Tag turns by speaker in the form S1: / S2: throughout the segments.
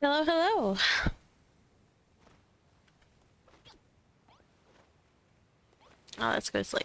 S1: Hello, hello. Oh, let's go to sleep.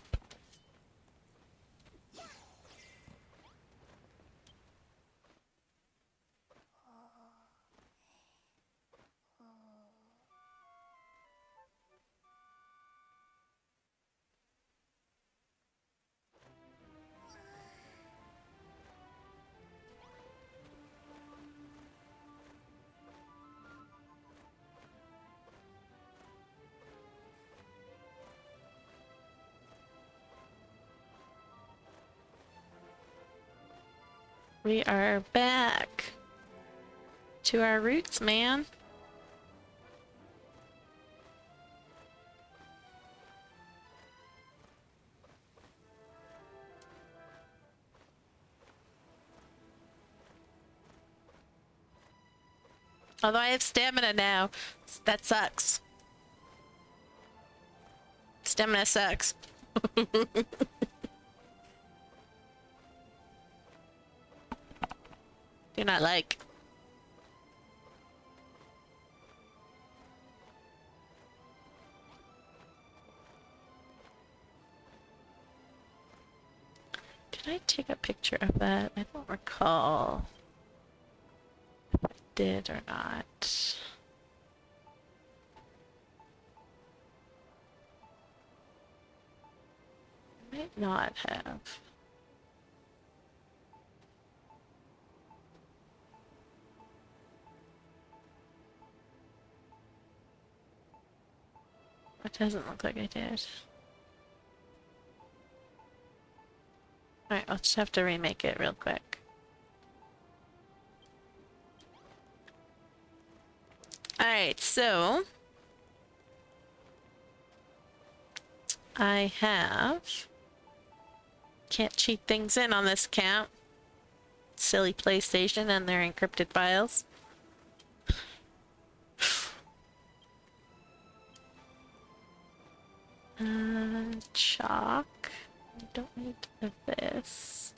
S1: We are back to our roots, man. Although I have stamina now. That sucks. Stamina sucks. Do not like. Did I take a picture of that? I don't recall if I did or not. I might not have. It doesn't look like I did. Alright, I'll just have to remake it real quick. Alright, so I have... Can't cheat things in on this account. Silly PlayStation and their encrypted files. Chalk. I don't need this.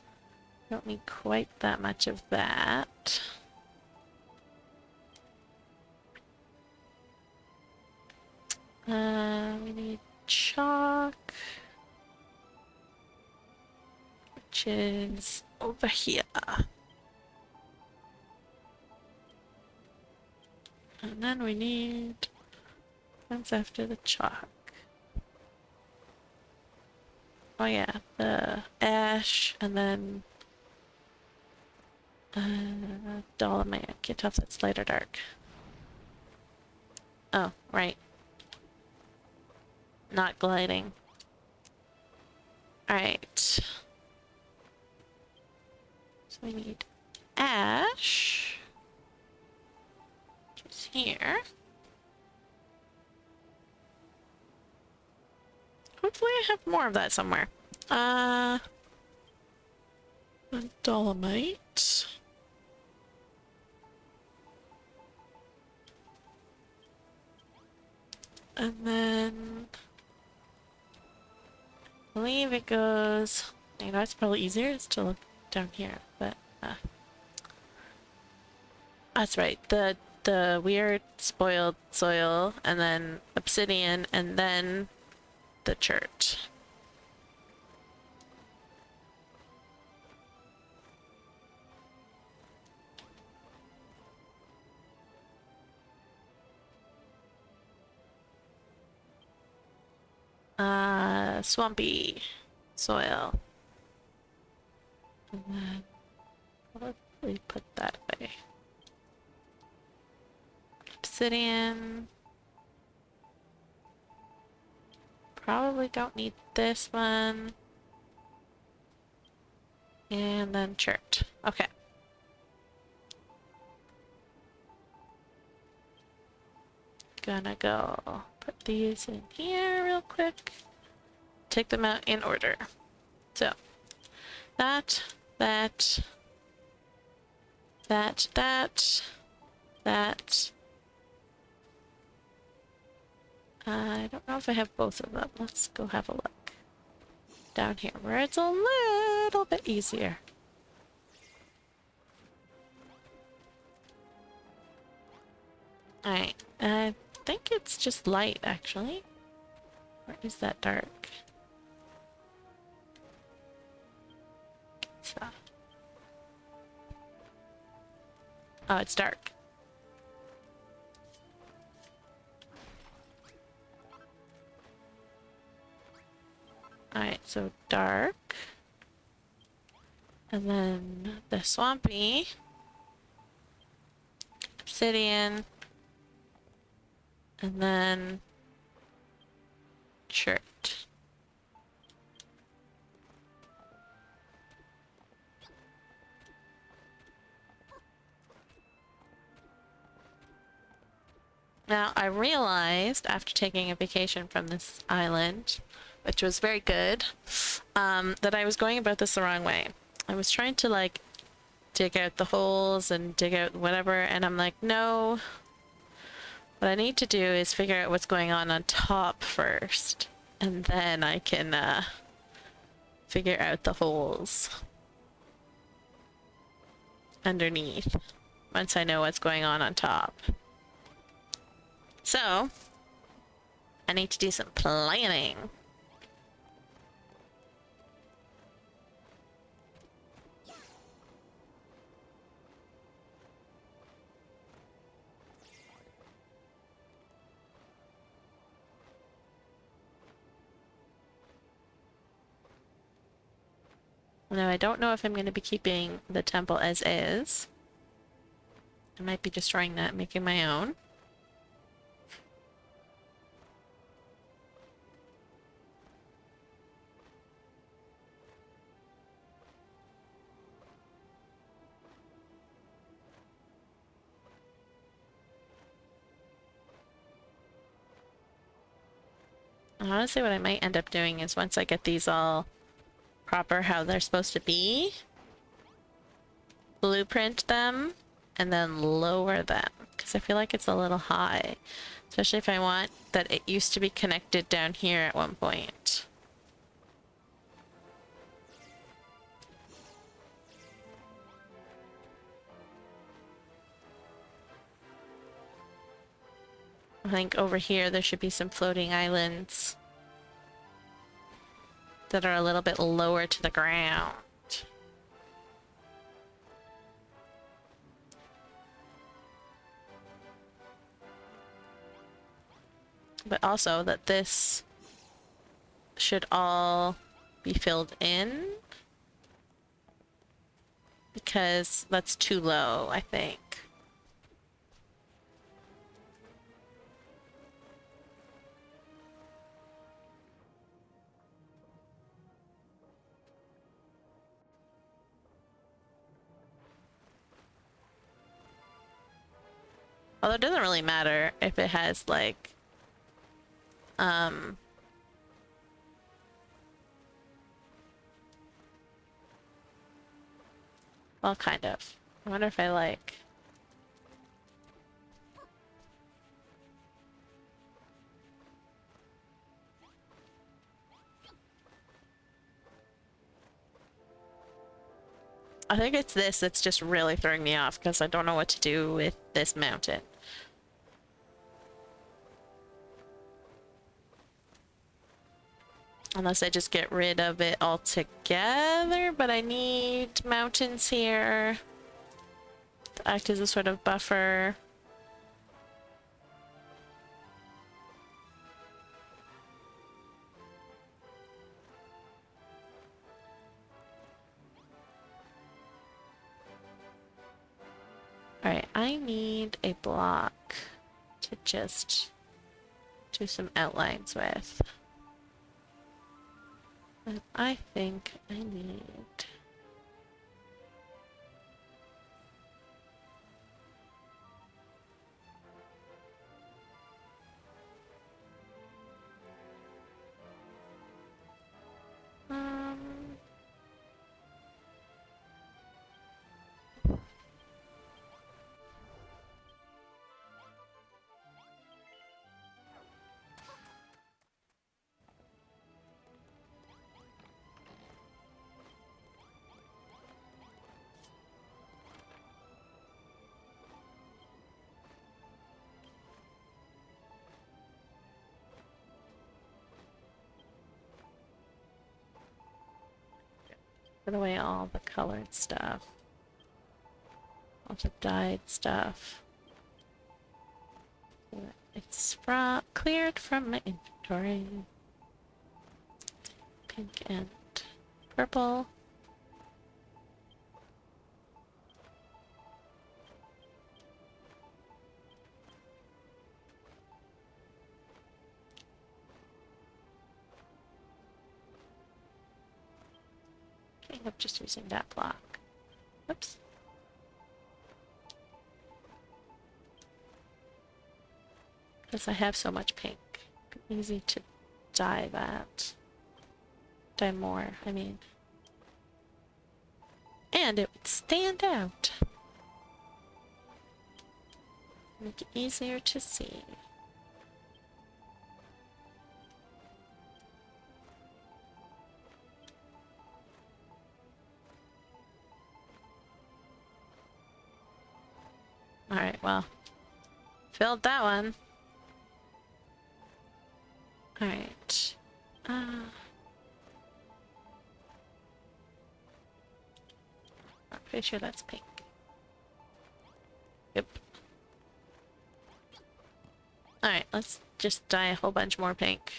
S1: Don't need quite that much of that. We need chalk, which is over here. And then we need comes after the chalk. Oh yeah, the ash, and then dolomite. I can't tell if that's light or dark. Oh, right. Not gliding. Alright. So we need ash. Which is here. Hopefully I have more of that somewhere. Dolomite. And then... I believe it goes... You know, it's probably easier is to look down here, but... That's right, the weird spoiled soil, and then obsidian, and then the chert. Swampy soil. And then probably put that away. Obsidian. Probably don't need this one. And then chert. Okay. Gonna go put these in here real quick. Take them out in order. So, that, that, that, that, that. I don't know if I have both of them. Let's go have a look. Down here, where it's a little bit easier. Alright, I think it's just light, actually. Or is that dark? So. Oh, it's dark. Alright, so dark. And then the swampy. Obsidian. And then shirt. Now, I realized after taking a vacation from this island, which was very good, that I was going about this the wrong way. I was trying to like dig out the holes and dig out whatever, and I'm like, no. What I need to do is figure out what's going on top first, and then I can figure out the holes underneath once I know what's going on top. So, I need to do some planning. Now, I don't know if I'm going to be keeping the temple as is. I might be destroying that, making my own. Honestly, what I might end up doing is once I get these all proper how they're supposed to be, blueprint them, and then lower them. Because I feel like it's a little high. Especially if I want that it used to be connected down here at one point. I think over here there should be some floating islands that are a little bit lower to the ground. But also that this should all be filled in because that's too low, I think. Although it doesn't really matter if it has like well, kind of. I wonder if I like I think it's this that's just really throwing me off because I don't know what to do with this mountain. Unless I just get rid of it altogether, but I need mountains here to act as a sort of buffer. Alright, I need a block to just do some outlines with. And I think I need... Um... Put away all the colored stuff. All the dyed stuff. It's cleared from my inventory. Pink and purple. I'm just using that block. Oops. Because I have so much pink. It'd be easy to dye that. Dye more, I mean. And it would stand out. Make it easier to see. Alright, well. Filled that one. Alright. I'm pretty sure that's pink. Yep. Alright, let's just dye a whole bunch more pink.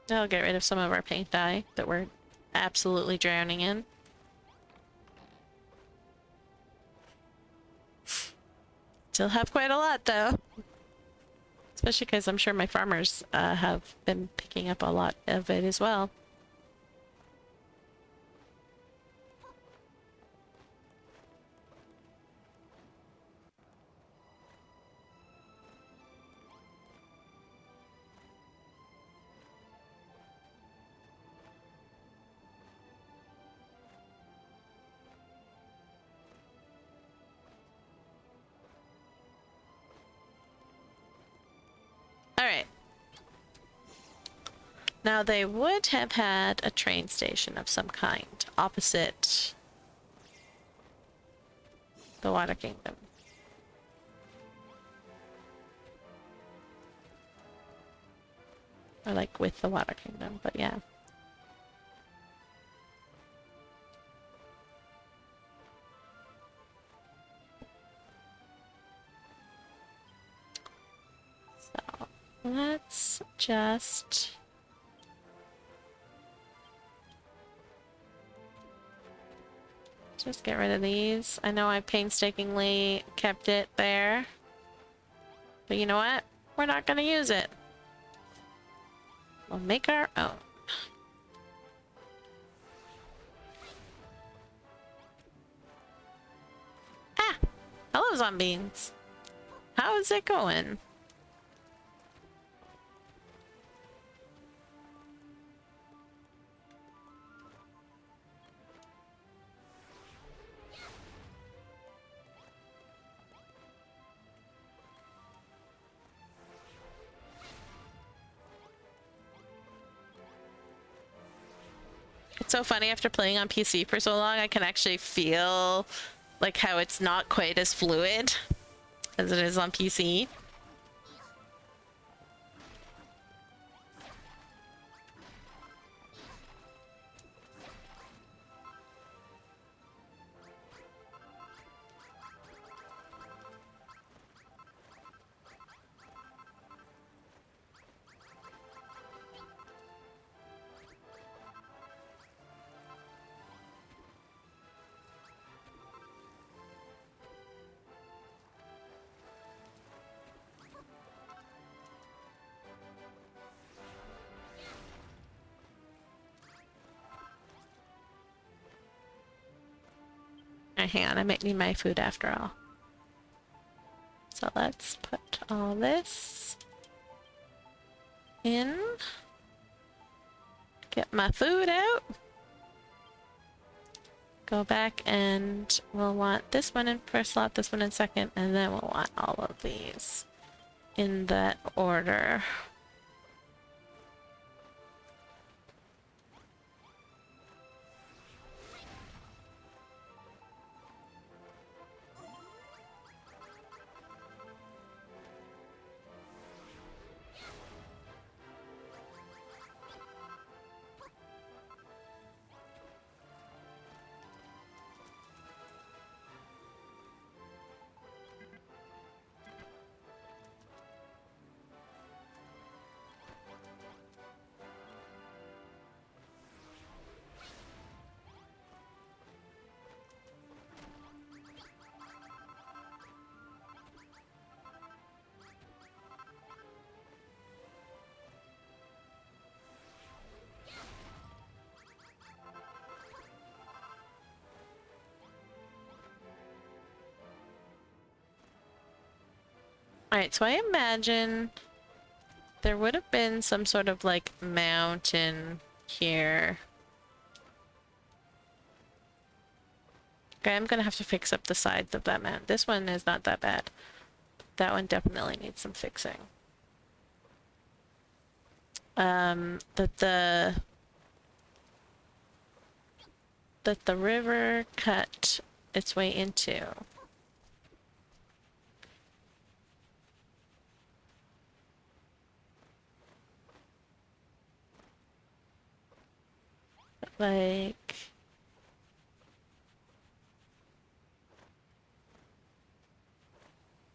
S1: That'll get rid of some of our paint dye that we're absolutely drowning in. Still have quite a lot though. Especially because I'm sure my farmers have been picking up a lot of it as well. Alright. Now they would have had a train station of some kind opposite the Water Kingdom. Or like with the Water Kingdom, but yeah. So let's just get rid of these. I know I painstakingly kept it there. But you know what? We're not gonna use it. We'll make our own. Ah! Hello, Zombies. How is it going? It's so funny, after playing on PC for so long, I can actually feel like how it's not quite as fluid as it is on PC. Alright, hang on, I might need my food after all. So let's put all this in. Get my food out. Go back and we'll want this one in first slot, this one in second, and then we'll want all of these in that order. Alright, so I imagine there would have been some sort of like mountain here. Okay, I'm gonna have to fix up the sides of that mountain. This one is not that bad. That one definitely needs some fixing. That the river cut its way into. Like,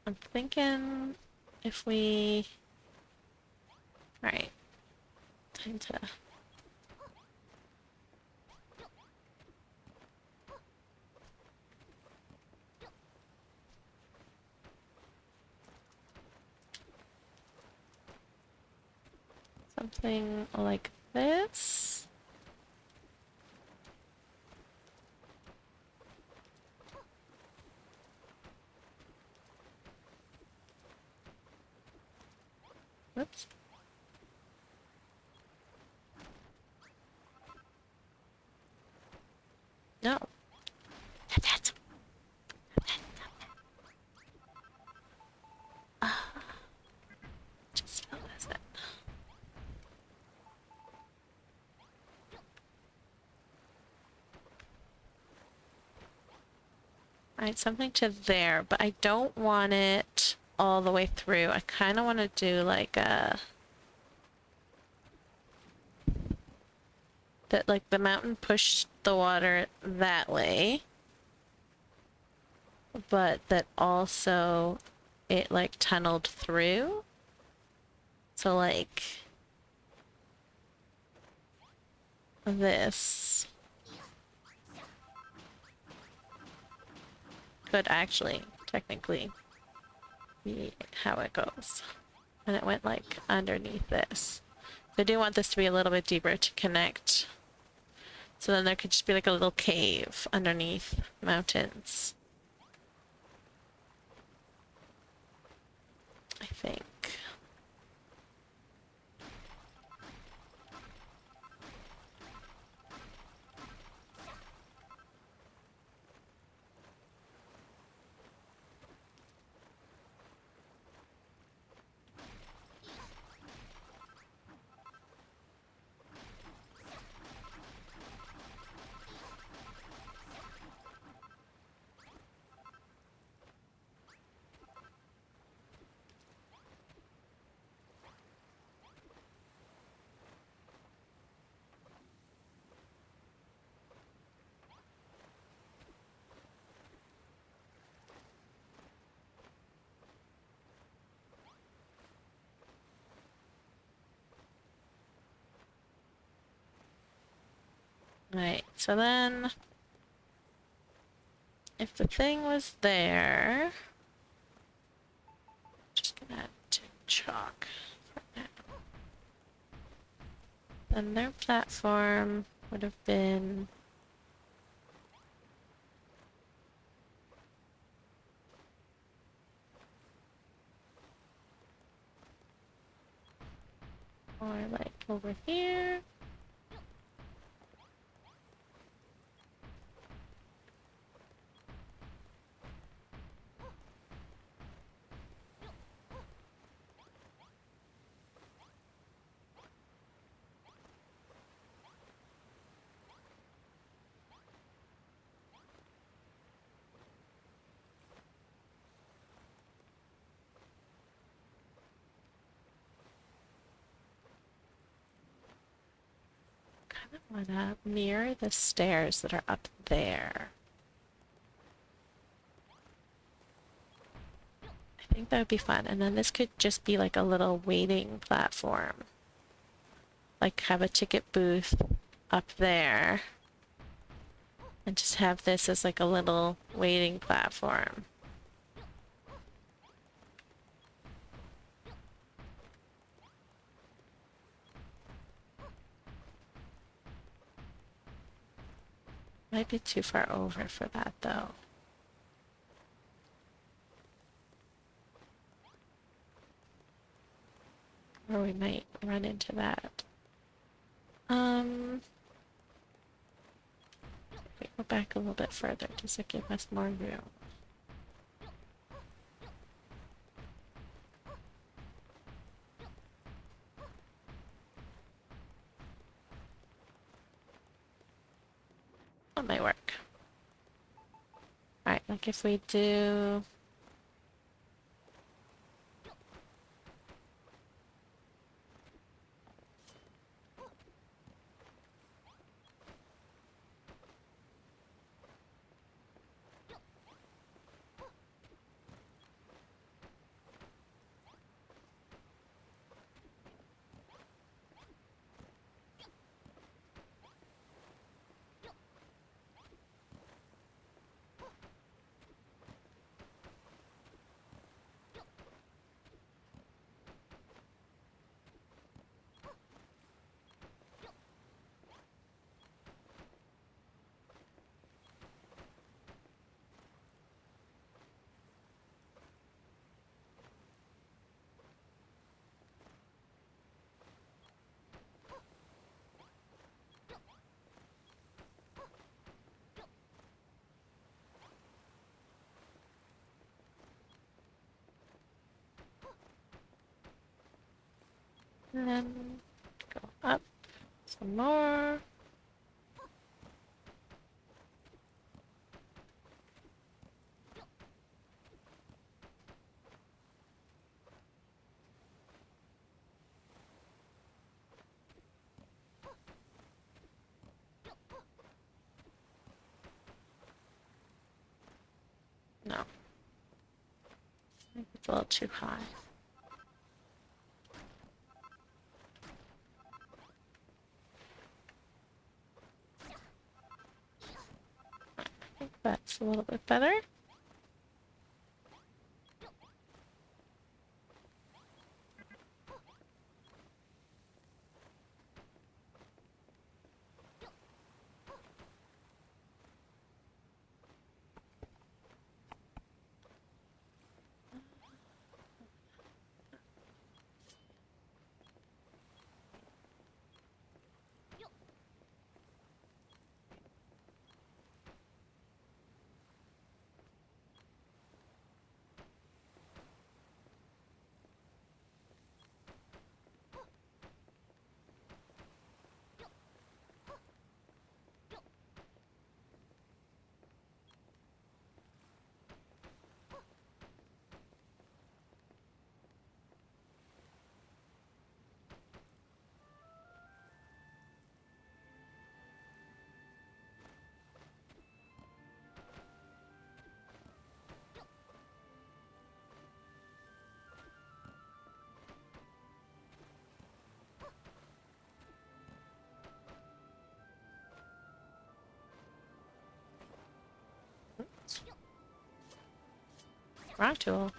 S1: I'm thinking if we, alright, time to, something like this. Whoops. No. That's just how is it? Alright, something to there, but I don't want it all the way through. I kind of want to do like a... that like the mountain pushed the water that way, but that also it like tunneled through. So like this could actually technically be how it goes. And it went like underneath this. I do want this to be a little bit deeper to connect. So then there could just be like a little cave underneath mountains. I think. Right, so then if the thing was there, just gonna add to chalk for now. Then their platform would have been more like over here. Kind of wanna mirror the stairs that are up there. I think that would be fun. And then this could just be like a little waiting platform. Like have a ticket booth up there. And just have this as like a little waiting platform. Might be too far over for that though. Or we might run into that. We go back a little bit further. Does it give us more room? That might work. Alright, like if we do... And then go up some more. No. I think it's a little too high. I think that's a little bit better. Rock tool.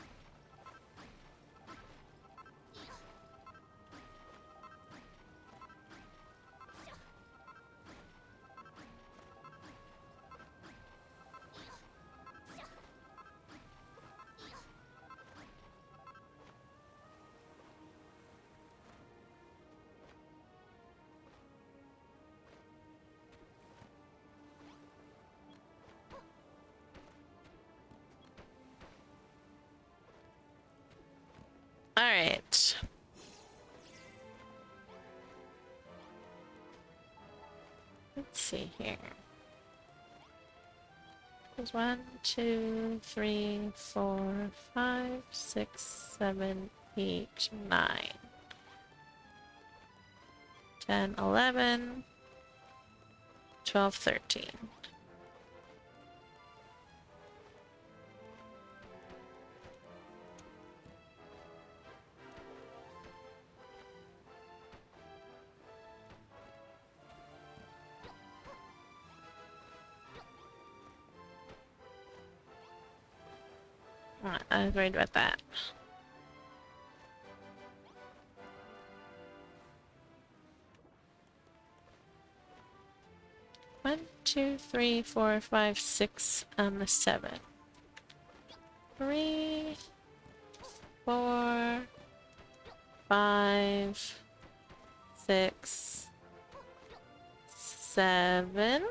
S1: Alright. Let's see here. There's 1, 2, 3, 4, 5, 6, 7, 8, 9, 10, 11, 12, 13. I was worried about that. One, two, three, four, five, six, 7. 3, 4, 5, 6, 7.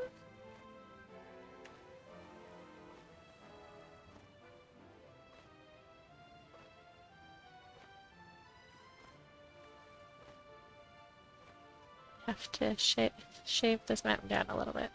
S1: Have to shave this mountain down a little bit.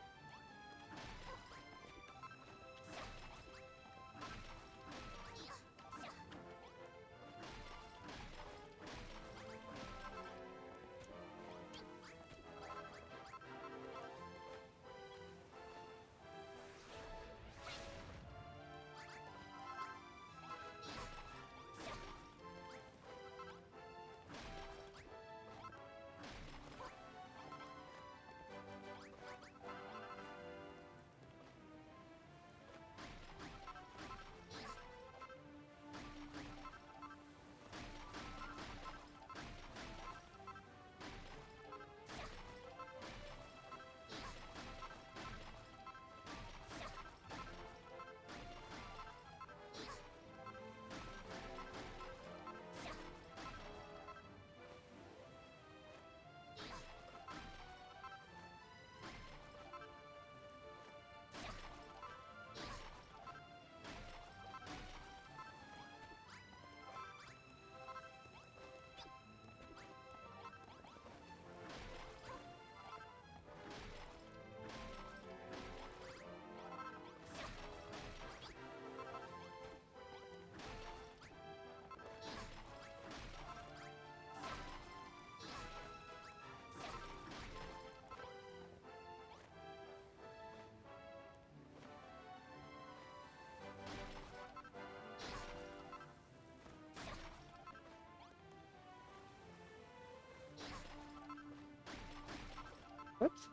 S1: Whoops.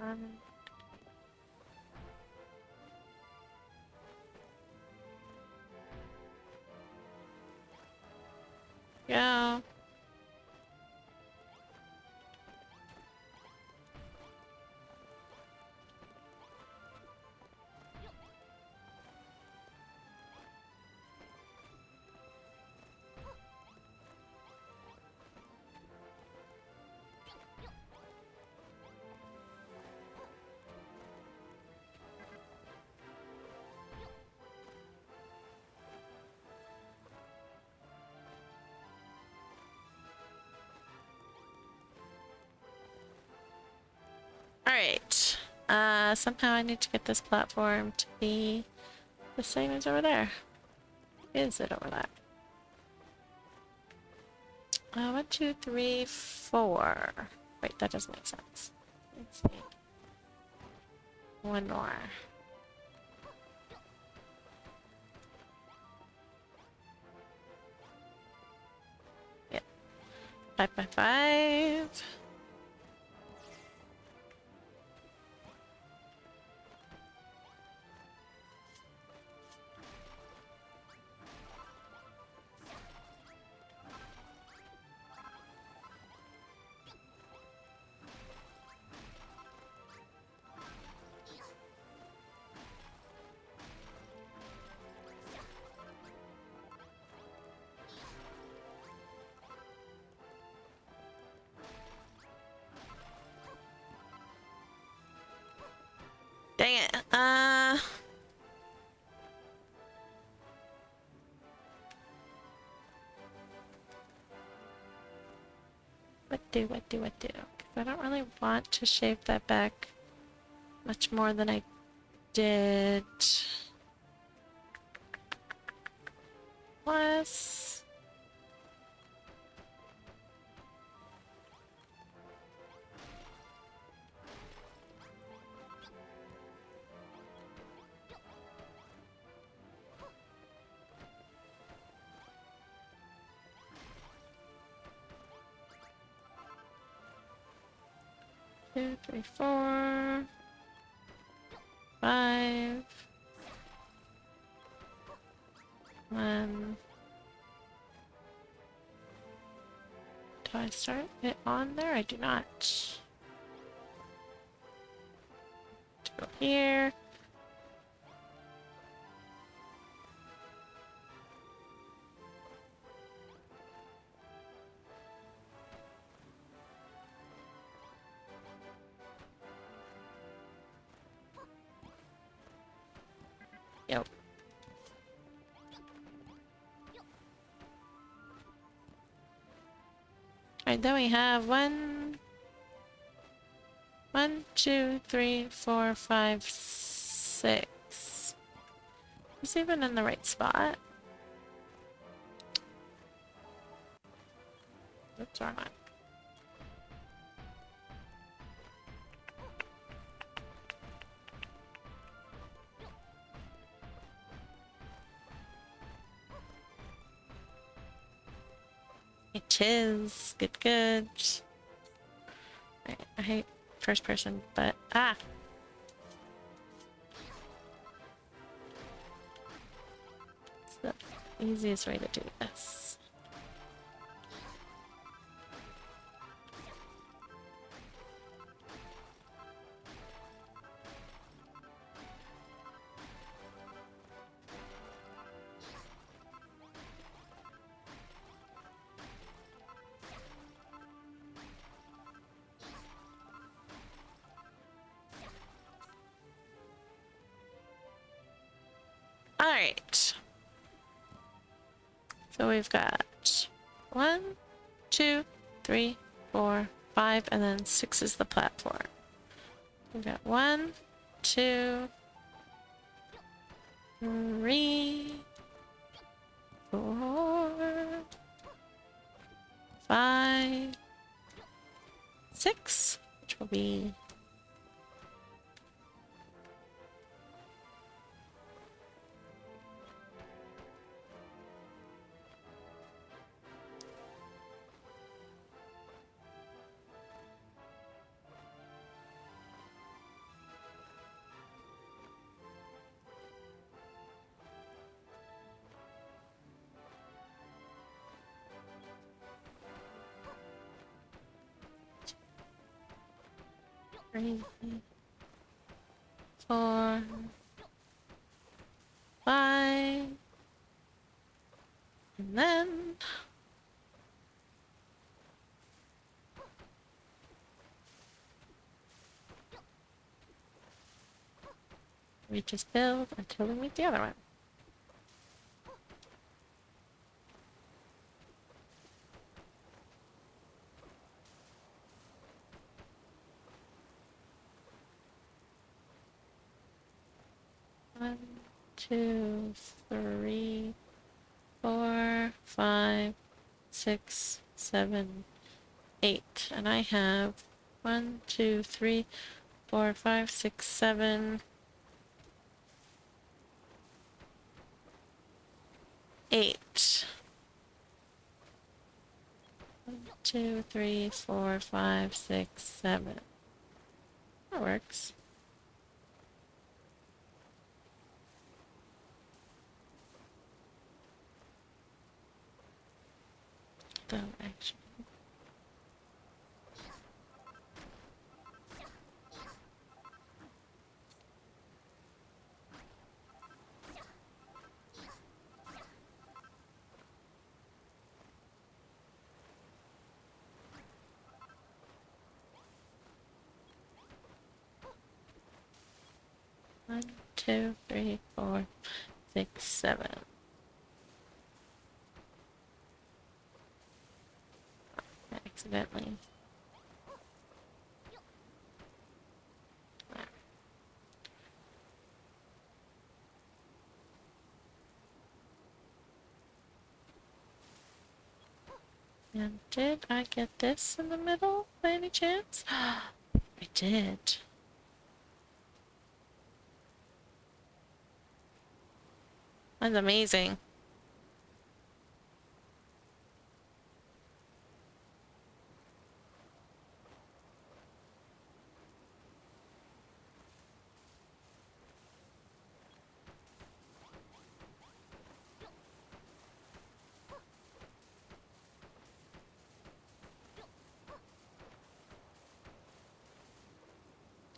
S1: Um, yeah. Alright. Somehow I need to get this platform to be the same as over there. Is it over there? 1, 2, 3, 4. Wait, that doesn't make sense. Let's see. One more. Yep. 5 by 5. What do? 'Cause I don't really want to shave that back much more than I did. Plus... Two, three, 4, 5. 1. Do I start it on there? I do not. To go here. Yep. Alright, then we have 1, 2, 3, 4, 5, 6. Is even in the right spot? Oops, wrong one. It is. Good. I hate first person, but ah! It's the easiest way to do this. Alright. So we've got 1, 2, 3, 4, 5, and then 6 is the platform. We've got 1, 2, 3, 4, 5, 6, which will be three, 4, 5, and then we just build until we meet the other one. One, 2, 3, 4, 5, 6, 7, 8. And I have 1, 2, 3, 4, 5, 6, 7, 8. 1, 2, 3, 4, 5, 6, 7. That works. Don't actually. One, 2, 3, 4, 6, 7. accidentally. And did I get this in the middle by any chance? I did. That's amazing.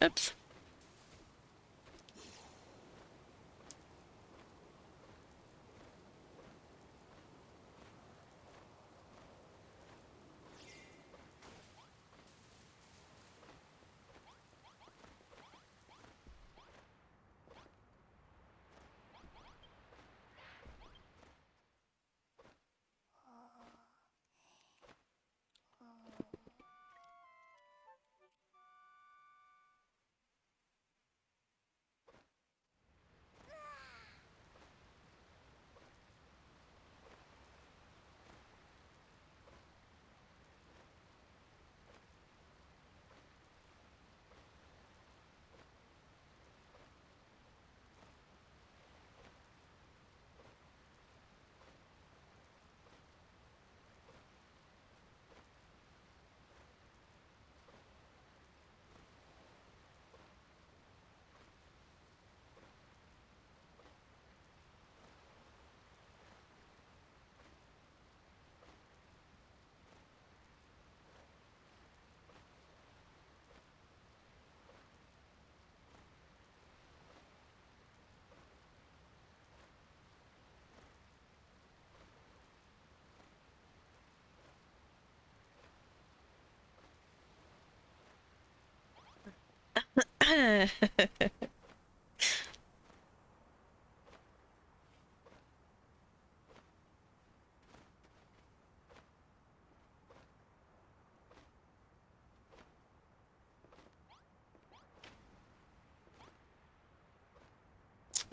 S1: Oops.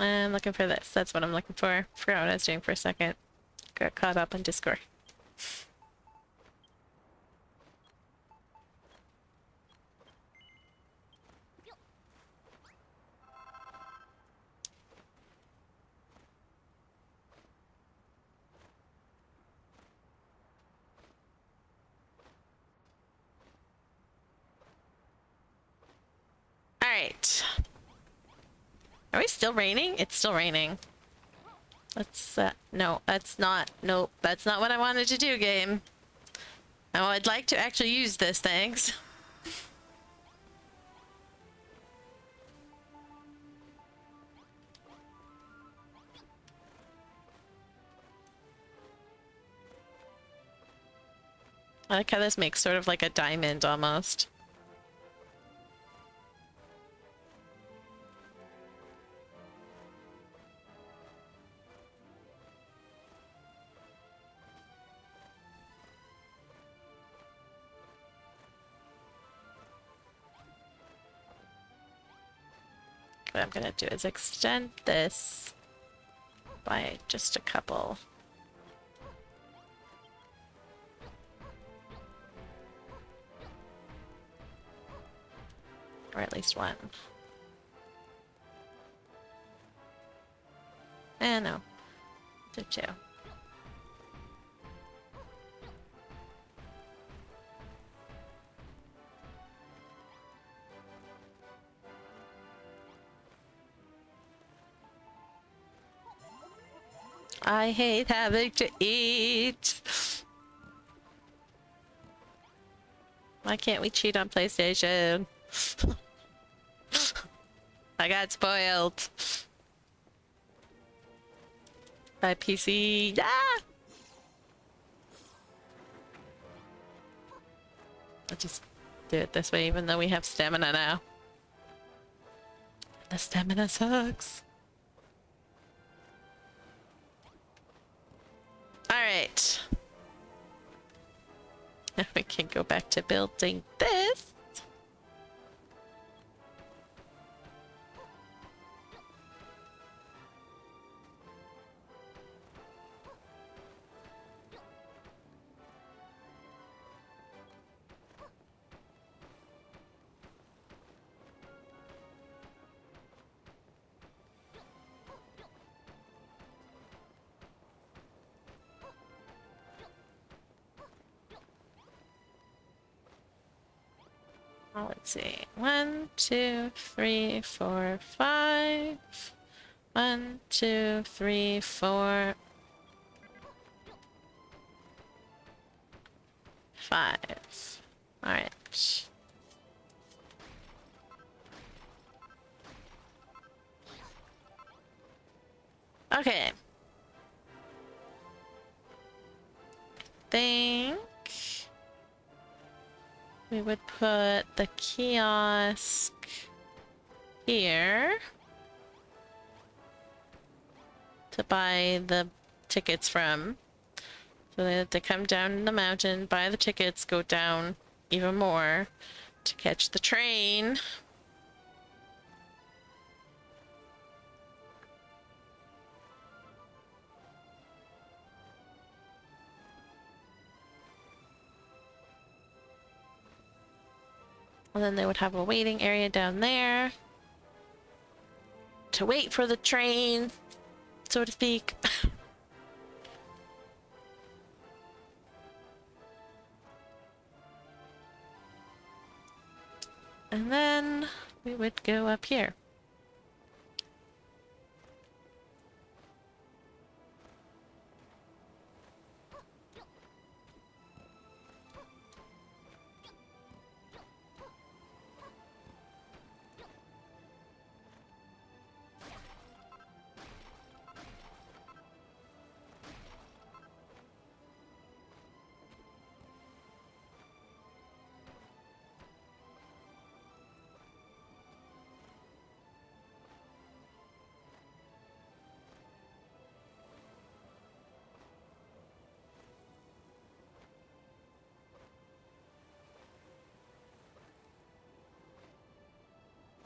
S1: I'm looking for this. That's what I'm looking for. Forgot what I was doing for a second. Got caught up on Discord. Alright. Are we still raining? It's still raining. Let's, no, that's not, nope, that's not what I wanted to do, game. Oh, I'd like to actually use this, thanks. I like how this makes sort of like a diamond almost. What I'm gonna do is extend this by just a couple. Or at least one. No. Do two. I hate having to eat. Why can't we cheat on PlayStation? I got spoiled by PC. Yeah! I'll just do it this way even though we have stamina now. The stamina sucks. Alright. We can go back to building this. Oh, let's see. 1, 2, 3, 4, 5. 1, 2, 3, 4, 5. All right. Okay. Think we would put the kiosk here to buy the tickets from. So they have to come down the mountain, buy the tickets, go down even more to catch the train. And then they would have a waiting area down there to wait for the train, so to speak. And then we would go up here.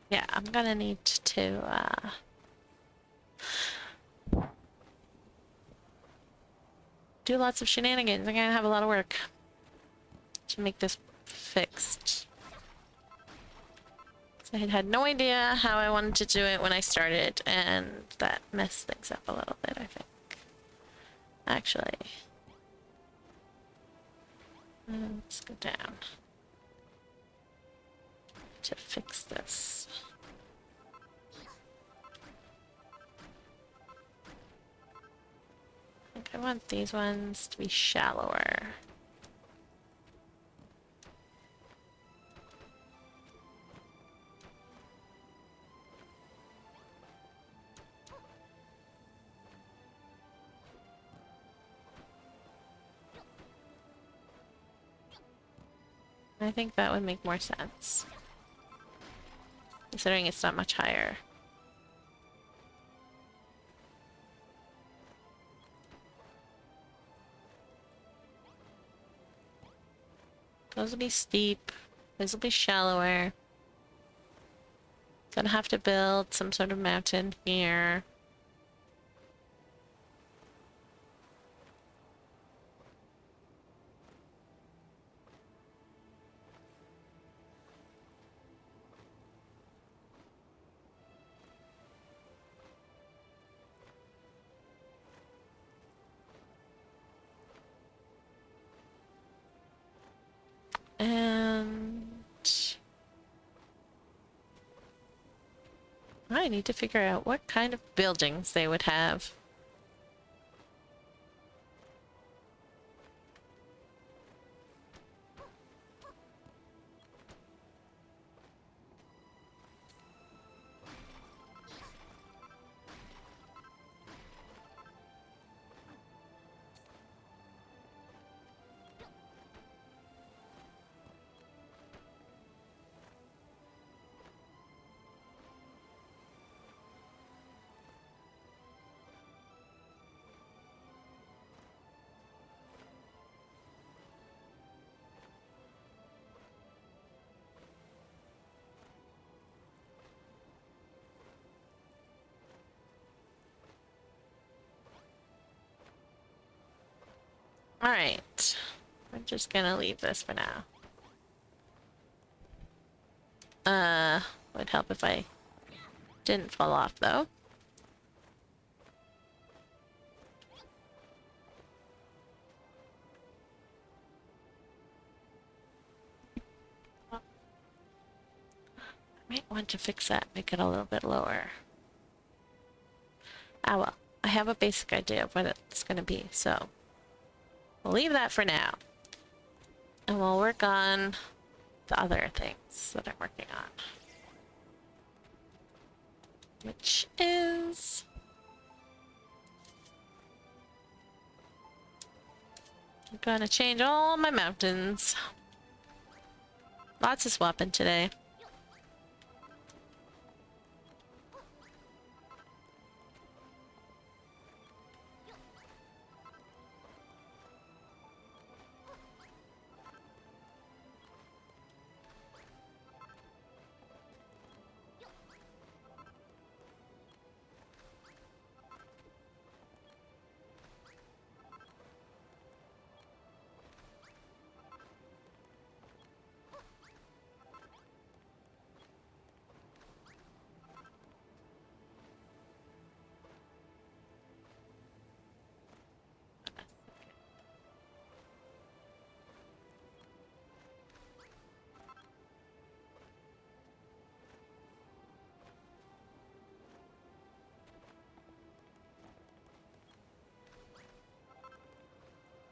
S1: Yeah, I'm gonna need to do lots of shenanigans. I'm gonna have a lot of work to make this fixed. I had no idea how I wanted to do it when I started, and that messed things up a little bit, I think. Actually, let's go down to fix this. I think I want these ones to be shallower. I think that would make more sense, considering it's not much higher. Those will be steep. These will be shallower. Gonna have to build some sort of mountain here. And I need to figure out what kind of buildings they would have. Alright. We're just gonna leave this for now. Would help if I didn't fall off though. I might want to fix that, make it a little bit lower. Ah well, I have a basic idea of what it's gonna be, so we'll leave that for now. And we'll work on the other things that I'm working on. Which is... I'm gonna change all my mountains. Lots of swapping today.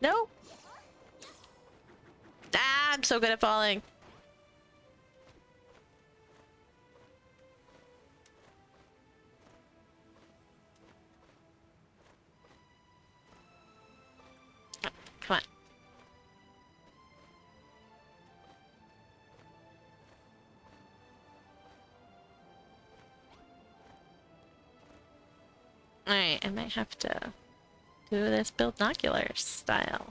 S1: No! Ah, I'm so good at falling. Oh, come on. Alright, I might have to do this build binocular style.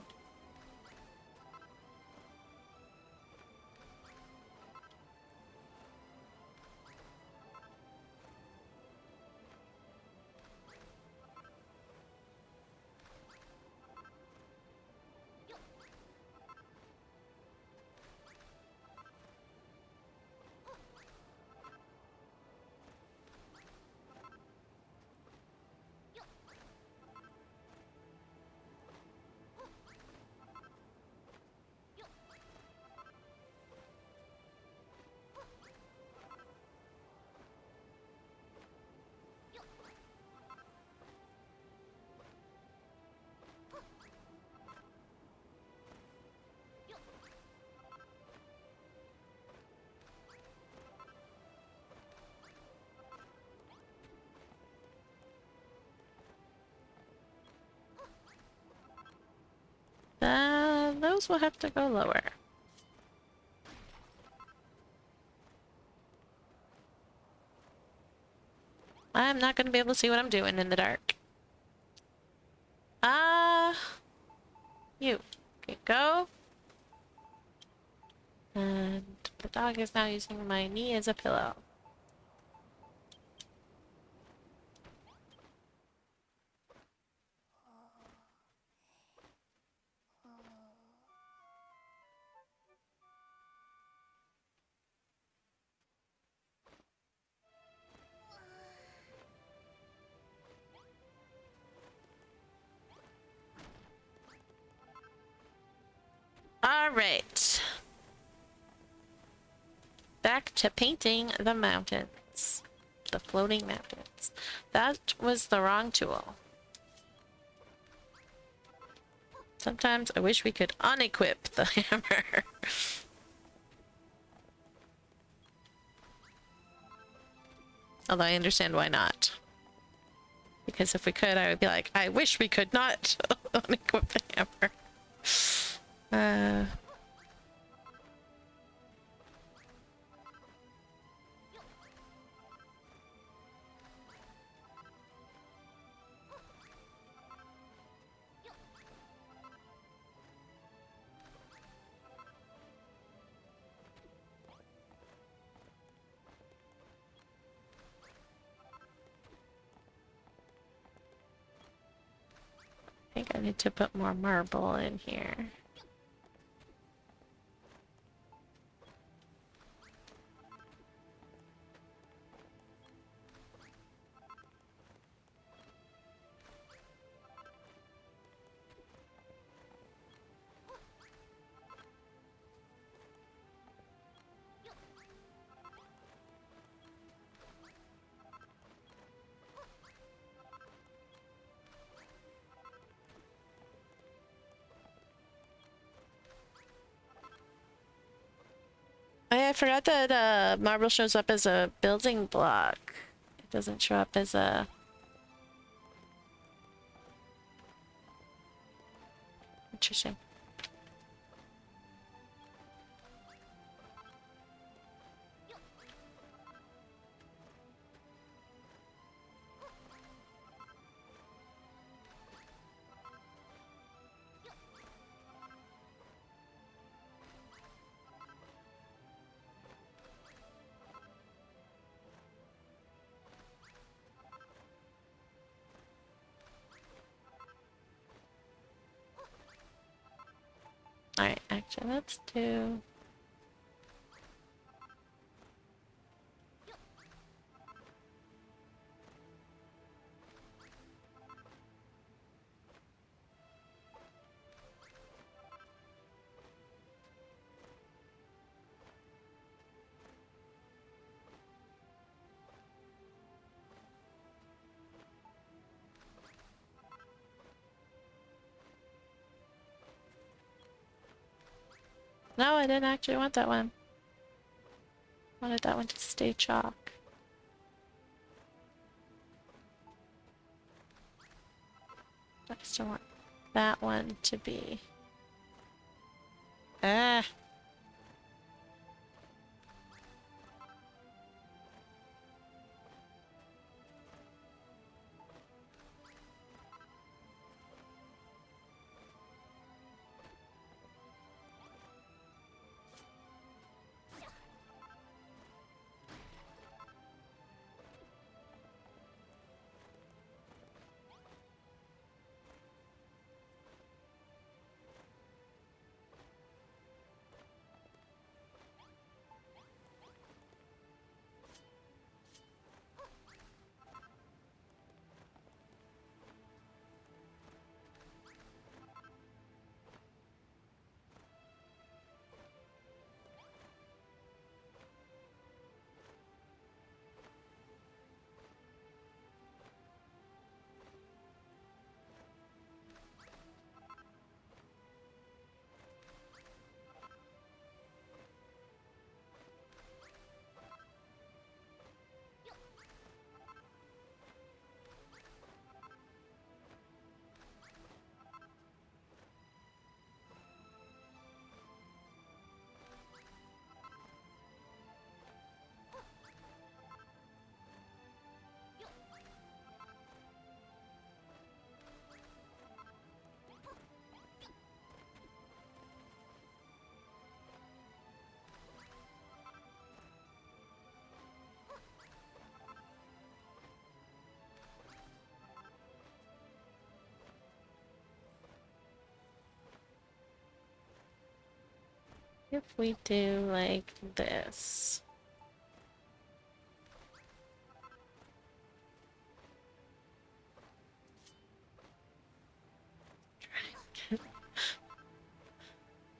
S1: Those will have to go lower. I'm not gonna be able to see what I'm doing in the dark. You. Okay, go. And the dog is now using my knee as a pillow. Alright. Back to painting the mountains. The floating mountains. That was the wrong tool. Sometimes I wish we could unequip the hammer. Although I understand why not. Because if we could, I would be like, I wish we could not unequip the hammer. think I need to put more marble in here. I forgot that marble shows up as a building block. It doesn't show up as a... Interesting. Alright, actually, let's do... No, I didn't actually want that one. I wanted that one to stay chalk. I still want that one to be... Ah! If we do like this.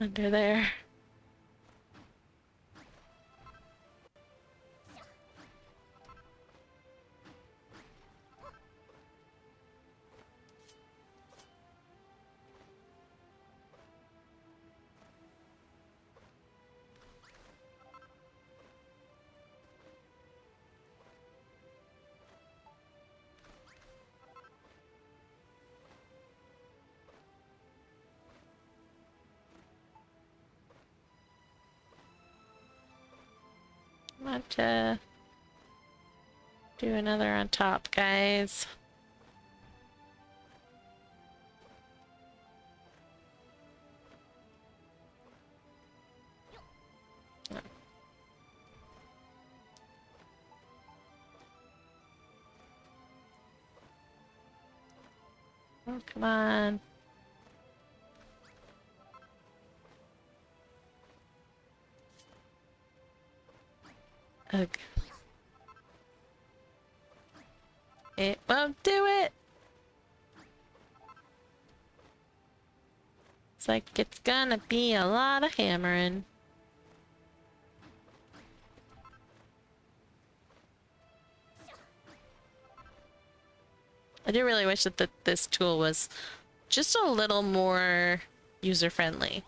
S1: Under there. Want to do another on top, guys. Oh, come on. Ugh. It won't do it! It's like it's gonna be a lot of hammering. I do really wish that this tool was just a little more user-friendly.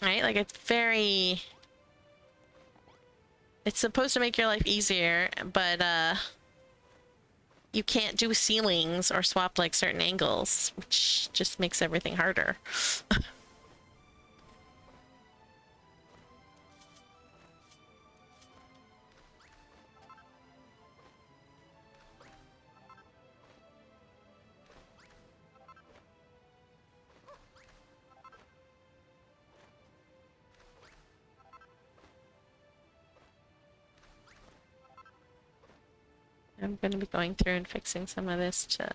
S1: Right? Like, it's very... It's supposed to make your life easier, but, you can't do ceilings or swap, like, certain angles, which just makes everything harder. I'm gonna be going through and fixing some of this to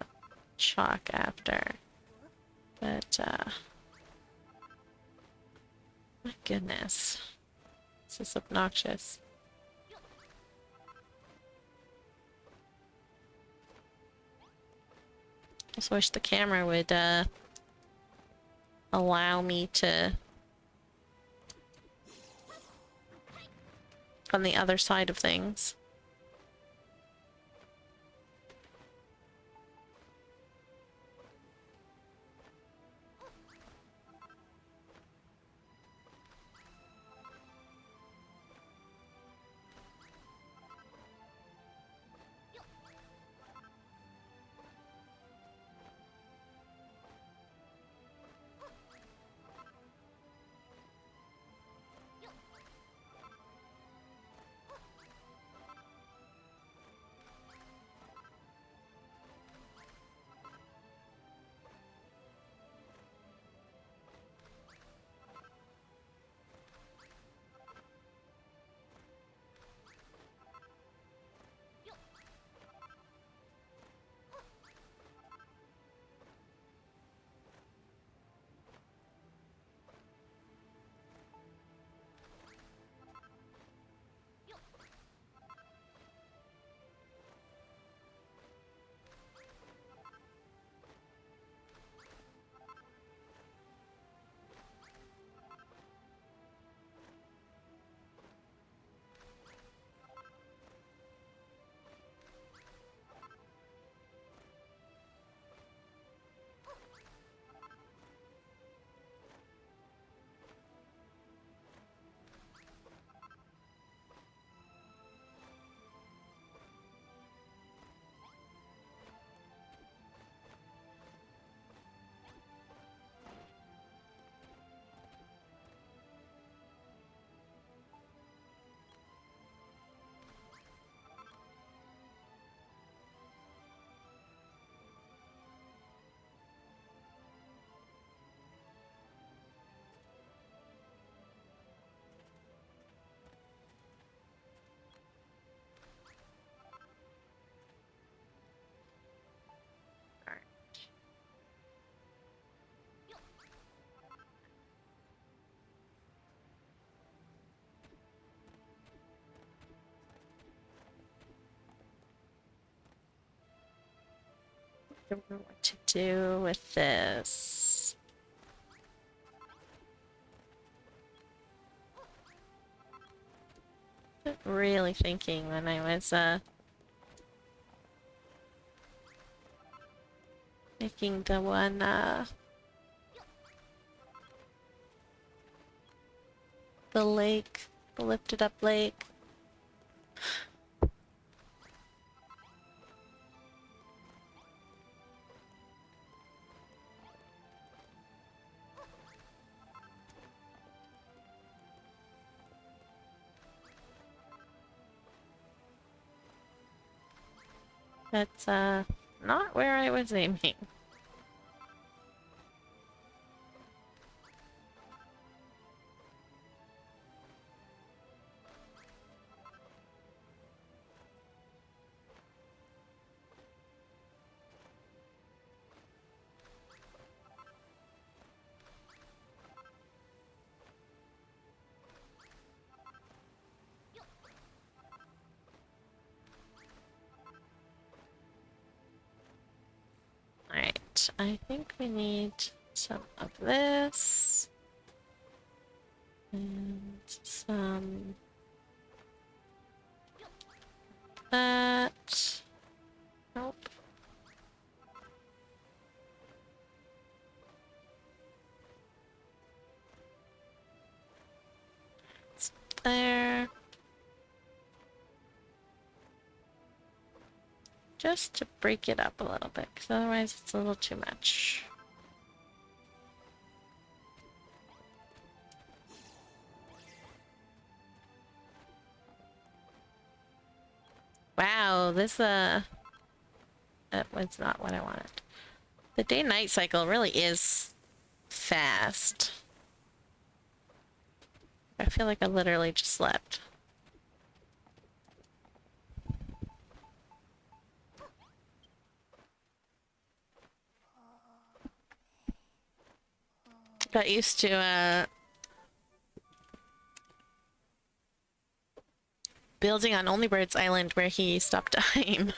S1: chalk after. But, my goodness. This is obnoxious. I just wish the camera would, allow me to... on the other side of things. I don't know what to do with this. Wasn't really thinking when I was making the one the lake, the lifted up lake. That's not where I was aiming. I think we need some of this. And some... that... Nope. It's there. Just to break it up a little bit, because otherwise it's a little too much. Wow, this that was not what I wanted. The day-night cycle really is fast. I feel like I literally just slept. Got used to building on Onlybird's Island where he stopped time.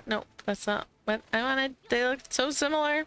S1: No, that's not what I wanted. They look so similar.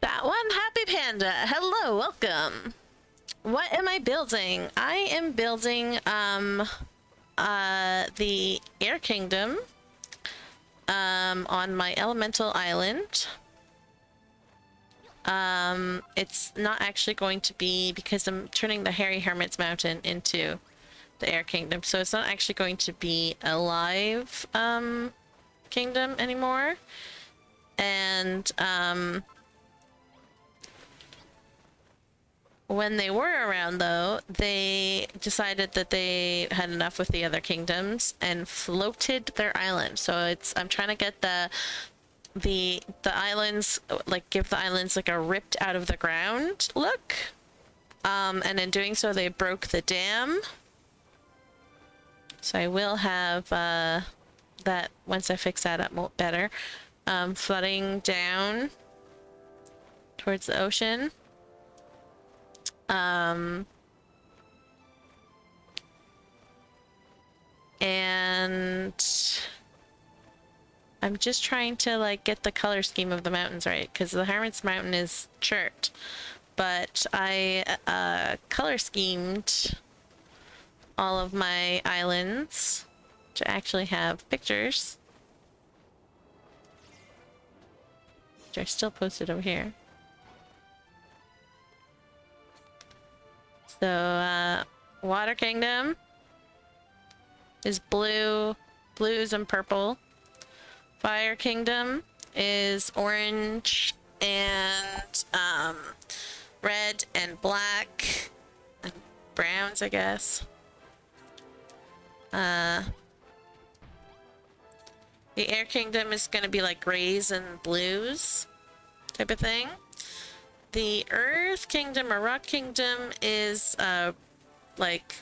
S1: That one, Happy Panda. Hello, welcome. What am I building? I am building the Air Kingdom on my elemental island. It's not actually going to be, because I'm turning the Hairy Hermit's Mountain into the Air Kingdom, so it's not actually going to be a live kingdom anymore. And when they were around, though, they decided that they had enough with the other kingdoms and floated their island. So I'm trying to get the islands, like, give the islands like a ripped out of the ground look. And in doing so, they broke the dam. So I will have that once I fix that up better. Flooding down towards the ocean. And I'm just trying to like get the color scheme of the mountains right, because the Hermit's Mountain is chert, but I color schemed all of my islands to actually have pictures, which are still posted over here. So Water Kingdom is blue, blues and purple. Fire Kingdom is orange and red and black and browns, I guess. The Air Kingdom is going to be like grays and blues type of thing. The Earth Kingdom or Rock Kingdom is like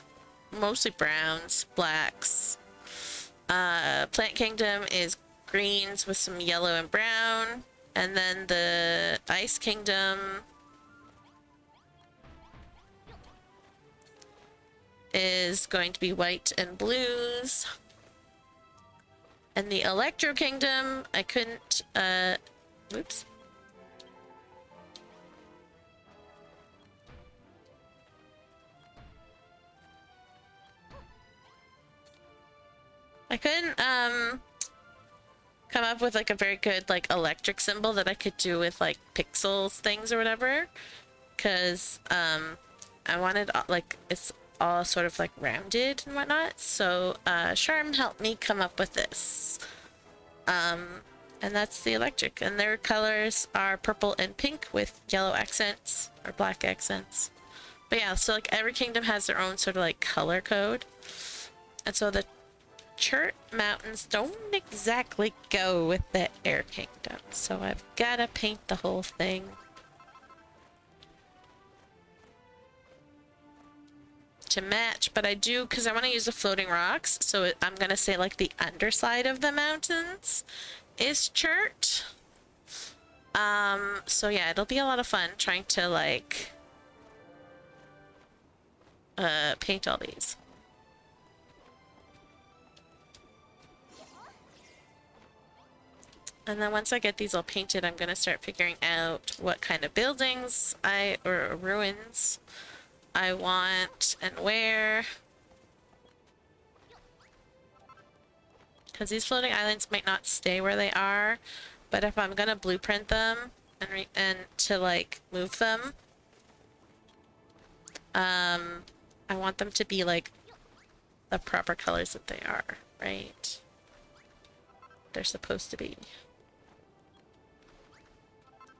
S1: mostly browns, blacks. Plant Kingdom is greens with some yellow and brown. And then the Ice Kingdom is going to be white and blues. And the Electro Kingdom, I couldn't, oops. I couldn't, come up with like a very good like electric symbol that I could do with like pixels things or whatever, because I wanted like it's all sort of like rounded and whatnot. So Sharm helped me come up with this, and that's the electric, and their colors are purple and pink with yellow accents or black accents. But yeah, so like every kingdom has their own sort of like color code, and so the Chert Mountains don't exactly go with the Air Kingdom, so I've gotta paint the whole thing to match. But I do, because I want to use the floating rocks, so I'm gonna say like the underside of the mountains is chert. So yeah, it'll be a lot of fun trying to like paint all these. And then once I get these all painted, I'm gonna start figuring out what kind of buildings or ruins I want and where. Because these floating islands might not stay where they are, but if I'm gonna blueprint them and to like move them, I want them to be like the proper colors that they are, right? They're supposed to be.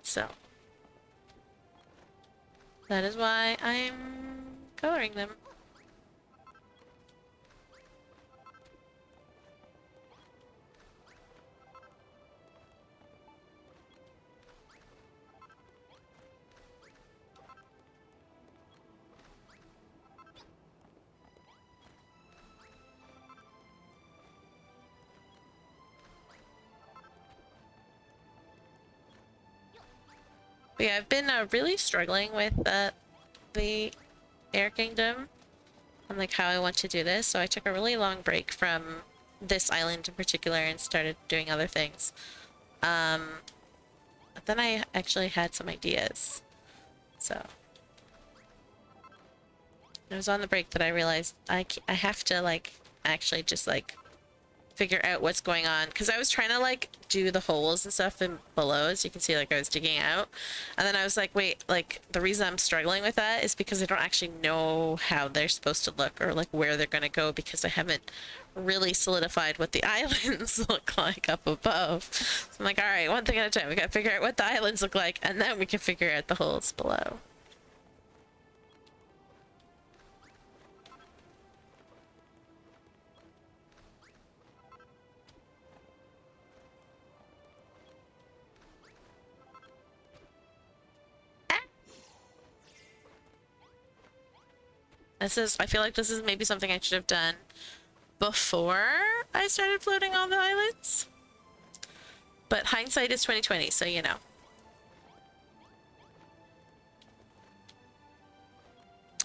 S1: So that is why I'm coloring them. But yeah, I've been really struggling with the Air Kingdom and like how I want to do this. So I took a really long break from this island in particular and started doing other things. But then I actually had some ideas. So it was on the break that I realized I have to like actually just like figure out what's going on, because I was trying to like do the holes and stuff in below, as you can see, like I was digging out, and then I was like, wait, like the reason I'm struggling with that is because I don't actually know how they're supposed to look or like where they're gonna go, because I haven't really solidified what the islands look like up above. So I'm like, all right, one thing at a time, we gotta figure out what the islands look like, and then we can figure out the holes below. I feel like this is maybe something I should have done before I started floating on the islands. But hindsight is 2020, so you know.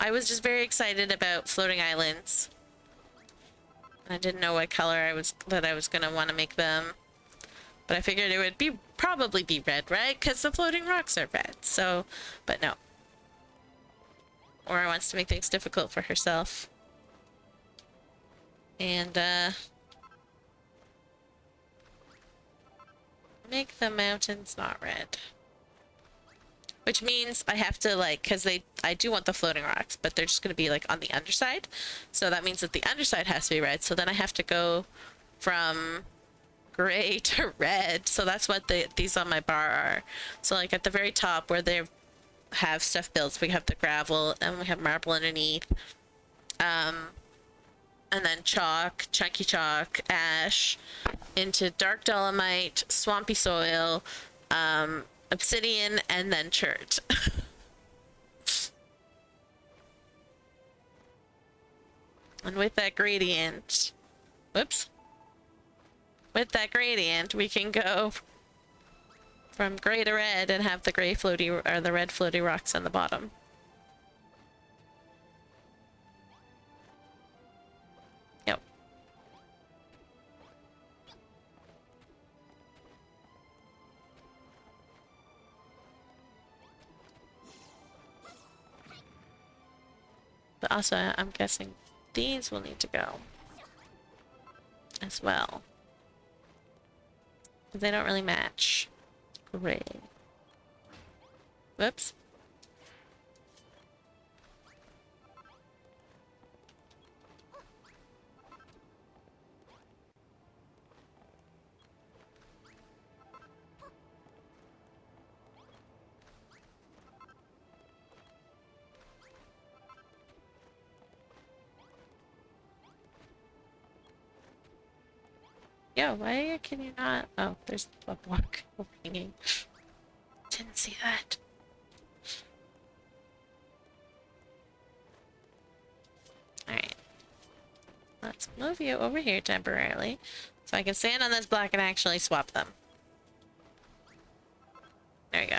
S1: I was just very excited about floating islands. I didn't know what color I was gonna want to make them. But I figured it would probably be red, right? Because the floating rocks are red. So, but no. Aura wants to make things difficult for herself. And, make the mountains not red. Which means I have to, like, because I do want the floating rocks, but they're just going to be, like, on the underside. So that means that the underside has to be red. So then I have to go from gray to red. So that's what these on my bar are. So, like, at the very top where they have stuff built, we have the gravel, and we have marble underneath. And then chalk, chunky chalk, ash, into dark dolomite, swampy soil, obsidian, and then chert. And with that gradient, whoops. With that gradient, we can go from gray to red and have the gray floaty, or the red floaty rocks on the bottom. Yep. But also, I'm guessing these will need to go as well. They don't really match. Gray. Whoops. Yo, why can you not? Oh, there's a block hanging. Didn't see that. Alright. Let's move you over here temporarily so I can stand on this block and actually swap them. There we go.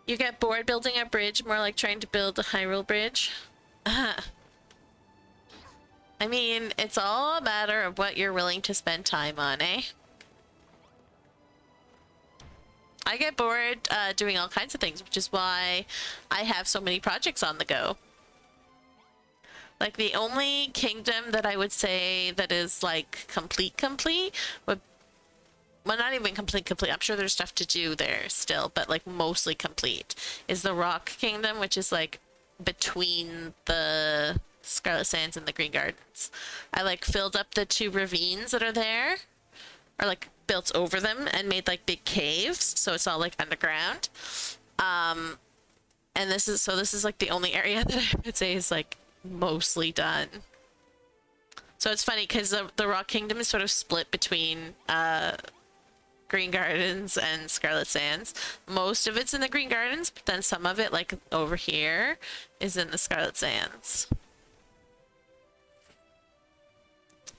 S1: You get bored building a bridge, more like trying to build a Hyrule bridge? I mean, it's all a matter of what you're willing to spend time on, eh? I get bored doing all kinds of things, which is why I have so many projects on the go. Like, the only kingdom that I would say that is, like, complete would... Well, not even complete. I'm sure there's stuff to do there still, but, like, mostly complete. Is the Rock Kingdom, which is, like, between the Scarlet Sands and the Green Gardens. I, like, filled up the 2 ravines that are there. Or, like, built over them and made, like, big caves. So it's all, like, underground. And this is, like, the only area that I would say is, like, mostly done. So it's funny because the Rock Kingdom is sort of split between Green Gardens and Scarlet Sands. Most of it's in the Green Gardens, but then some of it, like over here, is in the Scarlet Sands.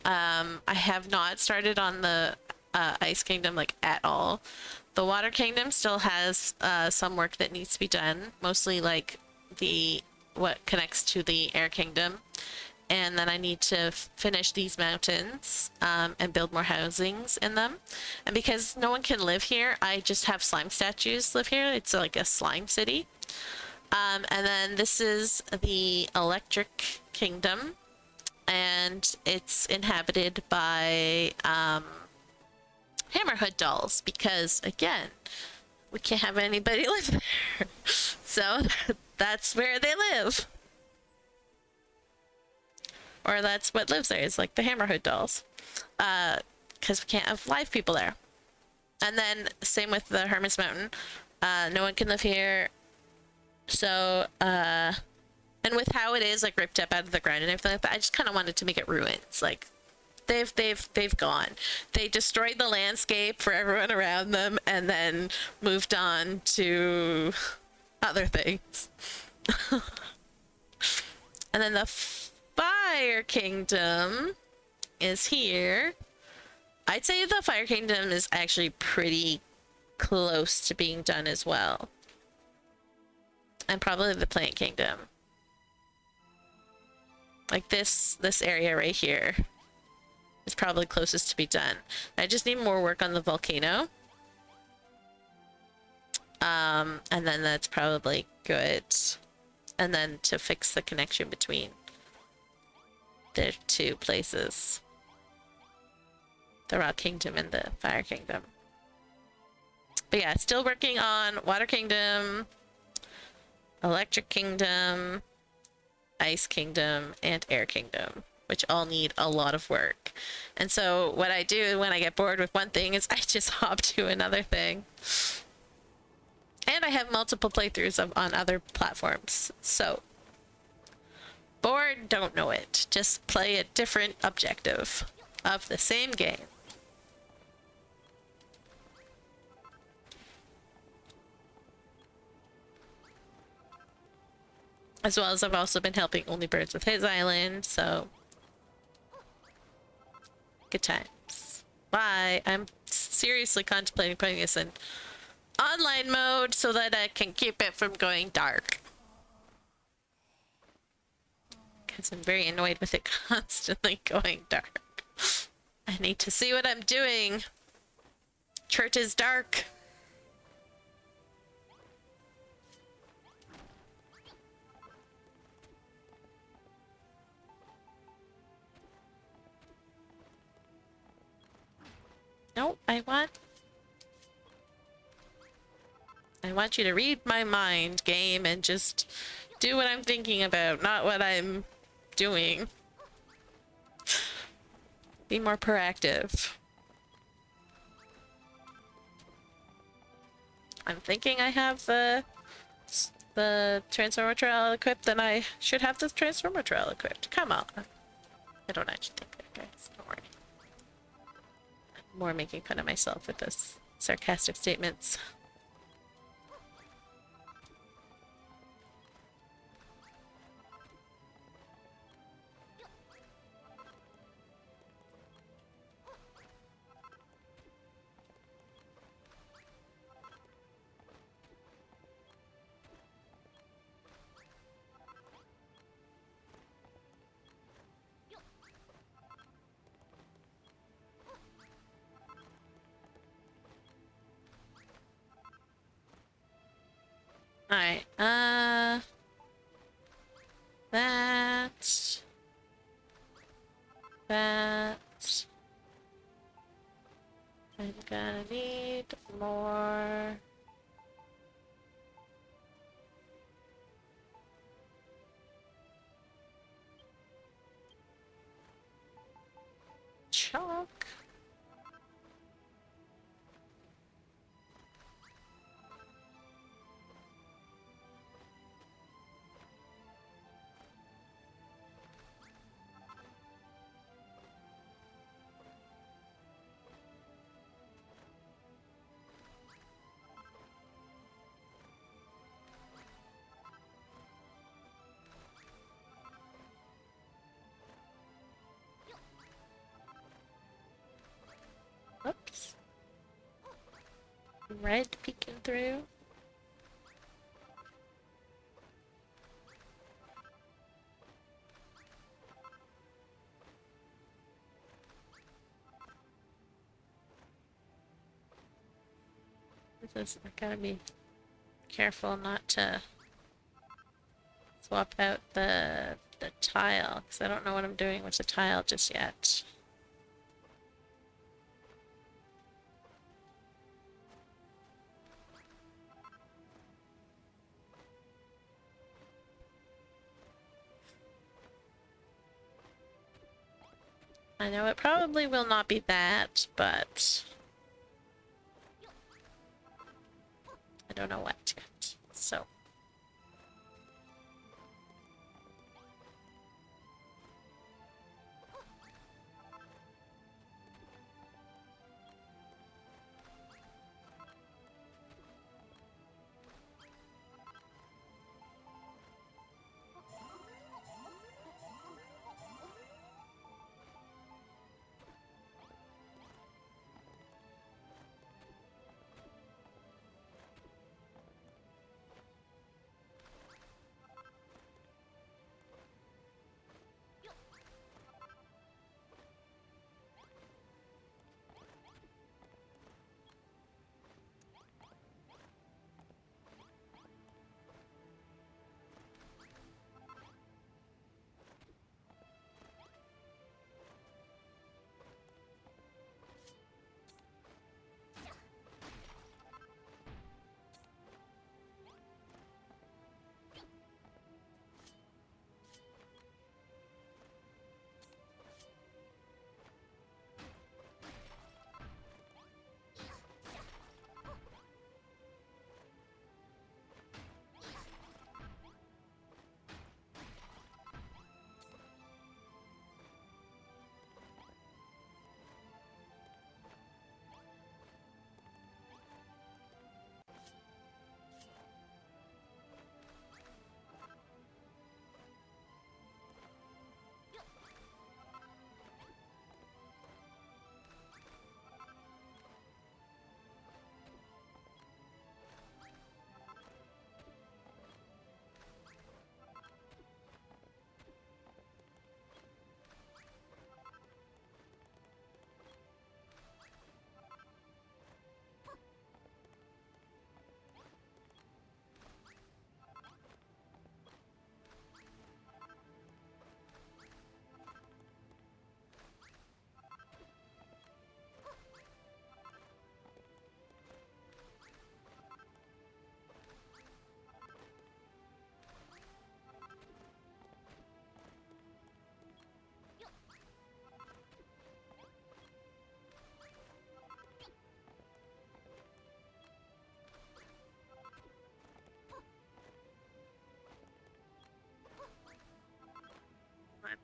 S1: I have not started on the Ice Kingdom, like, at all. The Water Kingdom still has some work that needs to be done, mostly like what connects to the Air Kingdom. And then I need to finish these mountains and build more housings in them. And because no one can live here, I just have slime statues live here. It's like a slime city. And then this is the Electric Kingdom. And it's inhabited by Hammerhood dolls. Because, again, we can't have anybody live there. So that's where they live. Or that's what lives there, is like the Hammerhood dolls. Because we can't have live people there. And then same with the Hermit's Mountain. No one can live here. So, and with how it is, like, ripped up out of the ground and everything like that, I just kind of wanted to make it ruins. Like, they've gone. They destroyed the landscape for everyone around them and then moved on to other things. And then the Fire Kingdom is here. I'd say the Fire Kingdom is actually pretty close to being done as well. And probably the Plant Kingdom. Like this area right here is probably closest to be done. I just need more work on the volcano. And then that's probably good. And then to fix the connection between the two places. The Rock Kingdom and the Fire Kingdom. But yeah, still working on Water Kingdom, Electric Kingdom, Ice Kingdom, and Air Kingdom, which all need a lot of work. And so what I do when I get bored with one thing is I just hop to another thing. And I have multiple playthroughs on other platforms. So, bored, don't know it. Just play a different objective of the same game. As well as I've also been helping Only Birds with his island, so good times. Bye. I'm seriously contemplating putting this in online mode so that I can keep it from going dark. Because I'm very annoyed with it constantly going dark. I need to see what I'm doing. Church is dark. No, I want you to read my mind, game, and just do what I'm thinking about, not what I'm doing. Be more proactive. I'm thinking I have the Transformer Trail equipped, then I should have the Transformer Trail equipped. Come on. I don't actually think that, guys. Don't worry. I'm more making fun of myself with this sarcastic statements. Alright, that... I'm gonna need more... chalk. Whoops. Red peeking through. This is, I gotta be careful not to swap out the tile, because I don't know what I'm doing with the tile just yet. I know it probably will not be that, but I don't know what yet, so.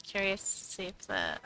S1: Curious to see if the...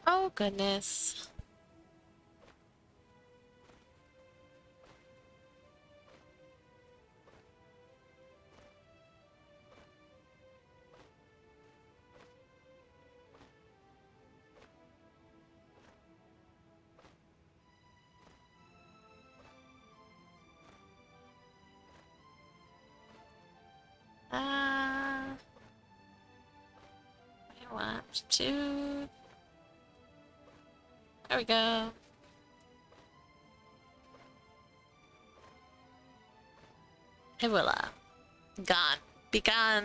S1: Oh, goodness. I want to... There we go. Et voila. Gone. Be gone.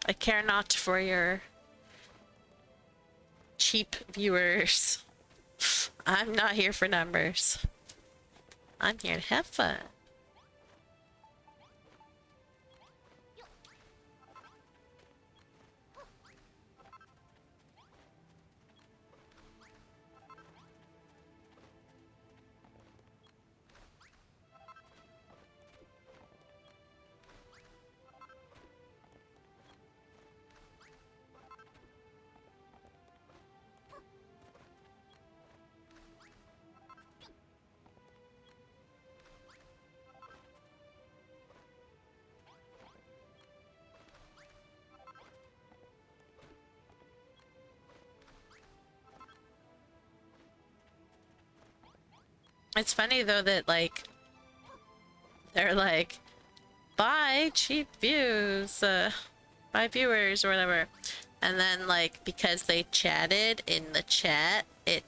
S1: I care not for your cheap viewers. I'm not here for numbers. I'm here to have fun. It's funny though that like they're like, buy cheap views, buy viewers or whatever, and then like because they chatted in the chat, it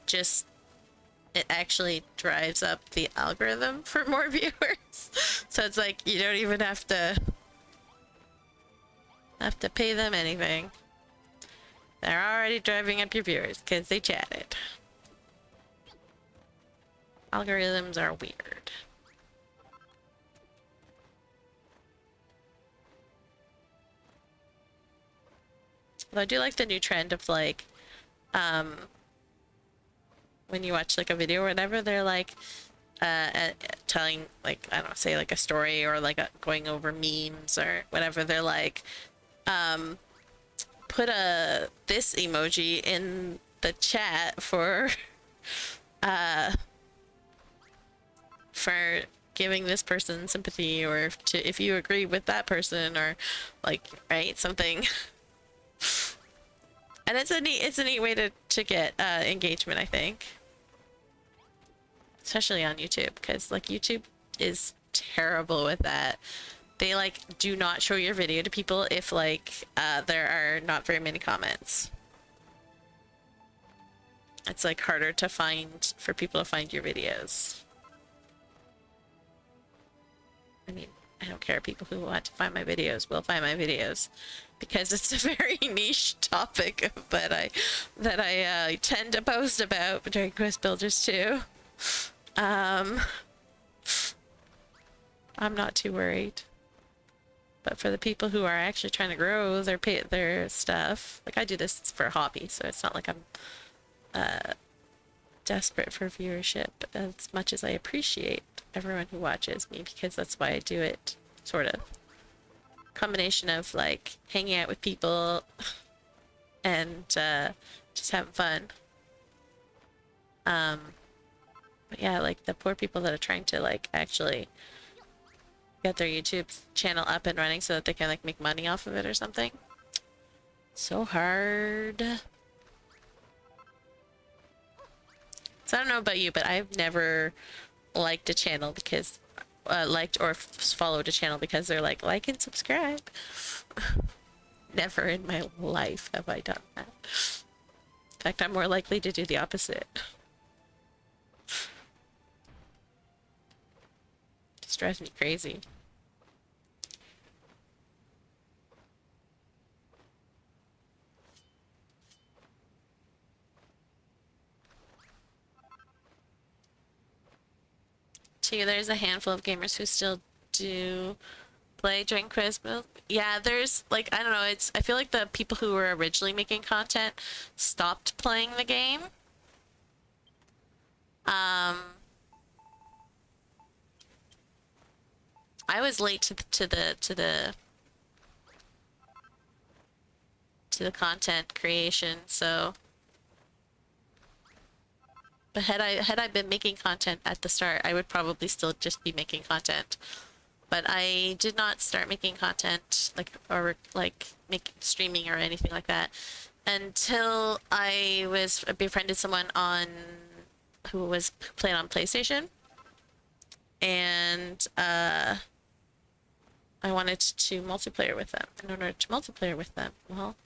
S1: actually drives up the algorithm for more viewers. So it's like you don't even have to pay them anything. They're already driving up your viewers because they chatted. Algorithms are weird. But I do like the new trend of like, when you watch like a video or whatever, they're like, telling like, I don't know, say like a story or like going over memes or whatever. They're like, put this emoji in the chat for giving this person sympathy, or if you agree with that person, or like, right, something. And it's a neat way to get engagement, I think, especially on YouTube, because like YouTube is terrible with that. They like do not show your video to people if like there are not very many comments. It's like harder to find for people to find your videos. I mean, I don't care. People who want to find my videos will find my videos, because it's a very niche topic that I tend to post about during Quest Builders 2. I'm not too worried. But for the people who are actually trying to grow their stuff, like I do this for a hobby, so it's not like I'm desperate for viewership as much as I appreciate everyone who watches me, because that's why I do it, sort of. Combination of like hanging out with people and just having fun. But yeah, like the poor people that are trying to like actually get their YouTube channel up and running so that they can like make money off of it or something. So hard. So I don't know about you, but I've never liked a channel because liked or followed a channel because they're like and subscribe. Never in my life have I done that. In fact, I'm more likely to do the opposite. Just drives me crazy. Too, there's a handful of gamers who still do play during quiz build. Yeah, there's like, I don't know, it's, I feel like the people who were originally making content stopped playing the game. I was late to the content creation, so. But had I been making content at the start, I would probably still just be making content. But I did not start making content make streaming or anything like that until I befriended someone who played on PlayStation, and I wanted to multiplayer with them. In order to multiplayer with them, well,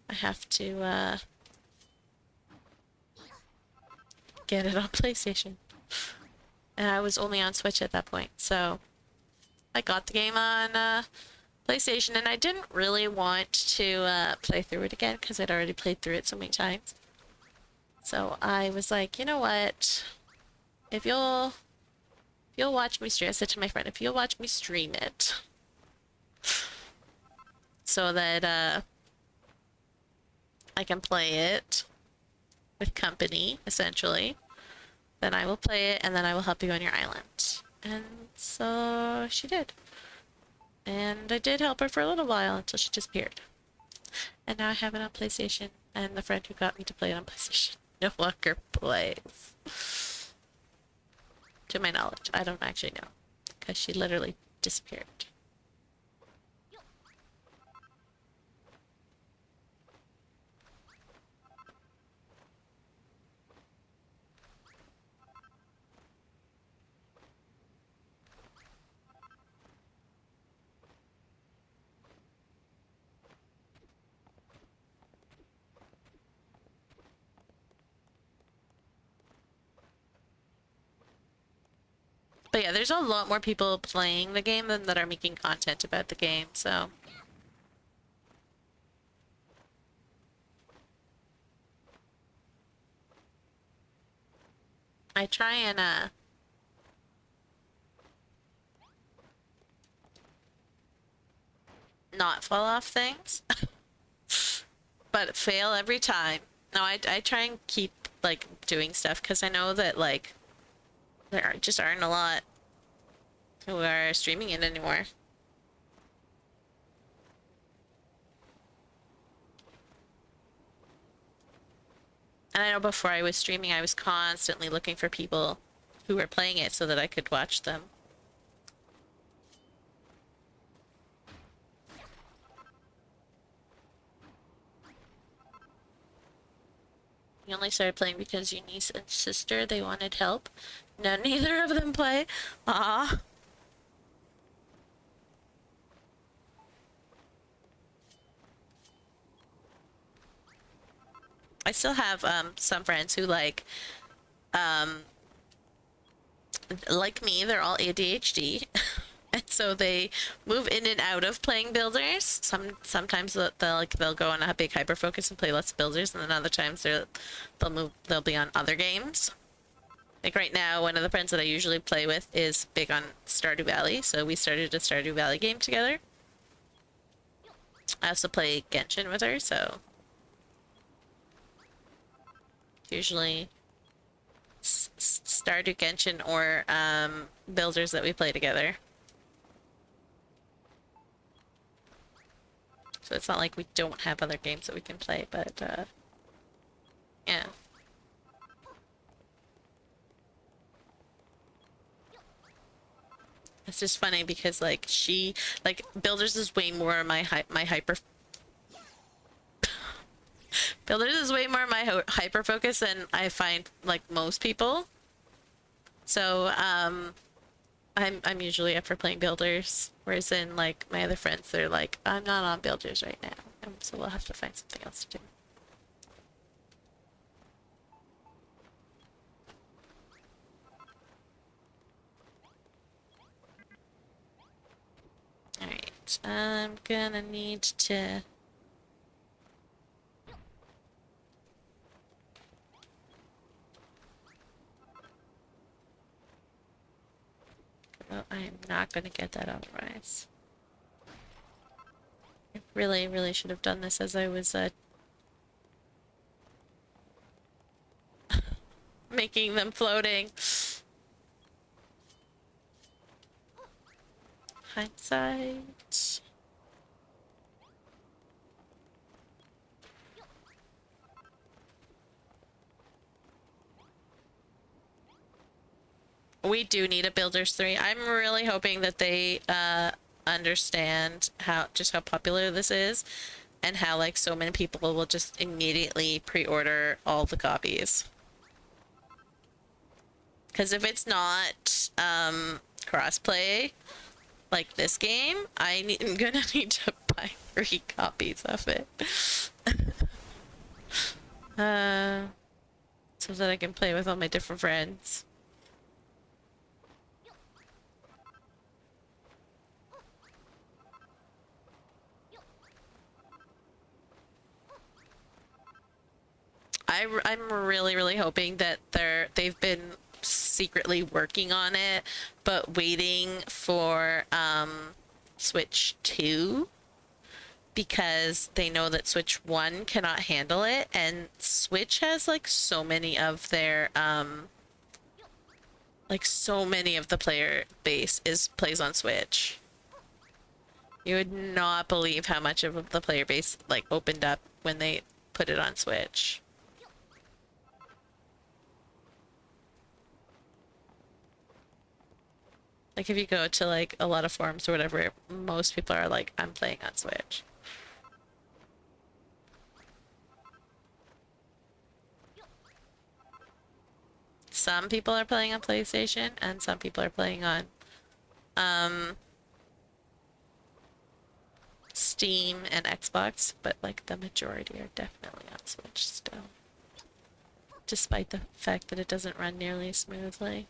S1: I have to get it on PlayStation. And I was only on Switch at that point, so I got the game on PlayStation, and I didn't really want to play through it again because I'd already played through it so many times. So I was like, you know what? If you'll watch me stream, I said to my friend, if you'll watch me stream it, so that I can play it with company, essentially, then I will play it, and then I will help you on your island. And so she did. And I did help her for a little while until she disappeared. And now I have it on PlayStation, and the friend who got me to play it on PlayStation no longer plays. To my knowledge, I don't actually know, because she literally disappeared. But yeah, there's a lot more people playing the game than that are making content about the game, so. I try and not fall off things, but fail every time. No, I try and keep like doing stuff because I know that like just aren't a lot who are streaming it anymore. And I know before I was streaming, I was constantly looking for people who were playing it so that I could watch them. You only started playing because your niece and sister, they wanted help. No, neither of them play. Ah. I still have some friends who like me, they're all ADHD. And so they move in and out of playing builders. Sometimes they'll go on a big hyper focus and play lots of builders, and then other times they'll be on other games. Like right now, one of the friends that I usually play with is big on Stardew Valley, so we started a Stardew Valley game together. I also play Genshin with her, so usually Stardew Genshin or builders that we play together. So it's not like we don't have other games that we can play, but yeah. It's just funny because like builders is way more my hyper builders is way more my hyper focus than I find like most people. So I'm usually up for playing builders, whereas in like my other friends they're like I'm not on builders right now, so we'll have to find something else to do. All right, I'm gonna need to. Well, I'm not gonna get that otherwise. I really, really should have done this as I was making them floating. Hindsight. We do need a Builders 3. I'm really hoping that they understand how popular this is and how like so many people will just immediately pre-order all the copies. Because if it's not crossplay like this game, I'm gonna need to buy 3 copies of it. So that I can play with all my different friends. I'm really, really hoping that they've been secretly working on it, but waiting for Switch 2 because they know that Switch 1 cannot handle it, and Switch has like so many of their so many of the player base plays on Switch. You would not believe how much of the player base like opened up when they put it on Switch. Like if you go to like a lot of forums or whatever, most people are like, I'm playing on Switch. Some people are playing on PlayStation and some people are playing on Steam and Xbox, but like the majority are definitely on Switch still. Despite the fact that it doesn't run nearly as smoothly.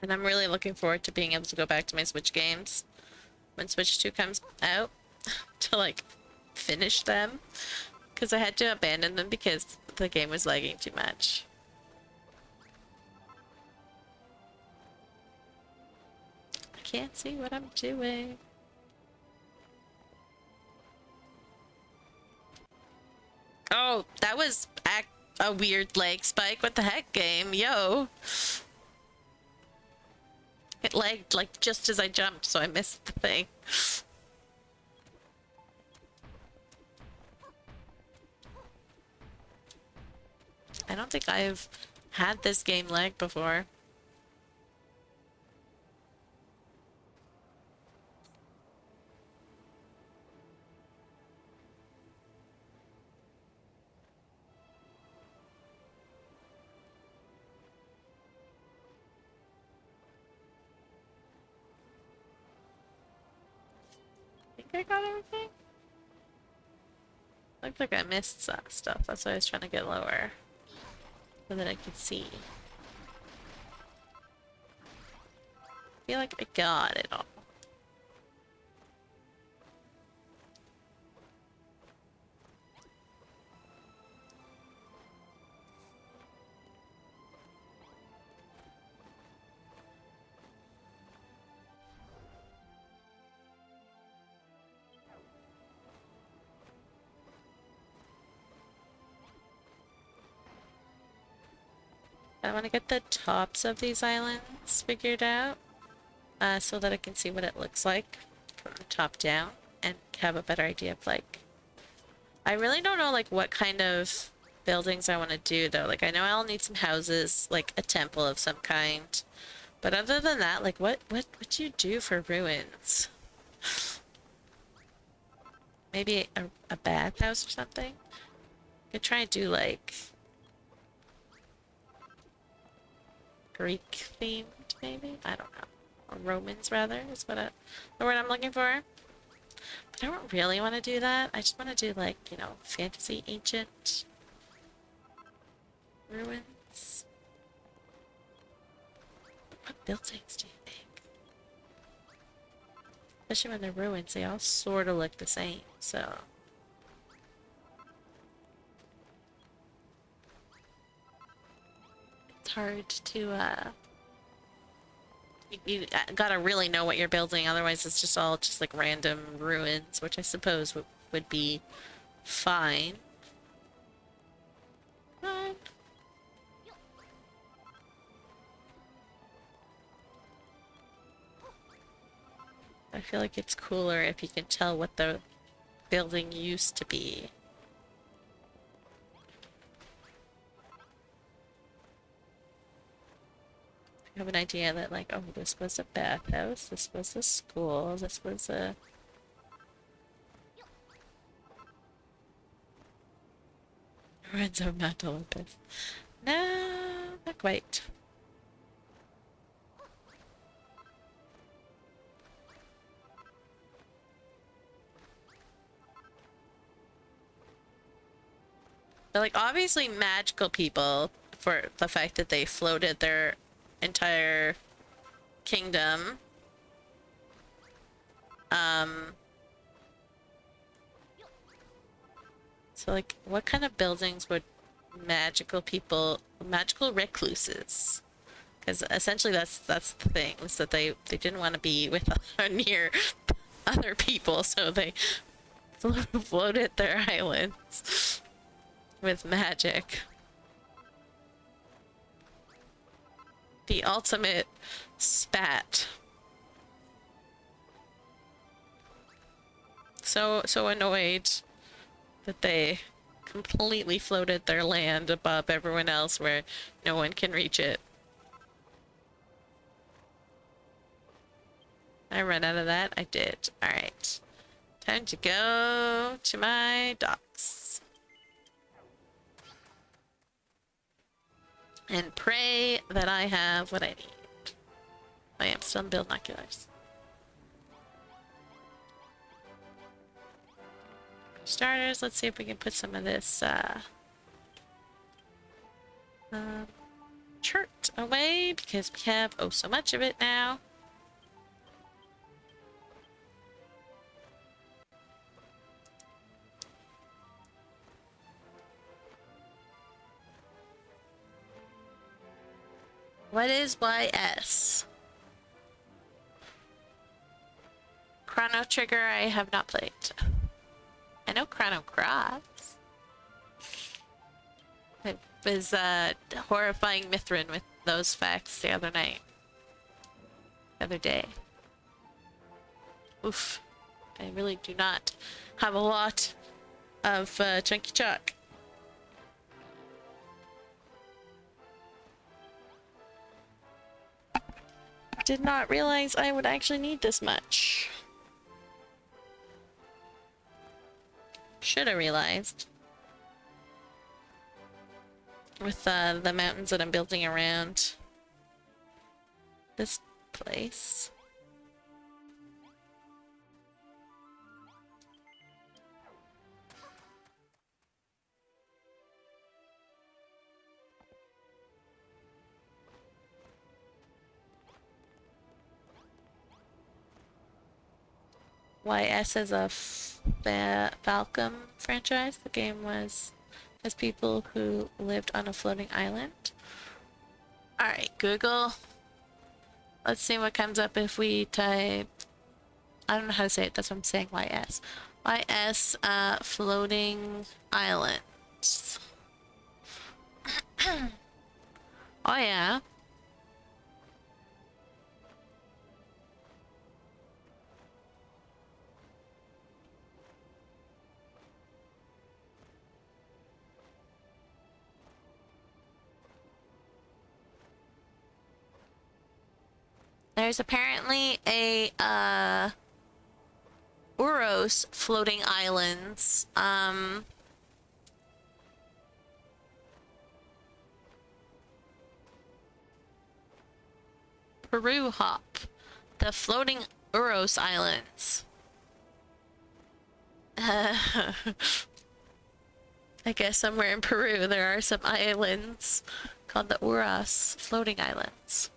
S1: And I'm really looking forward to being able to go back to my Switch games. when Switch 2 comes out to like finish them, because I had to abandon them because the game was lagging too much. I can't see what I'm doing. Oh, that was a weird lag spike. What the heck, game? Yo. It lagged like just as I jumped, so I missed the thing. I don't think I've had this game lag before. I think I got everything? Looked like I missed some stuff. That's why I was trying to get lower. So that I could see. I feel like I got it all. I want to get the tops of these islands figured out, so that I can see what it looks like from the top down and have a better idea of like... I really don't know like what kind of buildings I want to do though. Like I know I'll need some houses, like a temple of some kind. But other than that, like what do you do for ruins? Maybe a bathhouse or something? Could try and do like Greek themed, maybe? I don't know. Or Romans, rather, is what the word I'm looking for. But I don't really want to do that. I just want to do, like, you know, fantasy ancient ruins. What buildings do you think? Especially when they're ruins, they all sort of look the same, so... It's hard to, you gotta really know what you're building, otherwise it's just all just like random ruins, which I suppose would be fine. But I feel like it's cooler if you can tell what the building used to be. I have an idea that like, oh, this was a bathhouse, this was a school, this was a... Ruins of Mount Olympus. No, not quite. They're like obviously magical people for the fact that they floated their entire kingdom. So like what kind of buildings would magical people, magical recluses? Because essentially that's the thing, is that they didn't want to be with near other people, so they floated their islands with magic. The ultimate spat. So annoyed that they completely floated their land above everyone else where no one can reach it. I ran out of that? I did. Alright. Time to go to my docks. And pray that I have what I need. I am still in binoculars. For starters, let's see if we can put some of this chert away, because we have oh so much of it now. What is YS? Chrono Trigger I have not played. I know Chrono Cross. I was horrifying Mithrin with those facts the other night. The other day. Oof. I really do not have a lot of Chunky Chuck. Did not realize I would actually need this much. Should have realized. With the mountains that I'm building around this place. YS is a Falcom franchise. The game has people who lived on a floating island. Alright, Google. Let's see what comes up if we type... I don't know how to say it, that's what I'm saying, YS. YS, floating islands. Oh yeah. There's apparently a Uros floating islands. Peru hop. The floating Uros islands. I guess somewhere in Peru there are some islands called the Uros floating islands.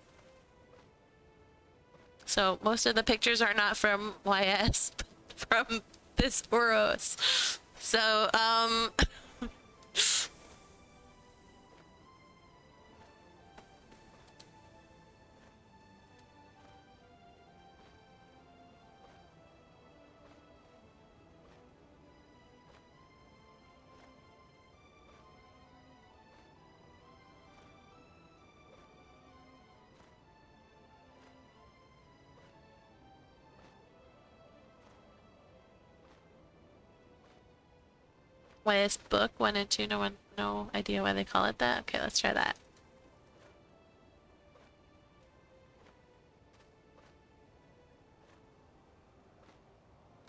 S1: So most of the pictures are not from YS, but from this Uros. So, YS book 1 and 2, no idea why they call it that. Okay, let's try that.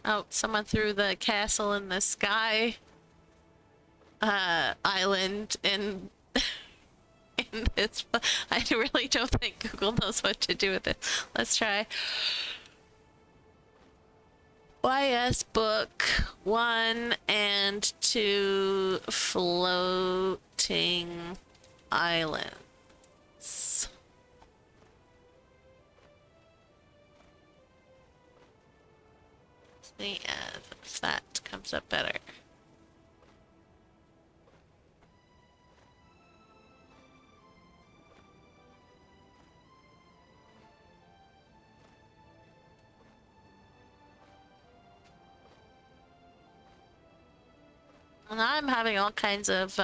S1: Oh, someone threw the castle in the sky island in in this. I really don't think Google knows what to do with it. Let's try. YS book 1 and 2 floating islands. See if that comes up better. Well, now I'm having all kinds of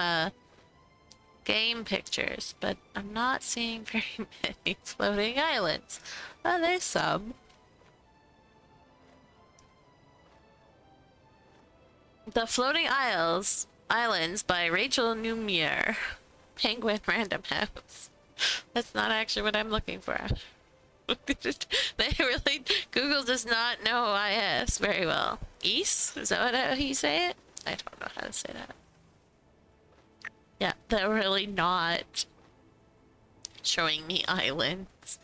S1: game pictures, but I'm not seeing very many floating islands. Oh, there's some. The Floating Islands by Rachel Numier. Penguin Random House. That's not actually what I'm looking for. They really... Google does not know IS very well. East? Is that how you say it? I don't know how to say that. Yeah, they're really not showing me islands.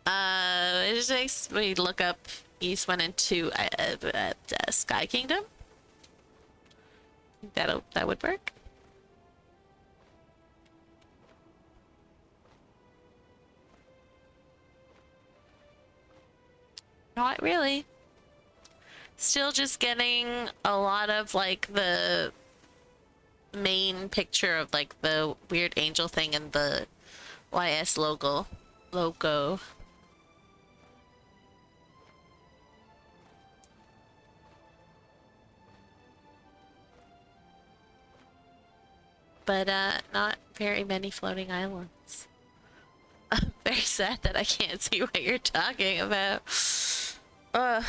S1: It just makes me look up East 1 and 2 Sky Kingdom. That would work. Not really. Still just getting a lot of like the main picture of like the weird angel thing and the YS logo. But not very many floating islands. I'm very sad that I can't see what you're talking about. Uh,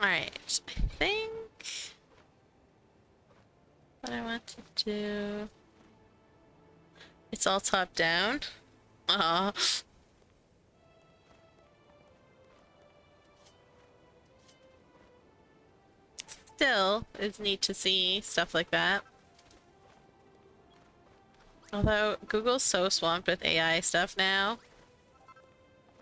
S1: Alright, I think what I want to do. It's all top down. Aw. Still, it's neat to see stuff like that. Although Google's so swamped with AI stuff now.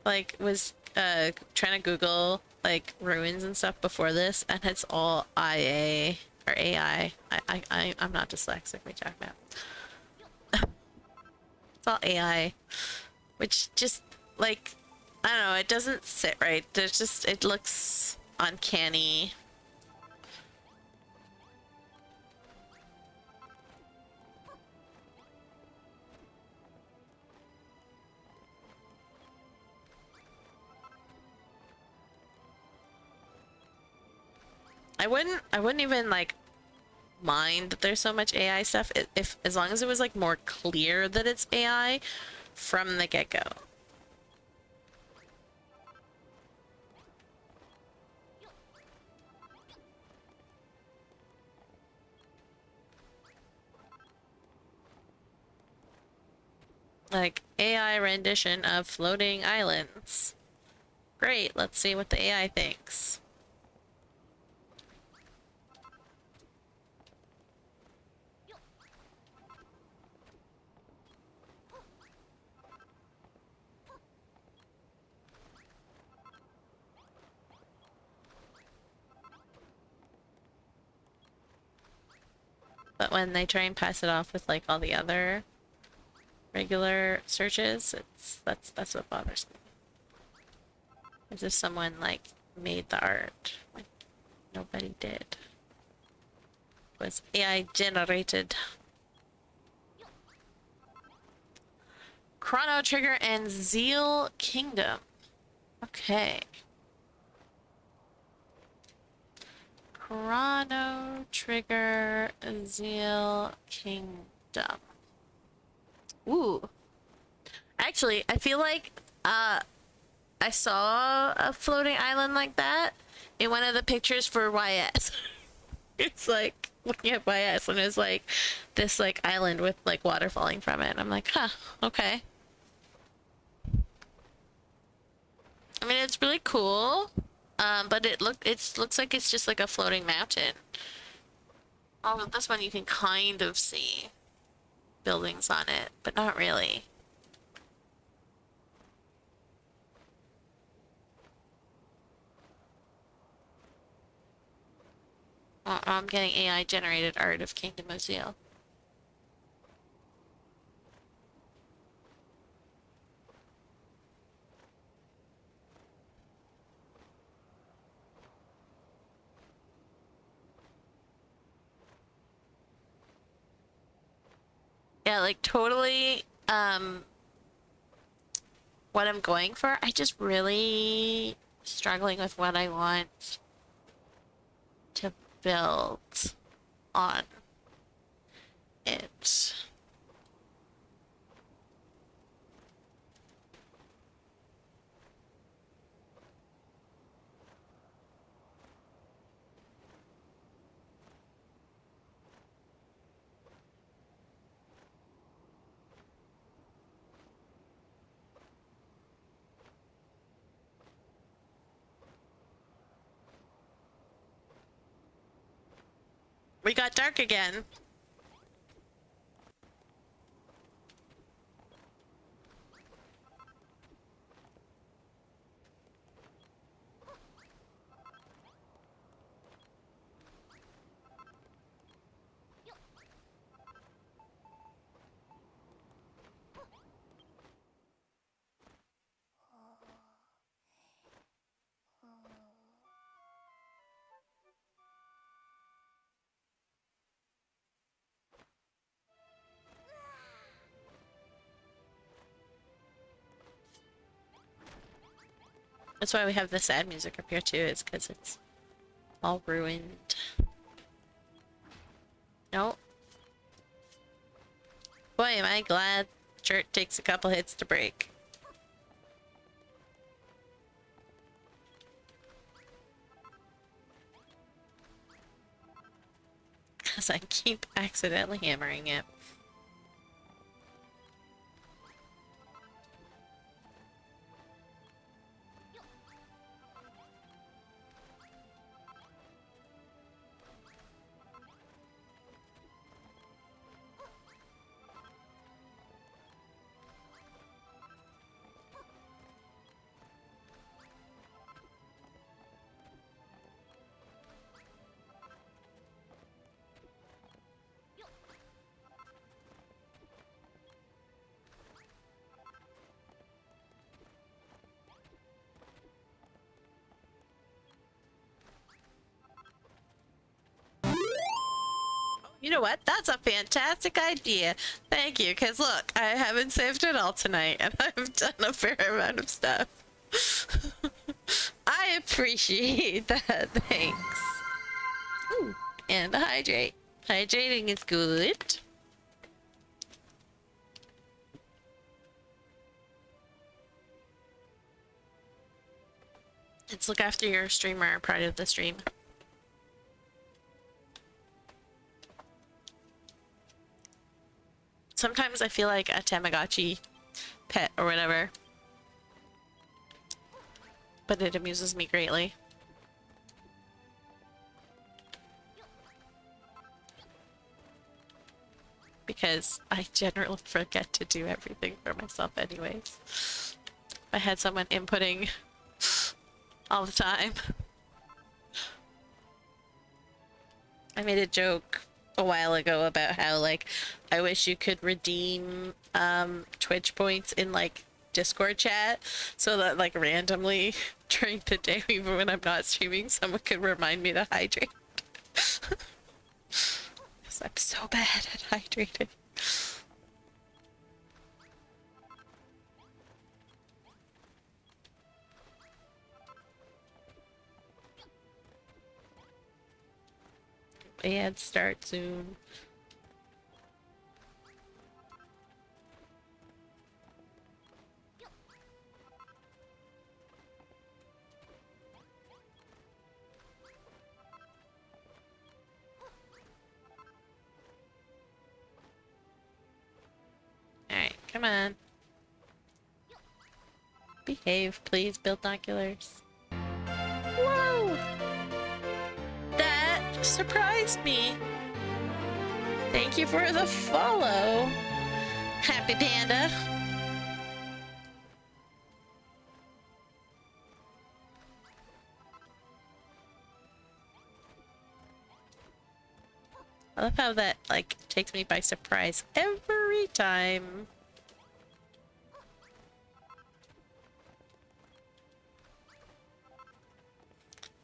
S1: Like, was trying to Google like ruins and stuff before this, and it's all IA or AI. I'm not dyslexic. We talk about. It's all AI, which just like I don't know. It doesn't sit right. There's just it looks uncanny. I wouldn't even like mind that there's so much AI stuff if as long as it was like more clear that it's AI from the get-go. Like AI rendition of floating islands. Great, let's see what the AI thinks. But when they try and pass it off with like all the other regular searches, that's what bothers me. As if someone like made the art when nobody did. It was AI generated. Chrono Trigger and Zeal Kingdom. Okay. Chrono Trigger Zeal Kingdom. Ooh. Actually, I feel like I saw a floating island like that in one of the pictures for YS. It's like looking at YS and it's like this like island with like water falling from it. I'm like, huh, okay. I mean, it's really cool, but it looks like it's just like a floating mountain. Although this one you can kind of see buildings on it, but not really. I'm getting AI generated art of Kingdom of Zeal. Yeah, like totally what I'm going for. I just really struggling with what I want to build on it. We got dark again. That's why we have the sad music up here too, is because it's all ruined. Nope. Boy, am I glad shirt takes a couple hits to break. Because I keep accidentally hammering it. You know what? That's a fantastic idea. Thank you, because look, I haven't saved it all tonight, and I've done a fair amount of stuff. I appreciate that. Thanks. Ooh, and hydrate. Hydrating is good. Let's look after your streamer part of the stream. Sometimes I feel like a Tamagotchi pet or whatever, but it amuses me greatly. Because I generally forget to do everything for myself anyways. I had someone inputting all the time. I made a joke a while ago about how, like, I wish you could redeem Twitch points in, like, Discord chat so that, like, randomly during the day, even when I'm not streaming, someone could remind me to hydrate. Because I'm so bad at hydrating. And start soon. Alright, come on. Behave, please, binoculars. Whoa! That surprised me. Thank you for the follow, Happy Panda. I love how that, like, takes me by surprise every time.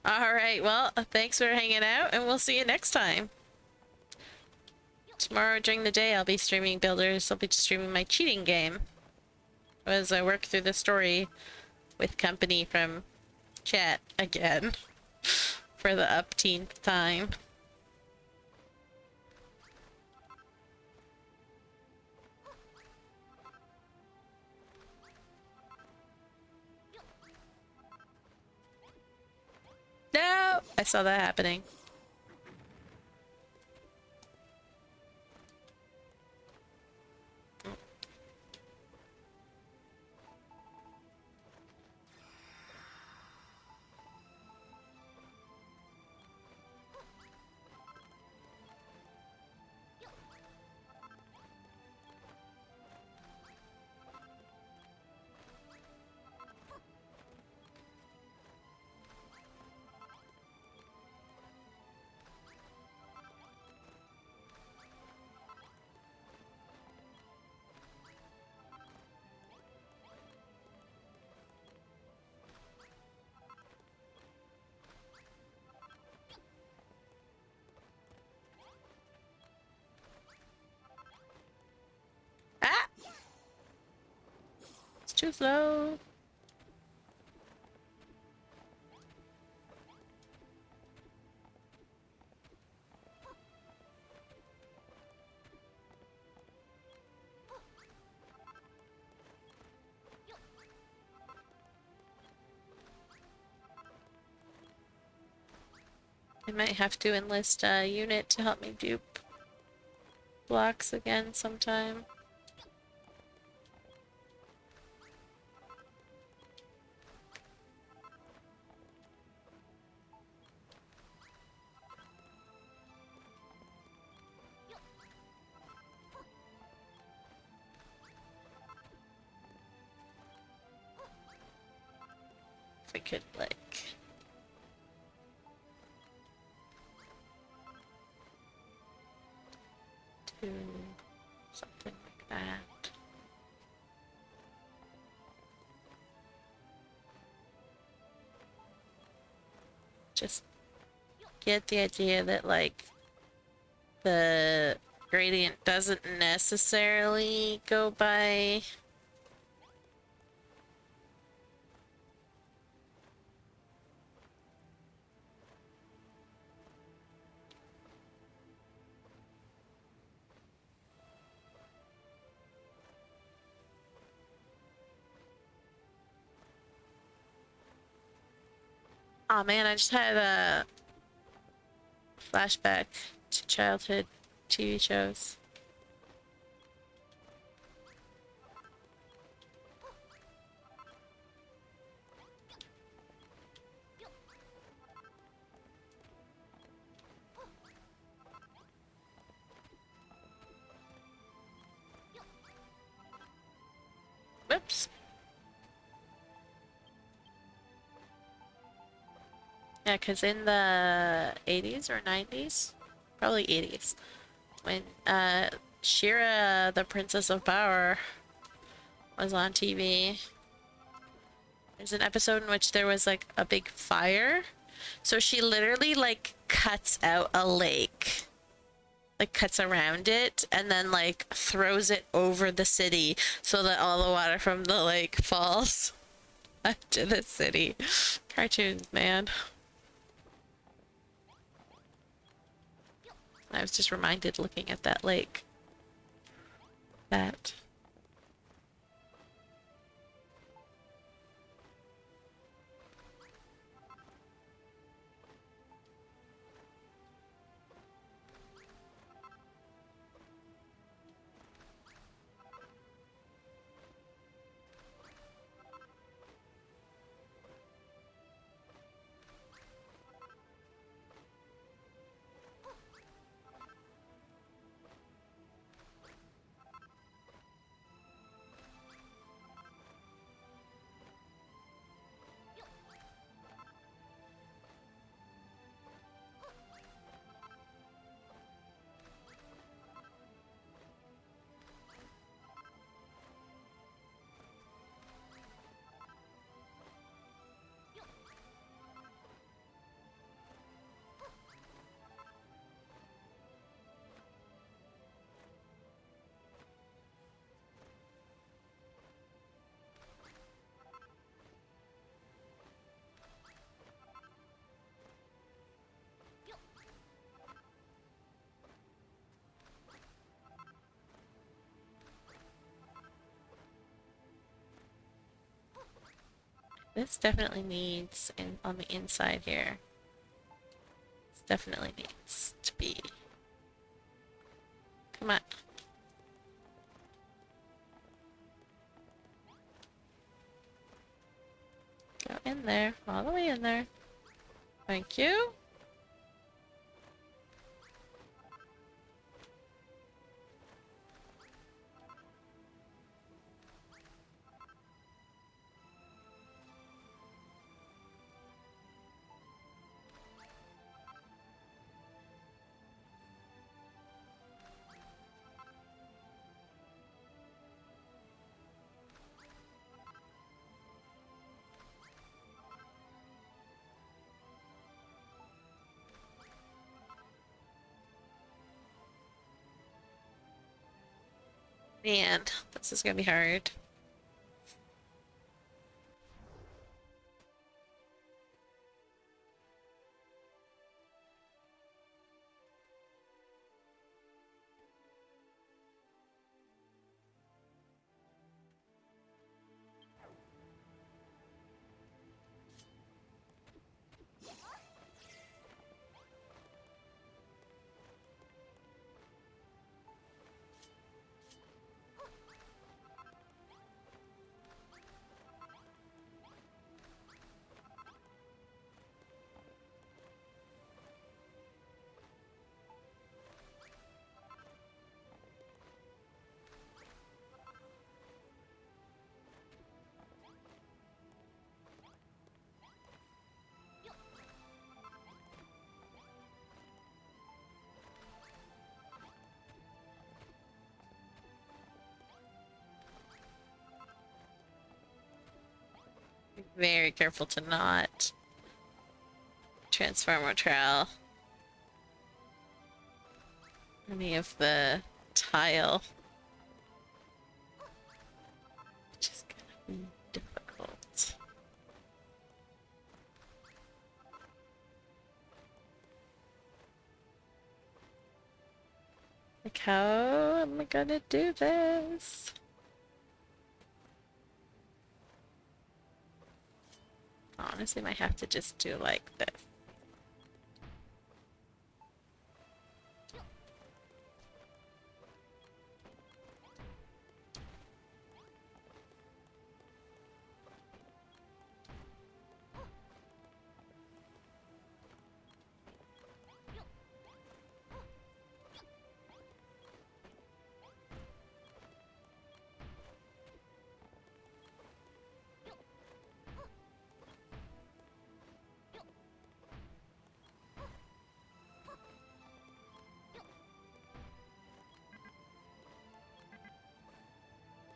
S1: Alright, well, thanks for hanging out, and we'll see you next time. Tomorrow during the day, I'll be streaming Builders. I'll be streaming my cheating game as I work through the story with company from chat again for the upteenth time. No! I saw that happening. Ah! It's too slow. I might have to enlist a unit to help me dupe blocks again sometime. If I could, like... do something like that. Just get the idea that, like, the gradient doesn't necessarily go by... Oh man, I just had a flashback to childhood TV shows. Whoops. Yeah, because in the 80s or 90s, probably 80s, when Shira, the Princess of Power, was on TV, there's an episode in which there was like a big fire. So she literally like cuts out a lake, like cuts around it, and then like throws it over the city so that all the water from the lake falls to the city. Cartoons, man. I was just reminded looking at that lake. That. This definitely needs, on the inside here, this definitely needs to be. Come on. Go in there, all the way in there. Thank you. Man, this is gonna be hard. very careful to not transform or trowel any of the tile. Which is gonna be difficult. Like, how am I gonna do this? Honestly, might have to just do like this.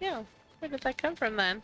S1: Yeah, where did that come from then?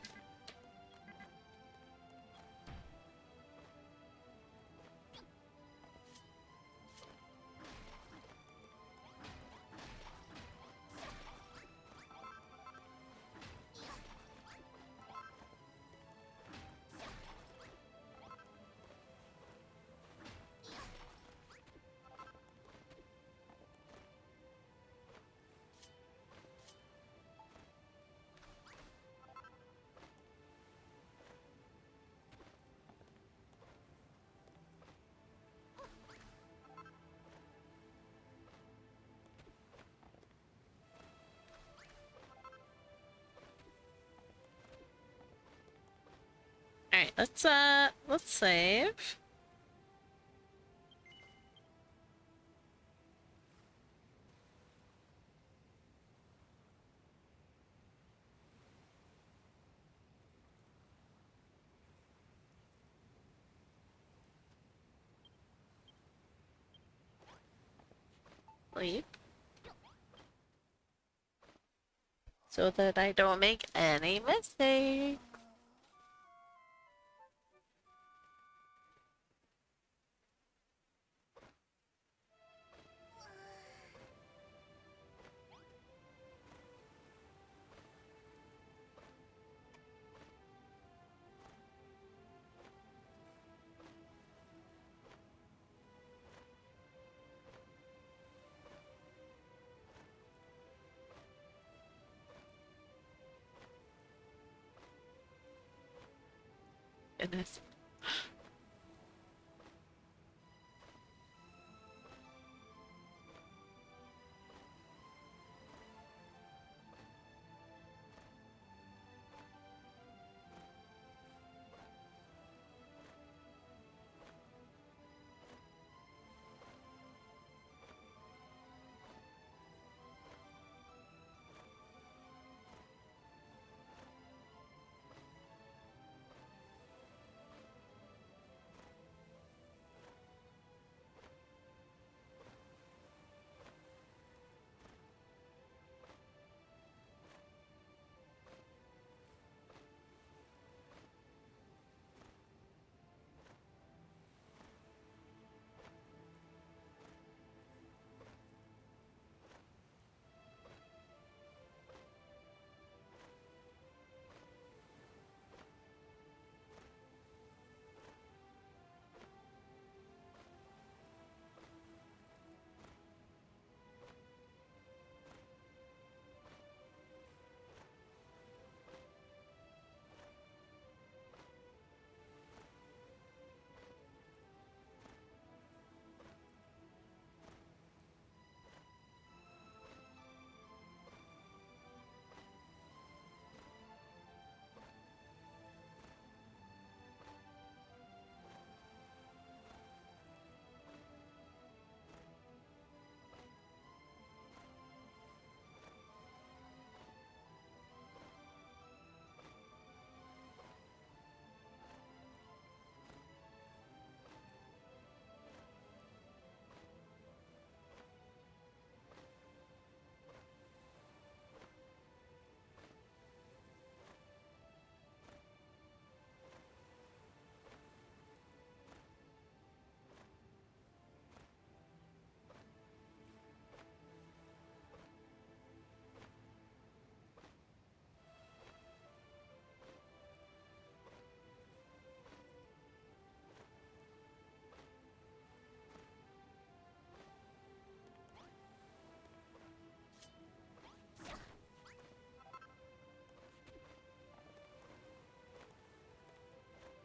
S1: Alright, let's save. Sleep. So that I don't make any mistakes. Goodness.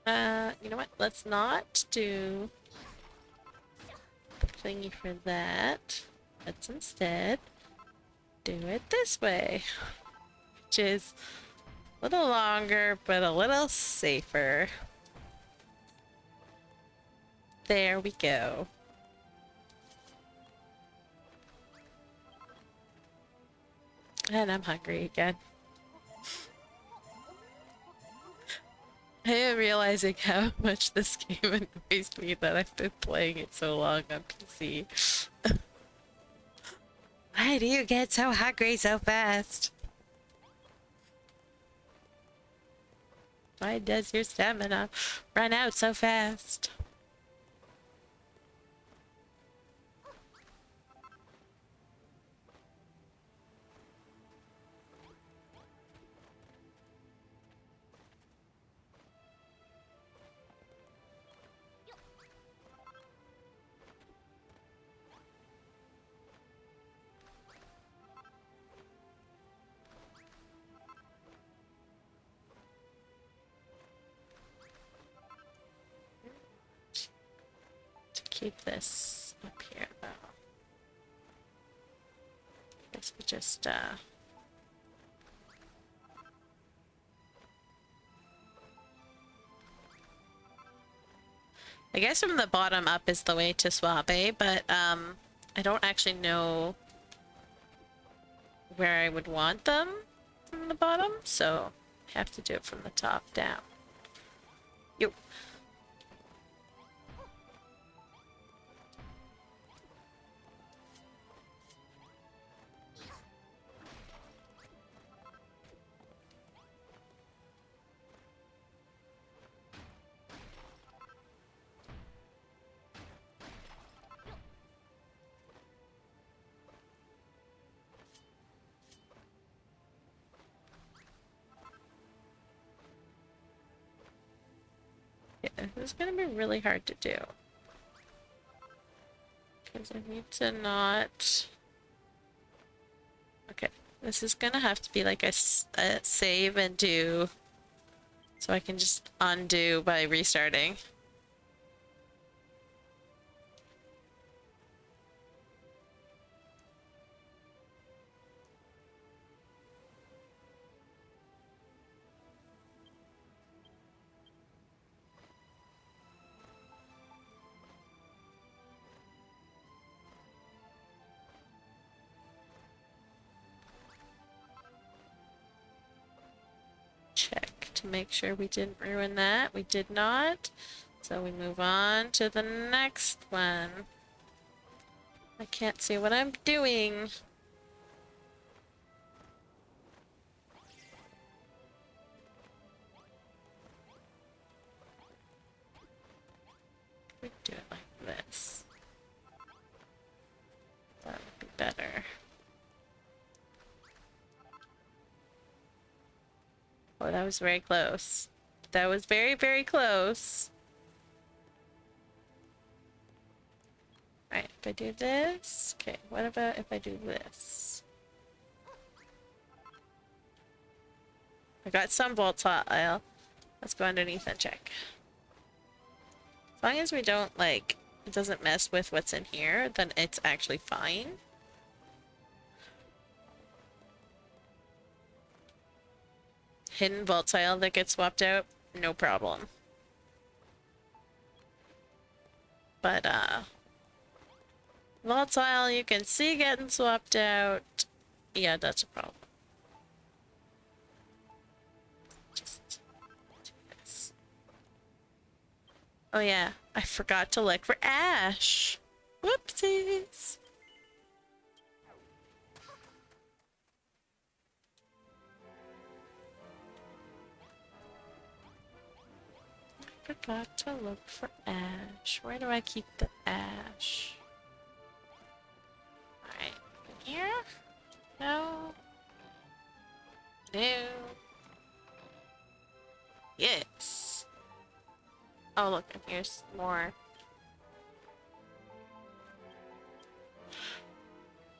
S1: You know what? Let's not do the thingy for that. Let's instead do it this way, which is a little longer, but a little safer. There we go. And I'm hungry again. I am realizing how much this game annoys me that I've been playing it so long on PC. Why do you get so hungry so fast? Why does your stamina run out so fast? To keep this up here though. I guess we just I guess from the bottom up is the way to Swabe, but I don't actually know where I would want them from the bottom, so I have to do it from the top down. Yo. Yeah, this is gonna be really hard to do. Because I need to not... Okay, this is gonna have to be like a save and do, so I can just undo by restarting. Check to make sure we didn't ruin that. We did not. So we move on to the next one. I can't see what I'm doing. We do it like this. That would be better. Oh, that was very close. That was very, very close. Alright, if I do this... Okay, what about if I do this? I got some volatile. Let's go underneath and check. As long as we don't, like, it doesn't mess with what's in here, then it's actually fine. Hidden volatile that gets swapped out, no problem. But, volatile you can see getting swapped out. Yeah, that's a problem. Just do this. Oh yeah, I forgot to look for Ash. Whoopsies. Forgot to look for Ash. Where do I keep the Ash? Alright, in here? No. No. Yes. Oh look, and here's more.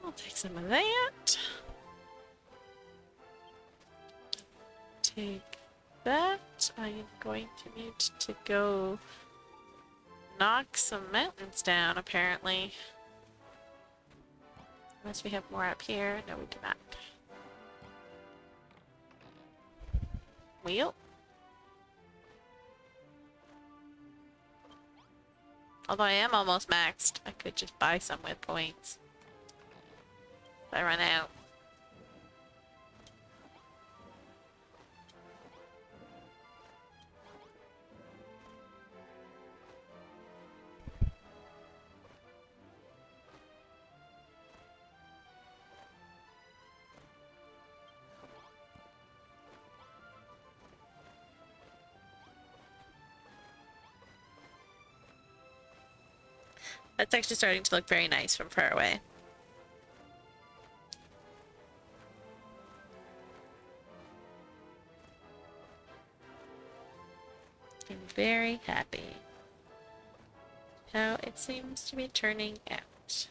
S1: I'll take some of that. Take that. I am going to need to go knock some mountains down, apparently. Unless we have more up here. No, we do not. Wheel. Although I am almost maxed. I could just buy some with points. If I run out. That's actually starting to look very nice from far away. I'm very happy how it seems to be turning out.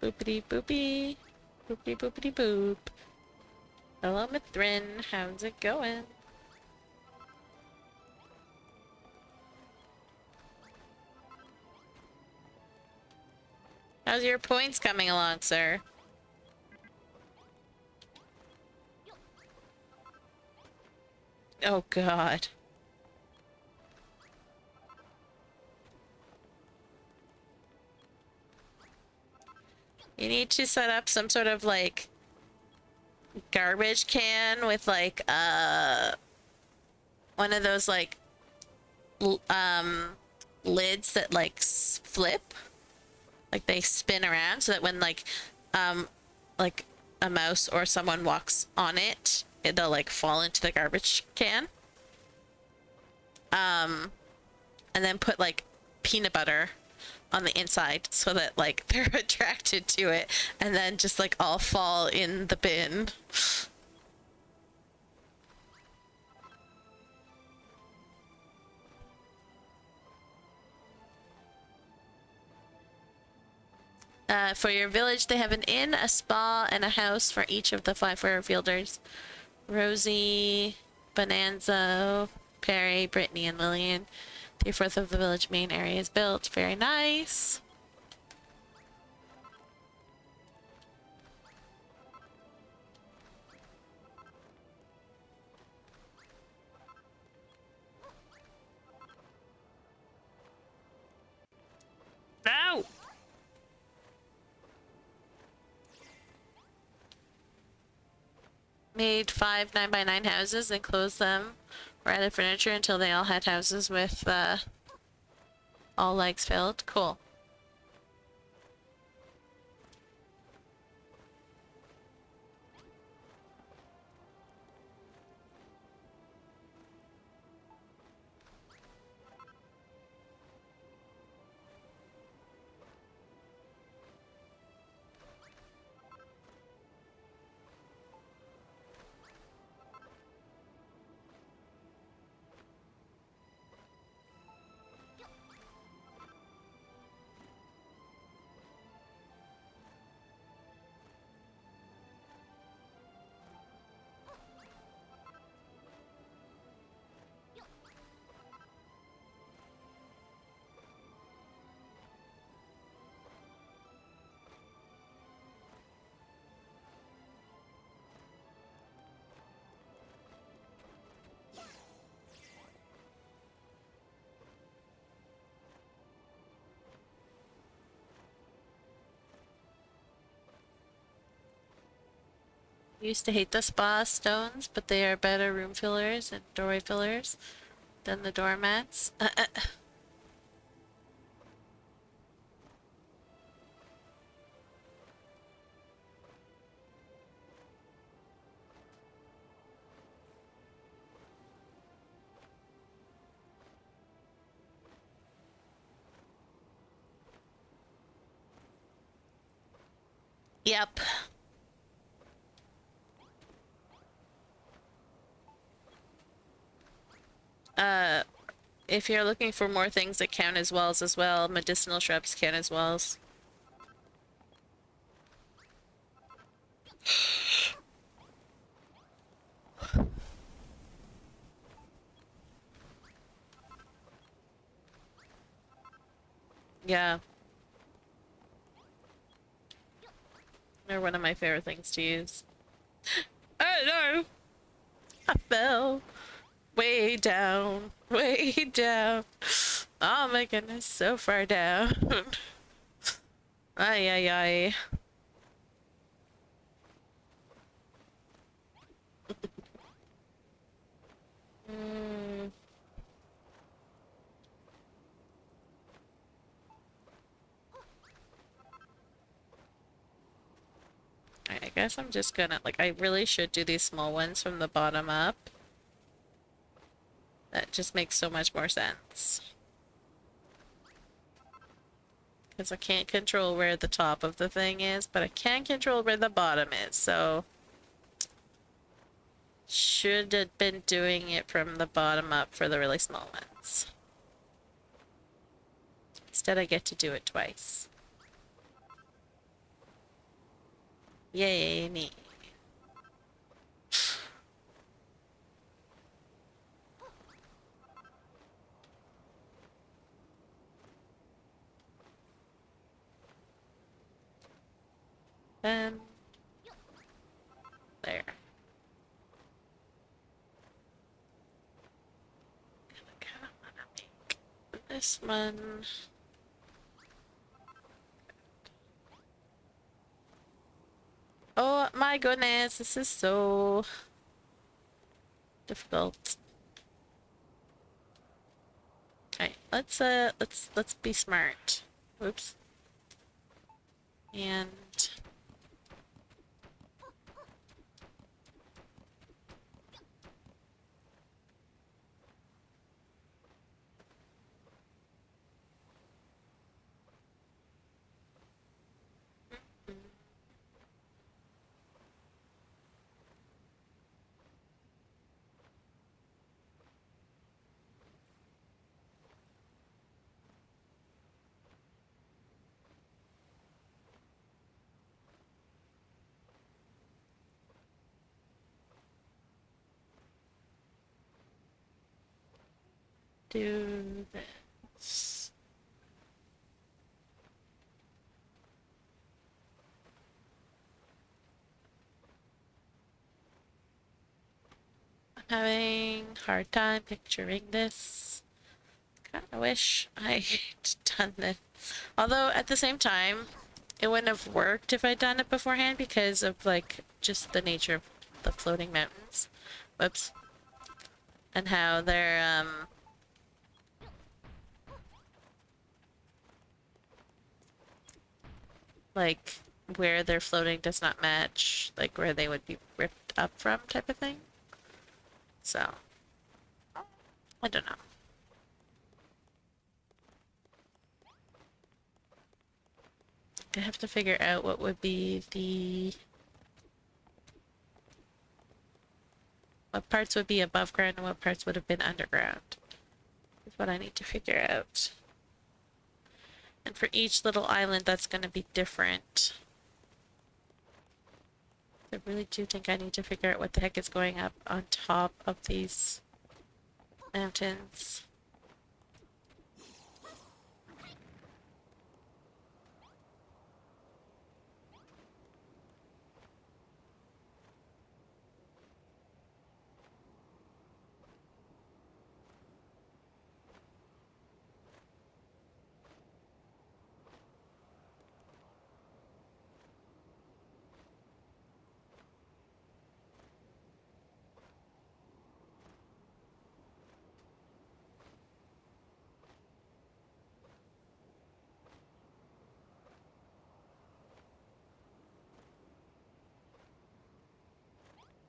S1: Boopity boopy. Boopity boopity boop. Hello, Mithrin. How's it going? How's your points coming along, sir? Oh, God. You need to set up some sort of, like, garbage can with, like, one of those, like, lids that, like, flip. Like, they spin around so that when, like a mouse or someone walks on it, it'll, like, fall into the garbage can. And then put, like, peanut butter on the inside so that, like, they're attracted to it and then just, like, all fall in the bin. For your village, they have an inn, a spa, and a house for each of the 5 Fierfielders. Rosie, Bonanza, Perry, Brittany, and Lillian. 3/4 of the village main area is built. Very nice. No! Made 5 9x9 houses and closed them or added furniture until they all had houses with all legs filled. Cool. Used to hate the spa stones, but they are better room fillers and doorway fillers than the doormats. Yep. if you're looking for more things that count as wells as well, medicinal shrubs count as wells. Yeah. They're one of my favorite things to use. Oh no! I fell way down, way down. Oh my goodness, so far down. Ay ay ay. Mm. I guess I'm just gonna, like, I really should do these small ones from the bottom up. That just makes so much more sense. Because I can't control where the top of the thing is, but I can control where the bottom is, so... Should have been doing it from the bottom up for the really small ones. Instead, I get to do it twice. Yay, me. Then... There. I kinda wanna make this one... Oh my goodness, this is so... difficult. Okay, let's be smart. Oops. And do this. I'm having a hard time picturing this. Kinda wish I'd done this. Although at the same time, it wouldn't have worked if I'd done it beforehand because of like just the nature of the floating mountains. Whoops. And how they're like where they're floating does not match like where they would be ripped up from type of thing. So, I don't know. I have to figure out what would be the... what parts would be above ground and what parts would have been underground. Is what I need to figure out. And for each little island, that's going to be different. I really do think I need to figure out what the heck is going up on top of these mountains.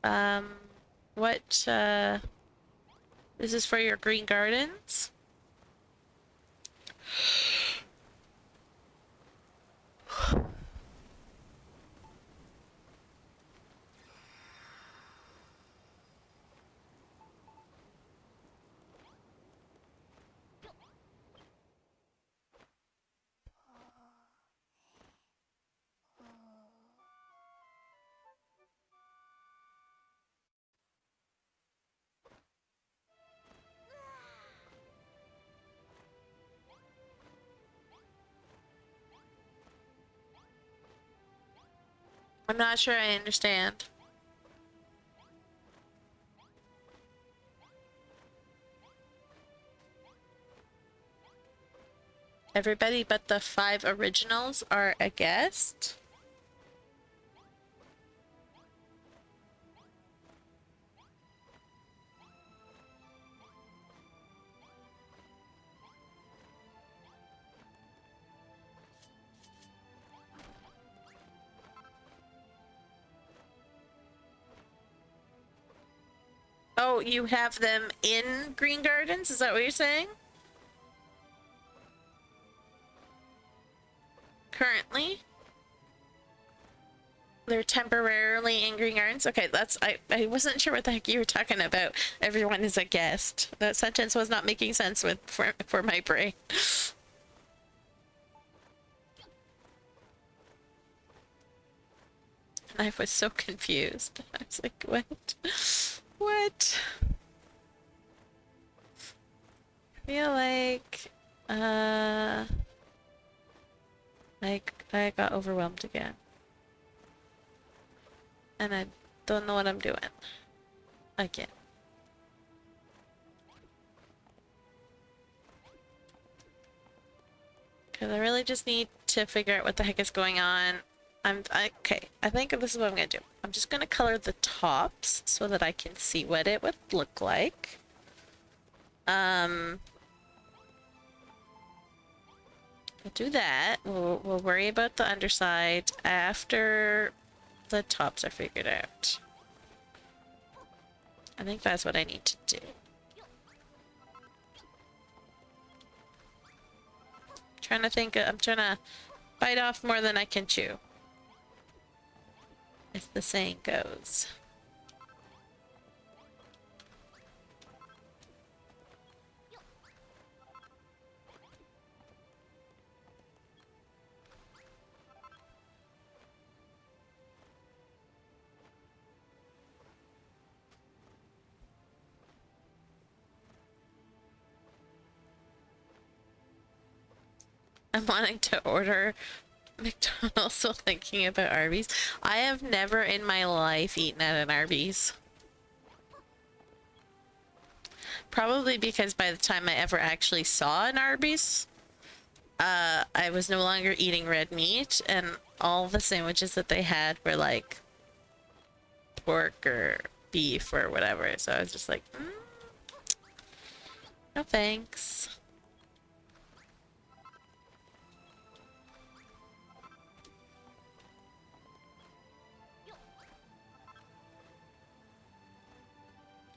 S1: Um, what, this is for your green gardens? I'm not sure I understand. Everybody but the 5 originals are a guest? Oh, you have them in Green Gardens? Is that what you're saying? Currently? They're temporarily in Green Gardens? Okay, that's... I wasn't sure what the heck you were talking about. Everyone is a guest. That sentence was not making sense for my brain. And I was so confused. I was like, what? What? I feel like I got overwhelmed again. And I don't know what I'm doing. Again. Because I really just need to figure out what the heck is going on. Okay, I think this is what I'm gonna do. I'm just gonna color the tops so that I can see what it would look like. We'll do that. We'll worry about the underside after the tops are figured out. I think that's what I need to do. Trying to think, I'm trying to bite off more than I can chew, as the saying goes. I'm wanting to order McDonald's while thinking about Arby's. I have never in my life eaten at an Arby's. Probably because by the time I ever actually saw an Arby's, I was no longer eating red meat, and all the sandwiches that they had were like pork or beef or whatever. So I was just like, no thanks.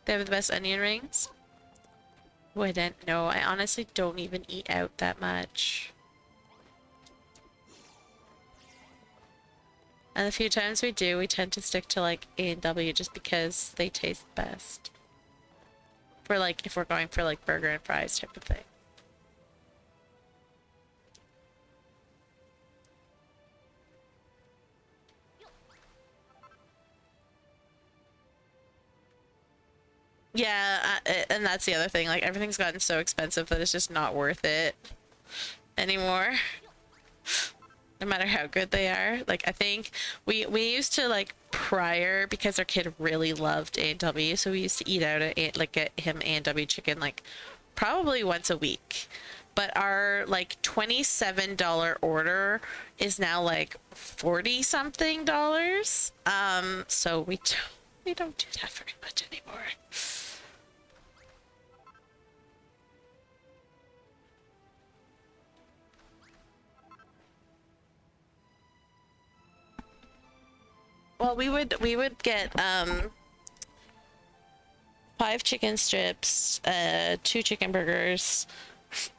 S1: They have the best onion rings. Wouldn't know. I honestly don't even eat out that much. And the few times we do, we tend to stick to like A&W just because they taste best. For like, if we're going for like burger and fries type of thing. Yeah, and that's the other thing. Like, everything's gotten so expensive that it's just not worth it anymore. No matter how good they are. Like, I think we used to, like, prior, because our kid really loved A&W, so we used to eat out at, like, get him A&W chicken, like, probably once a week. But our, like, $27 order is now, like, 40 something dollars. So we don't do that very much anymore. Well, we would get 5 chicken strips, 2 chicken burgers,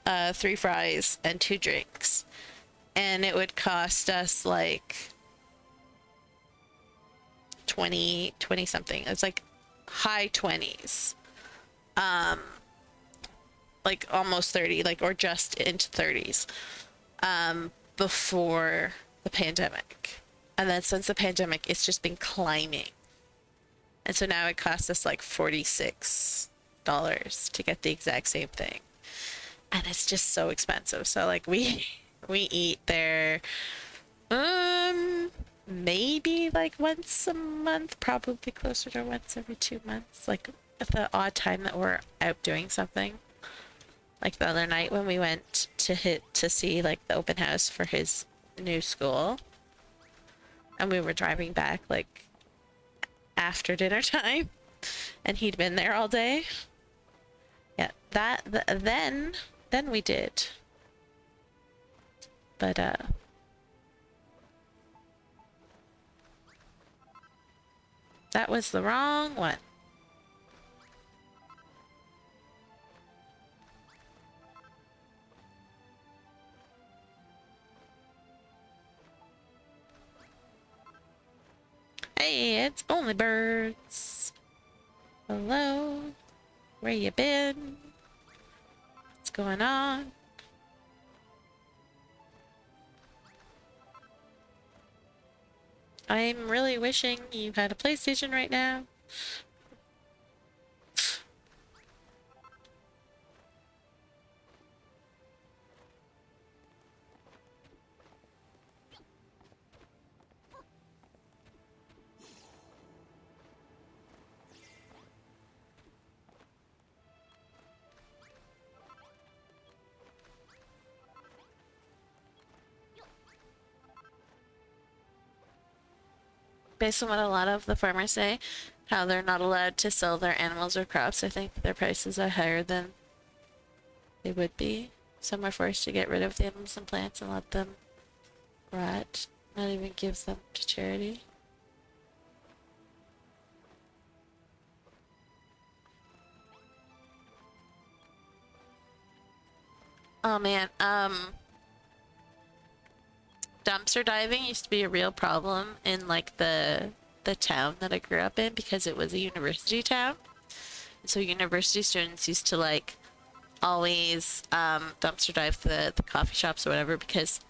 S1: 3 fries, and 2 drinks, and it would cost us like 20 something. It's like high 20s, like almost 30, like, or just into 30s, before the pandemic. And then since the pandemic, it's just been climbing. And so now it costs us like $46 to get the exact same thing. And it's just so expensive. So like we eat there maybe like once a month, probably closer to once every 2 months, like at the odd time that we're out doing something. Like the other night when we went to see like the open house for his new school, and we were driving back like after dinner time, and he'd been there all day. Yeah, then we did. But that was the wrong one. Hey, it's Only Birds. Hello. Where you been? What's going on? I'm really wishing you had a PlayStation right now. Based on what a lot of the farmers say, how they're not allowed to sell their animals or crops, I think their prices are higher than they would be. Some are forced to get rid of the animals and plants and let them rot, not even give them to charity. Oh man, dumpster diving used to be a real problem in like the town that I grew up in because it was a university town. So university students used to like always dumpster dive the coffee shops or whatever because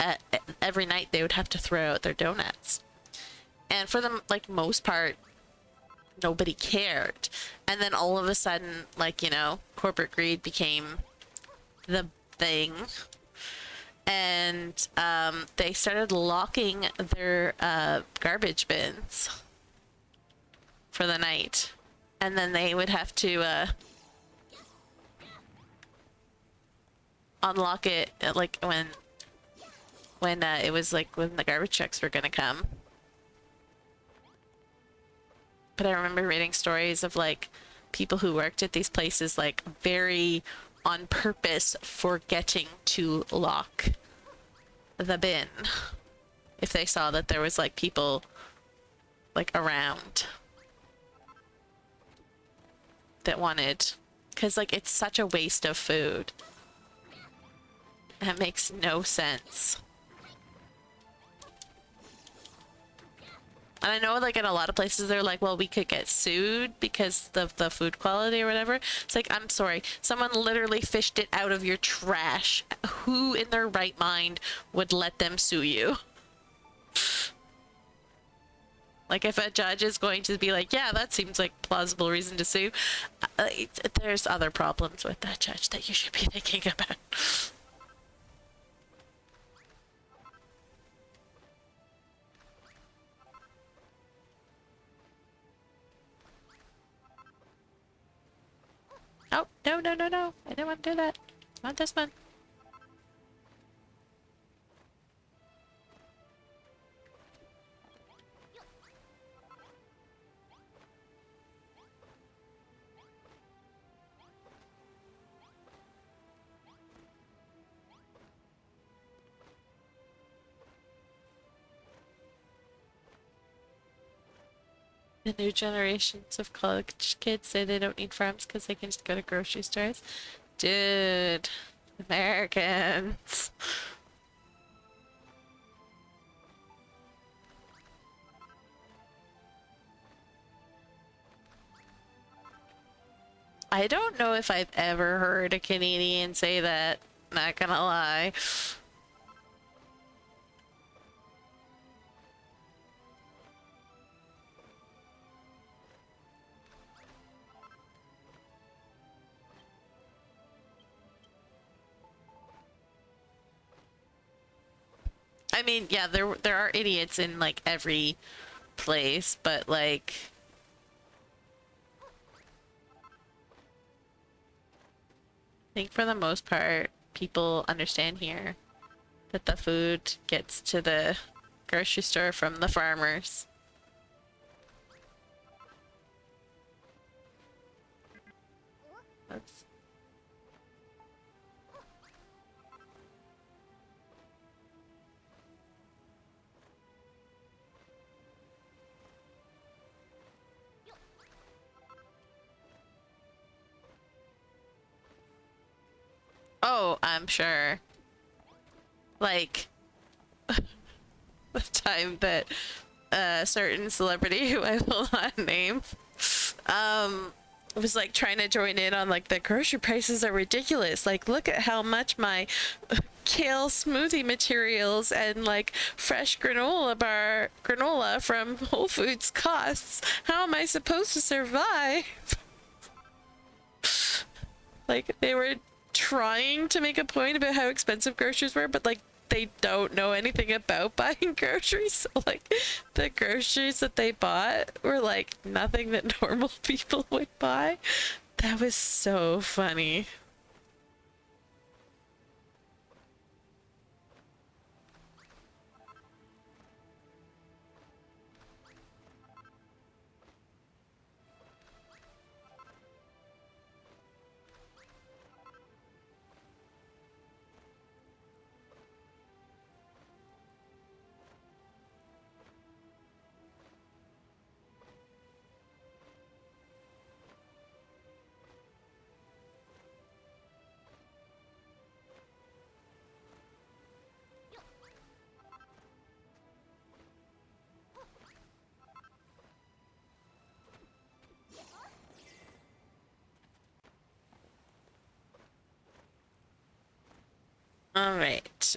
S1: every night they would have to throw out their donuts. And for the like most part, nobody cared. And then all of a sudden, like, you know, corporate greed became the thing. And they started locking their garbage bins for the night. And then they would have to unlock it like when it was like when the garbage trucks were gonna come. But I remember reading stories of like people who worked at these places like very on purpose forgetting to lock the bin if they saw that there was like people like around that wanted, because like it's such a waste of food. That makes no sense. And I know like in a lot of places they're like, well, we could get sued because of the food quality or whatever. It's like, I'm sorry, someone literally fished it out of your trash. Who in their right mind would let them sue you? Like if a judge is going to be like, yeah, that seems like plausible reason to sue, there's other problems with that judge that you should be thinking about. Oh, no, no, no, no. I didn't want to do that. I want this one. The new generations of college kids say they don't need farms because they can just go to grocery stores. Dude, Americans. I don't know if I've ever heard a Canadian say that, not gonna lie. I mean, yeah, there are idiots in like every place, but like I think for the most part, people understand here that the food gets to the grocery store from the farmers. That's... Oh, I'm sure. Like the time that a certain celebrity who I will not name was like trying to join in on like the grocery prices are ridiculous. Like look at how much my kale smoothie materials and like fresh granola from Whole Foods costs. How am I supposed to survive? Like they were trying to make a point about how expensive groceries were, but like they don't know anything about buying groceries. So like the groceries that they bought were like nothing that normal people would buy. That was so funny. All right.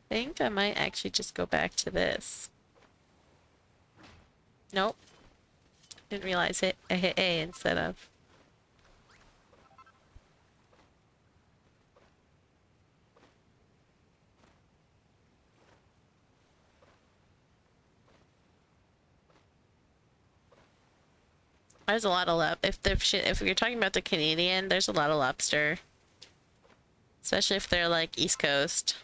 S1: Think I might actually just go back to this. Nope. Didn't realize I hit A instead of. There's a lot of if you're talking about the Canadian, there's a lot of lobster. Especially if they're like East Coast.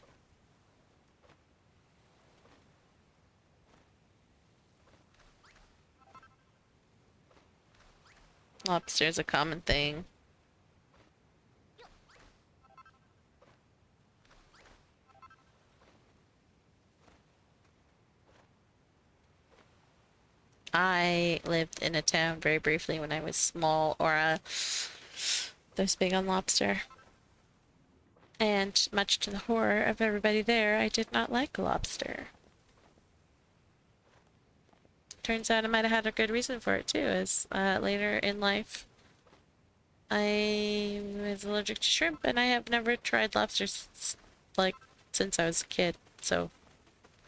S1: Lobster is a common thing. I lived in a town very briefly when I was small, or that was big on lobster. And much to the horror of everybody there, I did not like lobster. Turns out I might have had a good reason for it too, as later in life I was allergic to shrimp and I have never tried lobsters like since I was a kid, so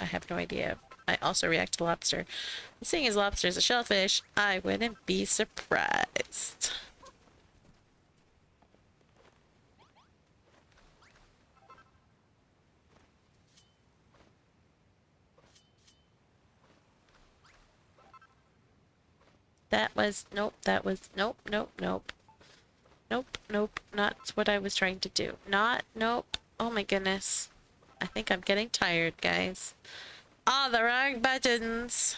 S1: I have no idea. I also react to lobster. Seeing as lobster is a shellfish, I wouldn't be surprised. That was, nope, that was, nope, nope, nope. Nope, nope, not what I was trying to do. Not, nope. Oh my goodness. I think I'm getting tired, guys. Ah, the wrong buttons.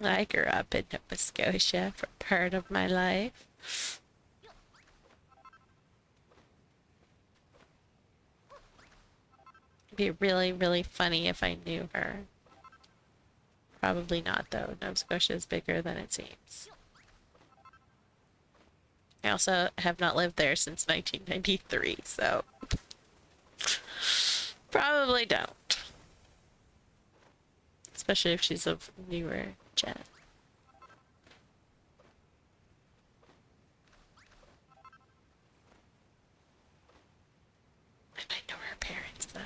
S1: I grew up in Nova Scotia for part of my life. It'd be really, really funny if I knew her. Probably not, though. Nova Scotia is bigger than it seems. I also have not lived there since 1993, so probably don't. Especially if she's of newer gen. I might know her parents, though.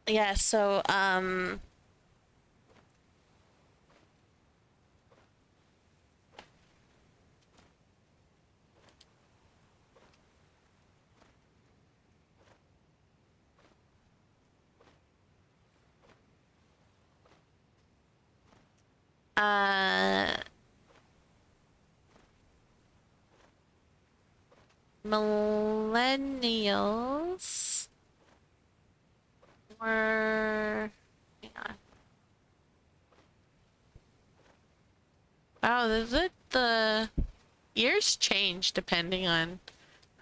S1: Yeah, so uh millennials were, hang on. Oh, the years change depending on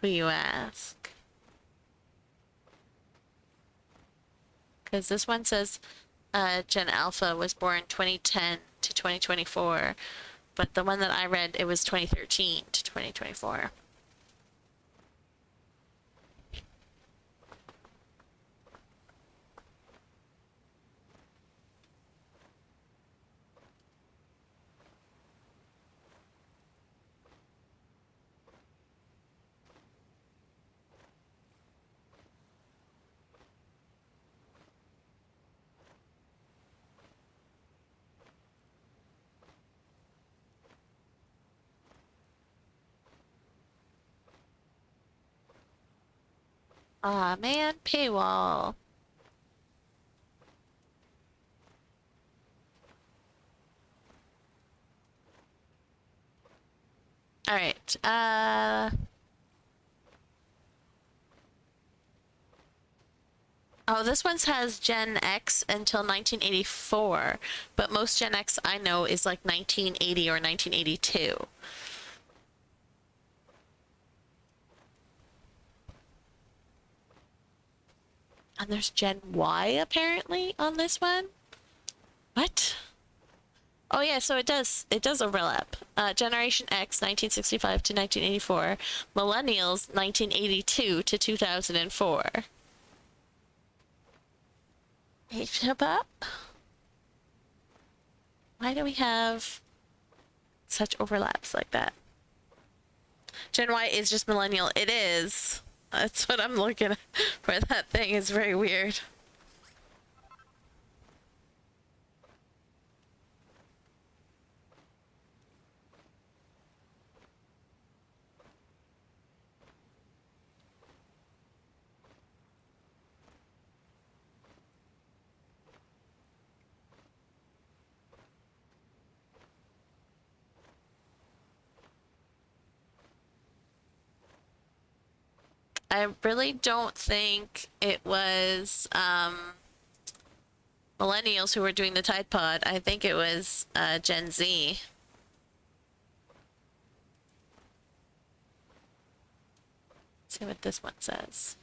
S1: who you ask. Because this one says Gen Alpha was born 2010 to 2024, but the one that I read, it was 2013 to 2024. Aw, man, paywall. All right. Oh, this one has Gen X until 1984, but most Gen X I know is like 1980 or 1982. And there's Gen Y apparently on this one. What? Oh yeah, so it does overlap. Generation X 1965 to 1984, Millennials 1982 to 2004. Hip hop? Why do we have such overlaps like that? Gen Y is just millennial. It is. That's what I'm looking at. For that thing is very weird. I really don't think it was millennials who were doing the Tide Pod. I think it was Gen Z. Let's see what this one says.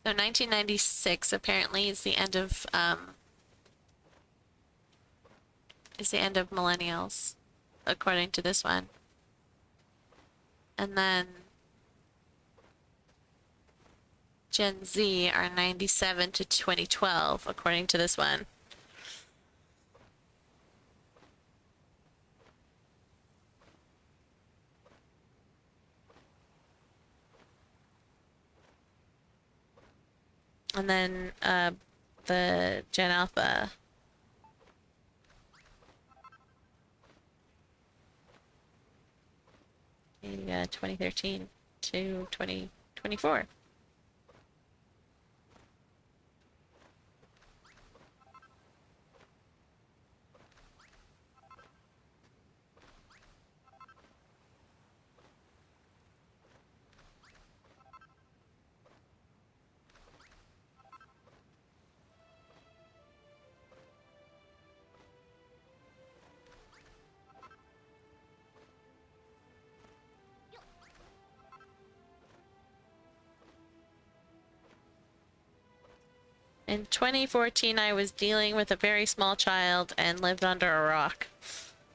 S1: So 1996 apparently is the end of millennials, according to this one. And then Gen Z are 97 to 2012, according to this one. And then the Gen Alpha. In 2013 to 2024. In 2014, I was dealing with a very small child and lived under a rock.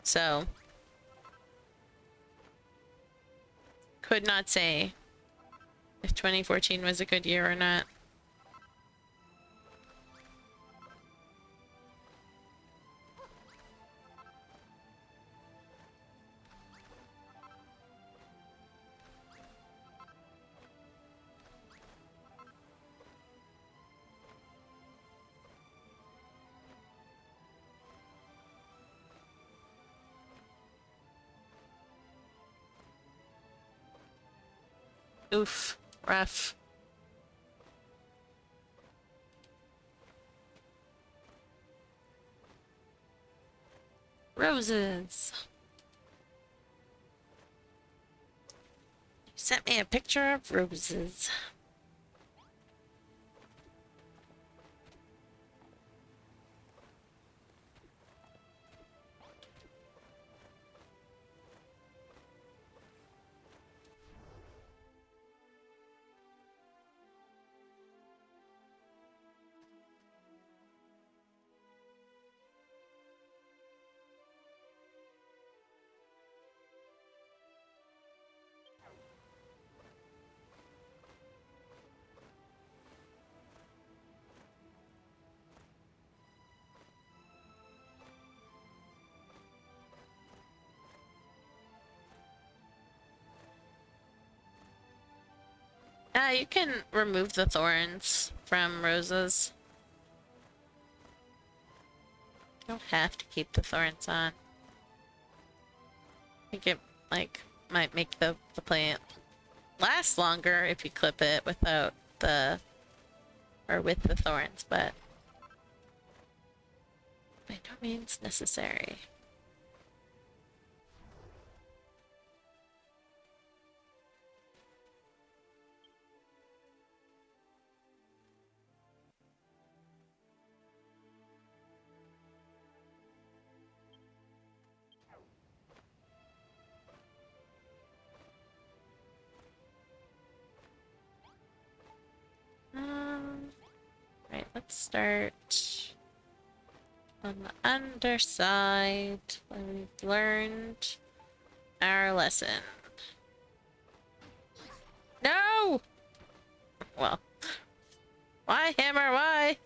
S1: So, could not say if 2014 was a good year or not. Oof. Rough. Roses. You sent me a picture of roses. You can remove the thorns from roses. You don't have to keep the thorns on. I think it, like, might make the plant last longer if you clip it without the... or with the thorns, but... by no means necessary. Right, let's start on the underside where we've learned our lesson. No! Well, why, Hammer, why?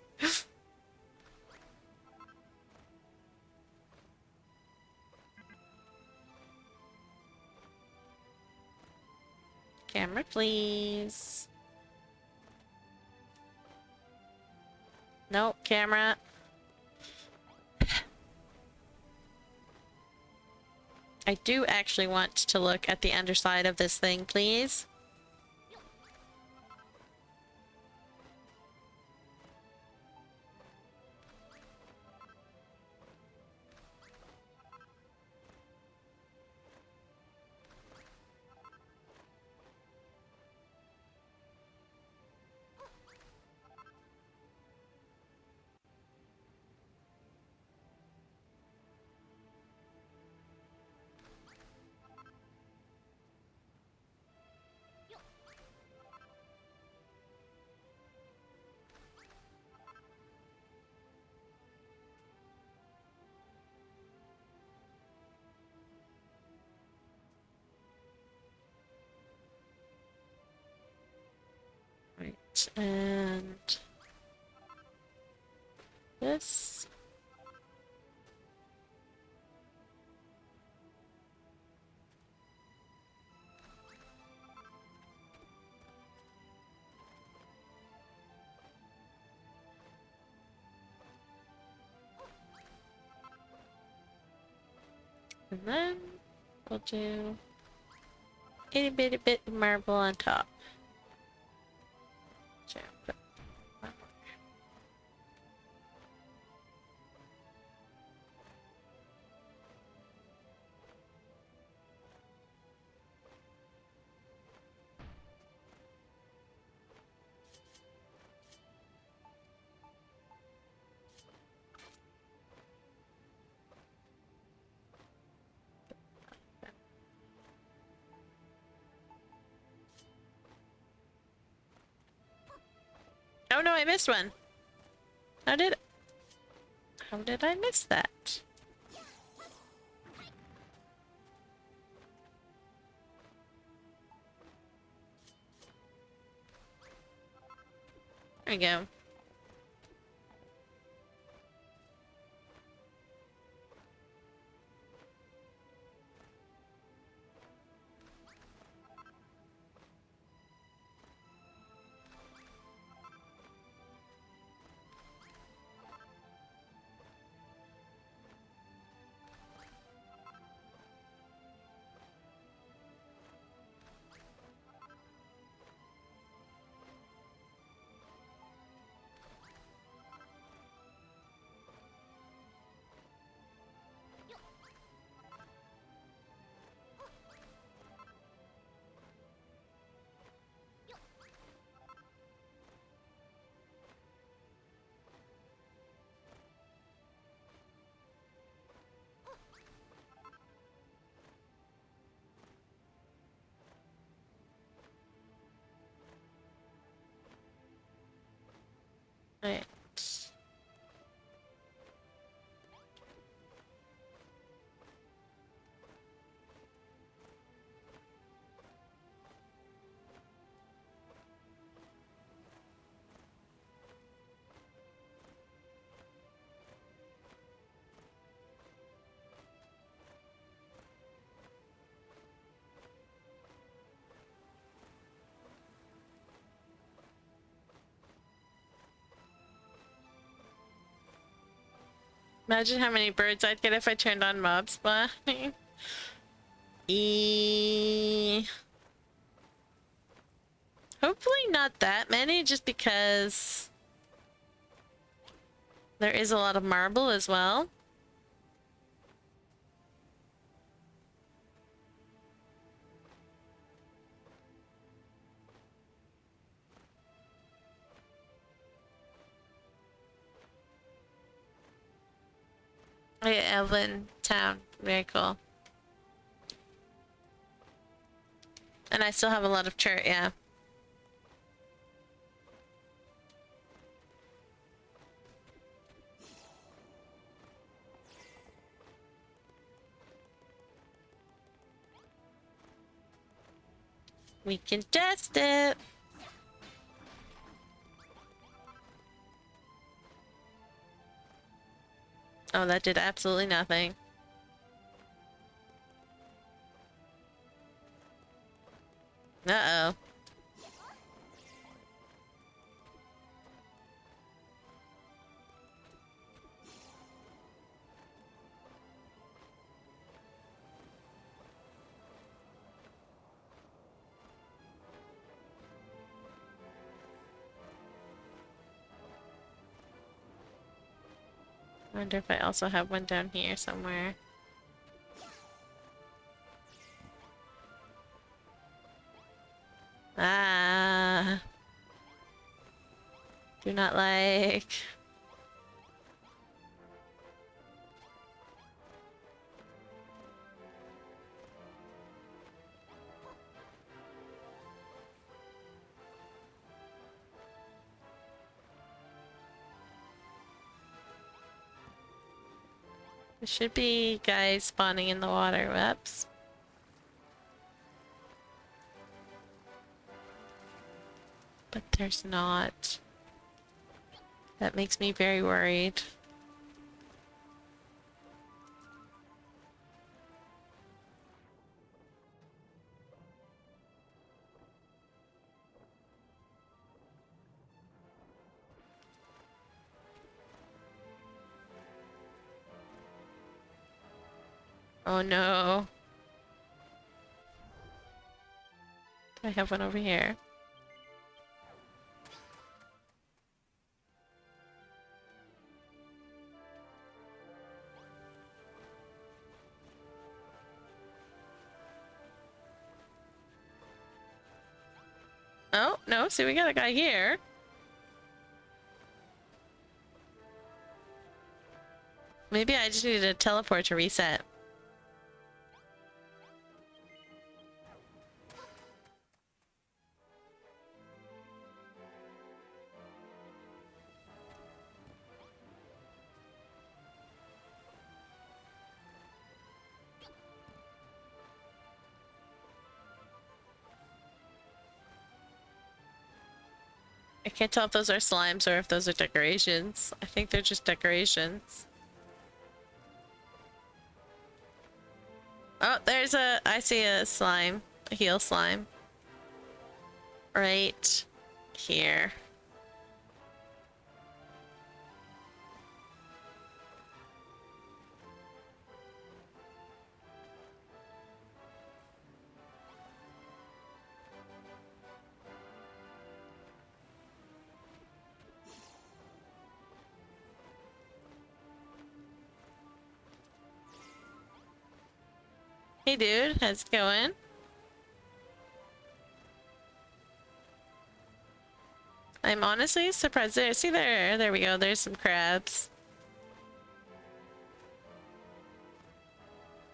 S1: Camera, please. No, camera. I do actually want to look at the underside of this thing, please. Right, and this. And then we'll do itty bitty bit of marble on top. So, put one more. Oh no, I missed one. How did I miss that? There we go. Right. Imagine how many birds I'd get if I turned on mob spawning. Hopefully not that many, just because there is a lot of marble as well. Oh yeah, Elven Town. Very cool. And I still have a lot of chert, yeah. We can test it. Oh, that did absolutely nothing. Uh-oh. I wonder if I also have one down here somewhere. Ah. Do not like. There should be guys spawning in the water. Whoops. But there's not. That makes me very worried. Oh no. I have one over here. Oh, no, see, we got a guy here. Maybe I just needed a teleport to reset. I can't tell if those are slimes or if those are decorations. I think they're just decorations. Oh, there's a... I see a slime. A heal slime. Right here. Hey dude, how's it going? I'm honestly surprised there. See there, there we go. There's some crabs.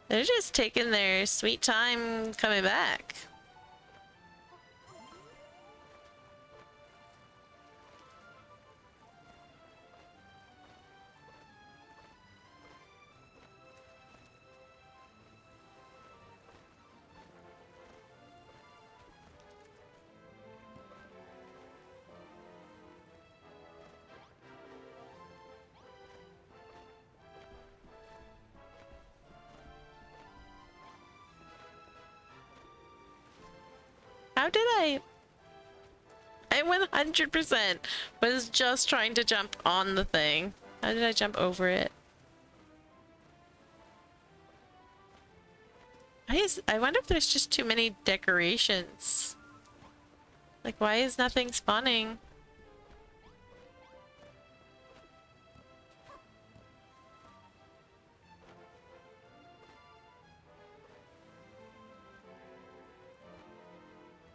S1: They're just taking their sweet time coming back. How did I? I 100% was just trying to jump on the thing. How did I jump over it? I wonder if there's just too many decorations. Like, why is nothing spawning?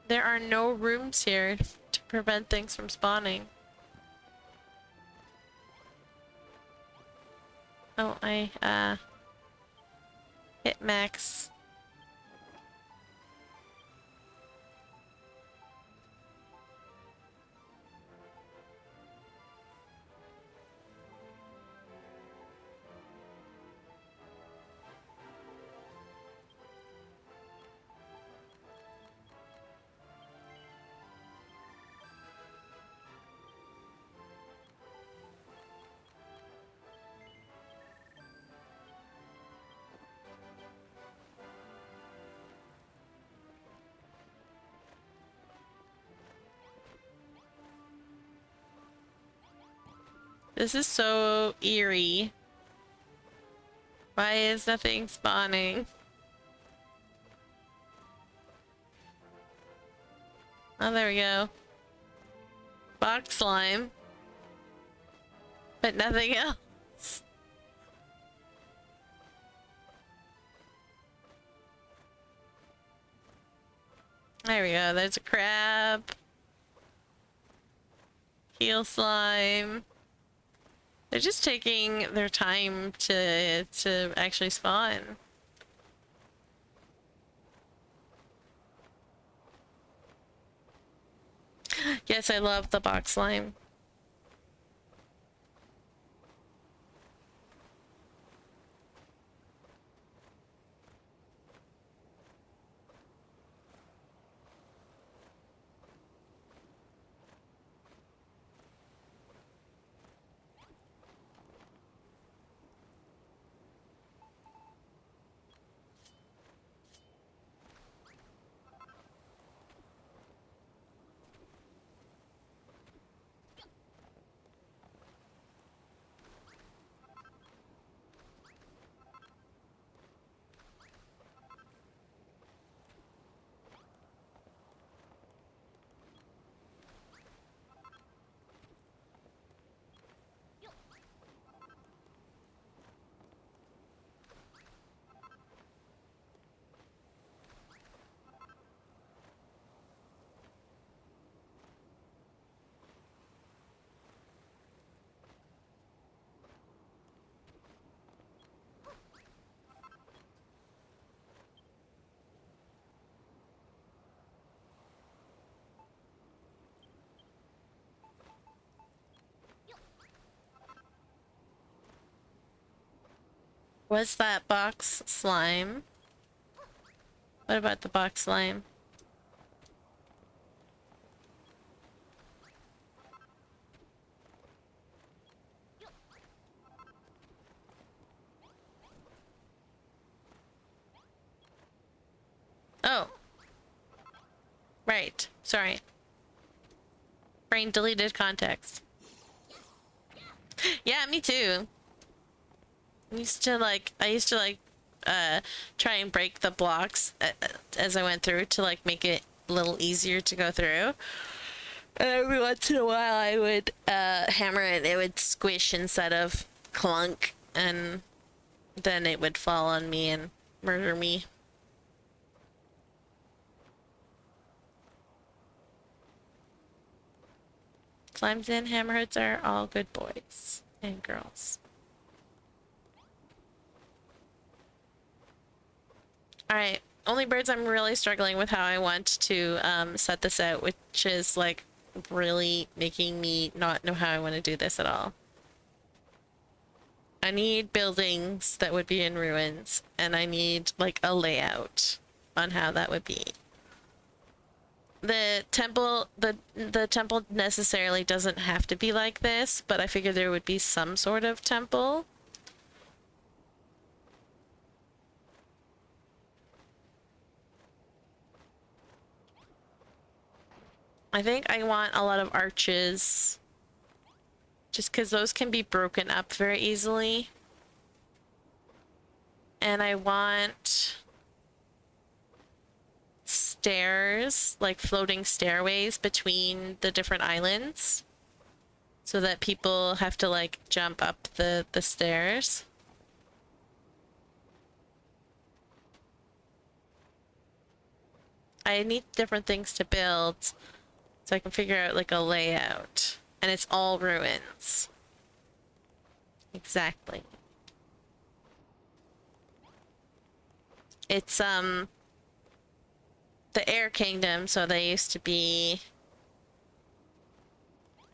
S1: There are no rooms here to prevent things from spawning. Oh, I hit max. This is so eerie. Why is nothing spawning? Oh, there we go. Box slime. But nothing else. There we go. There's a crab. Heel slime. They're just taking their time to actually spawn. Yes, I love the box slime. Was that box slime? What about the box slime? Oh. Right. Sorry. Brain deleted context. Yeah, me too. I used to like try and break the blocks as I went through to like make it a little easier to go through. And every once in a while I would hammer it, it would squish instead of clunk, and then it would fall on me and murder me. Slimes and hammerheads are all good boys and girls. Alright, only birds I'm really struggling with how I want to set this out, which is like really making me not know how I want to do this at all. I need buildings that would be in ruins, and I need like a layout on how that would be. The temple necessarily doesn't have to be like this, but I figured there would be some sort of temple. I think I want a lot of arches. Just because those can be broken up very easily. And I want stairs, like floating stairways between the different islands. So that people have to like jump up the stairs. I need different things to build so I can figure out like a layout. And it's all ruins. Exactly. It's the Air Kingdom, so they used to be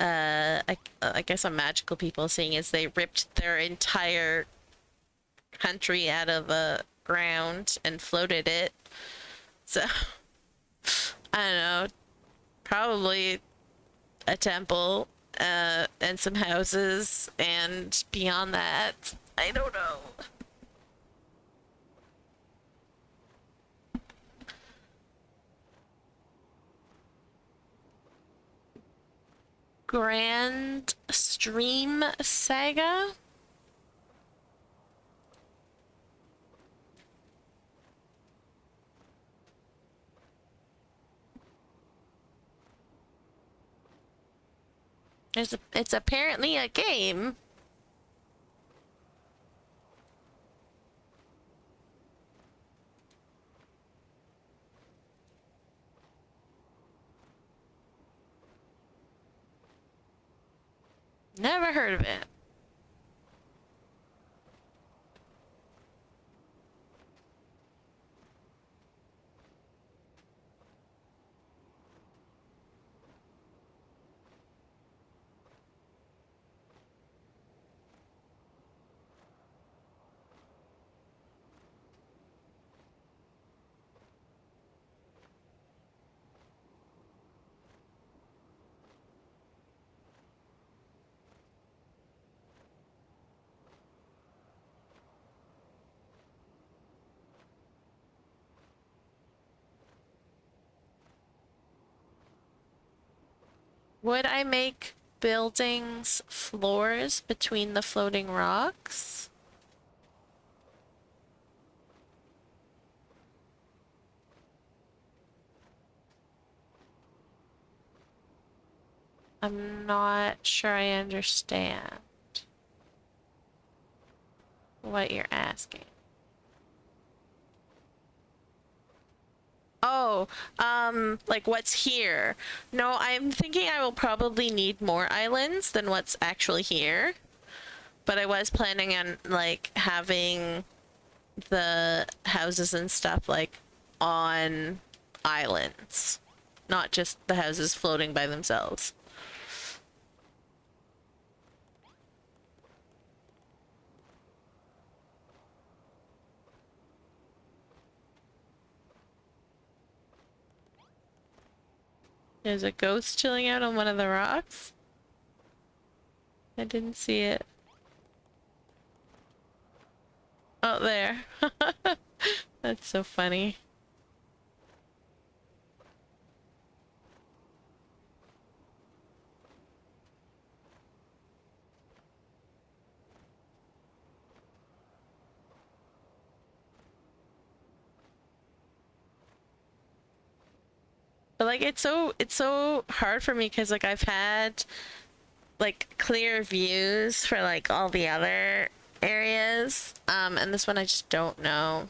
S1: I guess a magical people, seeing as they ripped their entire country out of the ground and floated it. So I don't know, probably a temple, and some houses, and beyond that, I don't know. Grand Stream Saga? It's apparently a game. Never heard of it. Would I make buildings floors between the floating rocks? I'm not sure I understand what you're asking. Oh, like what's here? No, I'm thinking I will probably need more islands than what's actually here. But I was planning on like having the houses and stuff like on islands, not just the houses floating by themselves. There's a ghost chilling out on one of the rocks. I didn't see it. Oh, there. That's so funny. But like it's so hard for me because like I've had like clear views for like all the other areas, and this one I just don't know.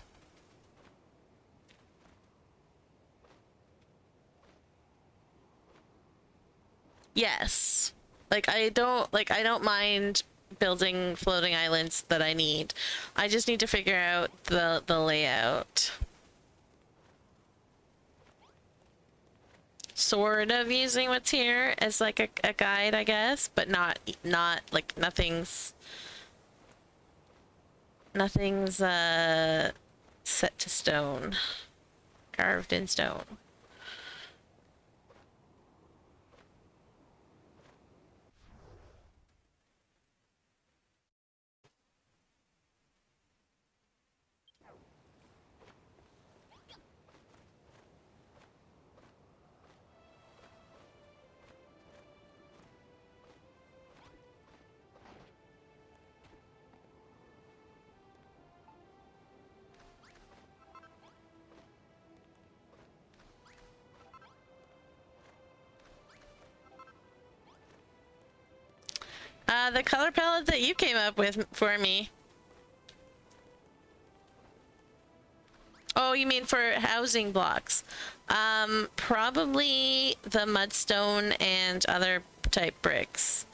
S1: Yes. I don't mind building floating islands that I need. I just need to figure out the layout. Sort of using what's here as like a guide, I guess, but not like nothing's set to stone, carved in stone. The color palette that you came up with for me. Oh, you mean for housing blocks? Probably the mudstone and other type bricks.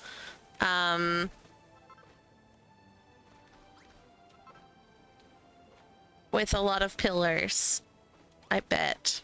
S1: With a lot of pillars, I bet.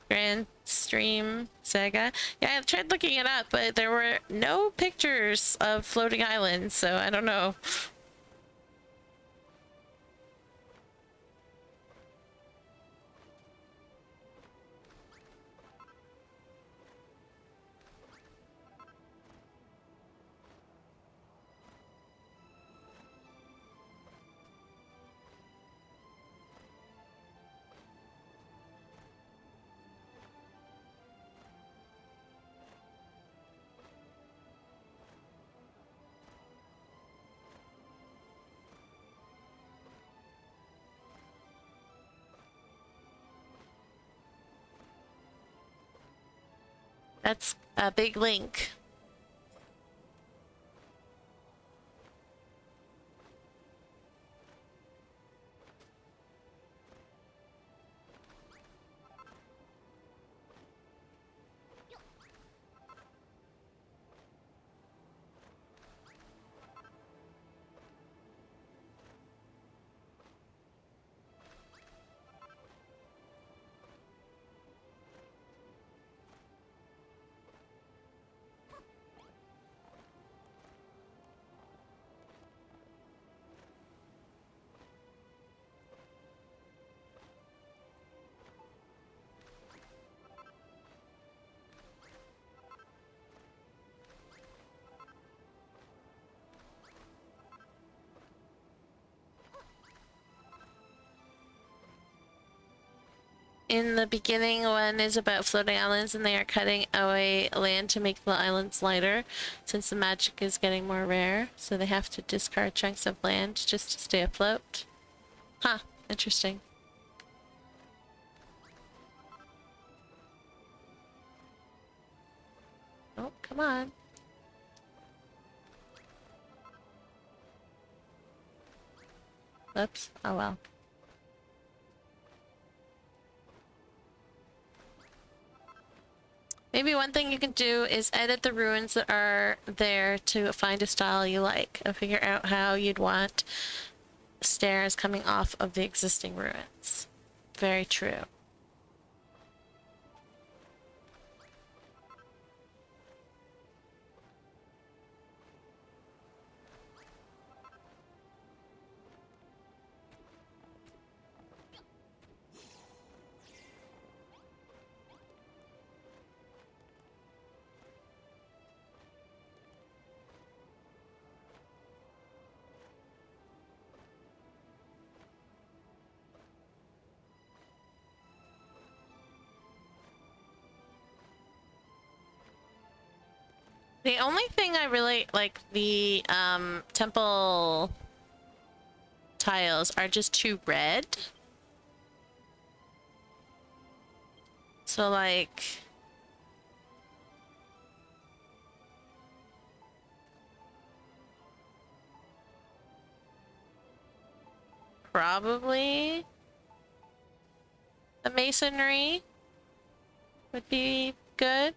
S1: Grand Stream Saga. Yeah, I've tried looking it up, but there were no pictures of floating islands, so I don't know. That's a big link. In the beginning, one is about floating islands, and they are cutting away land to make the islands lighter, since the magic is getting more rare. So they have to discard chunks of land just to stay afloat. Huh, interesting. Oh, come on. Oops, oh well. Maybe one thing you can do is edit the ruins that are there to find a style you like and figure out how you'd want stairs coming off of the existing ruins. Very true. The only thing I really like, the temple tiles are just too red. So like probably the masonry would be good.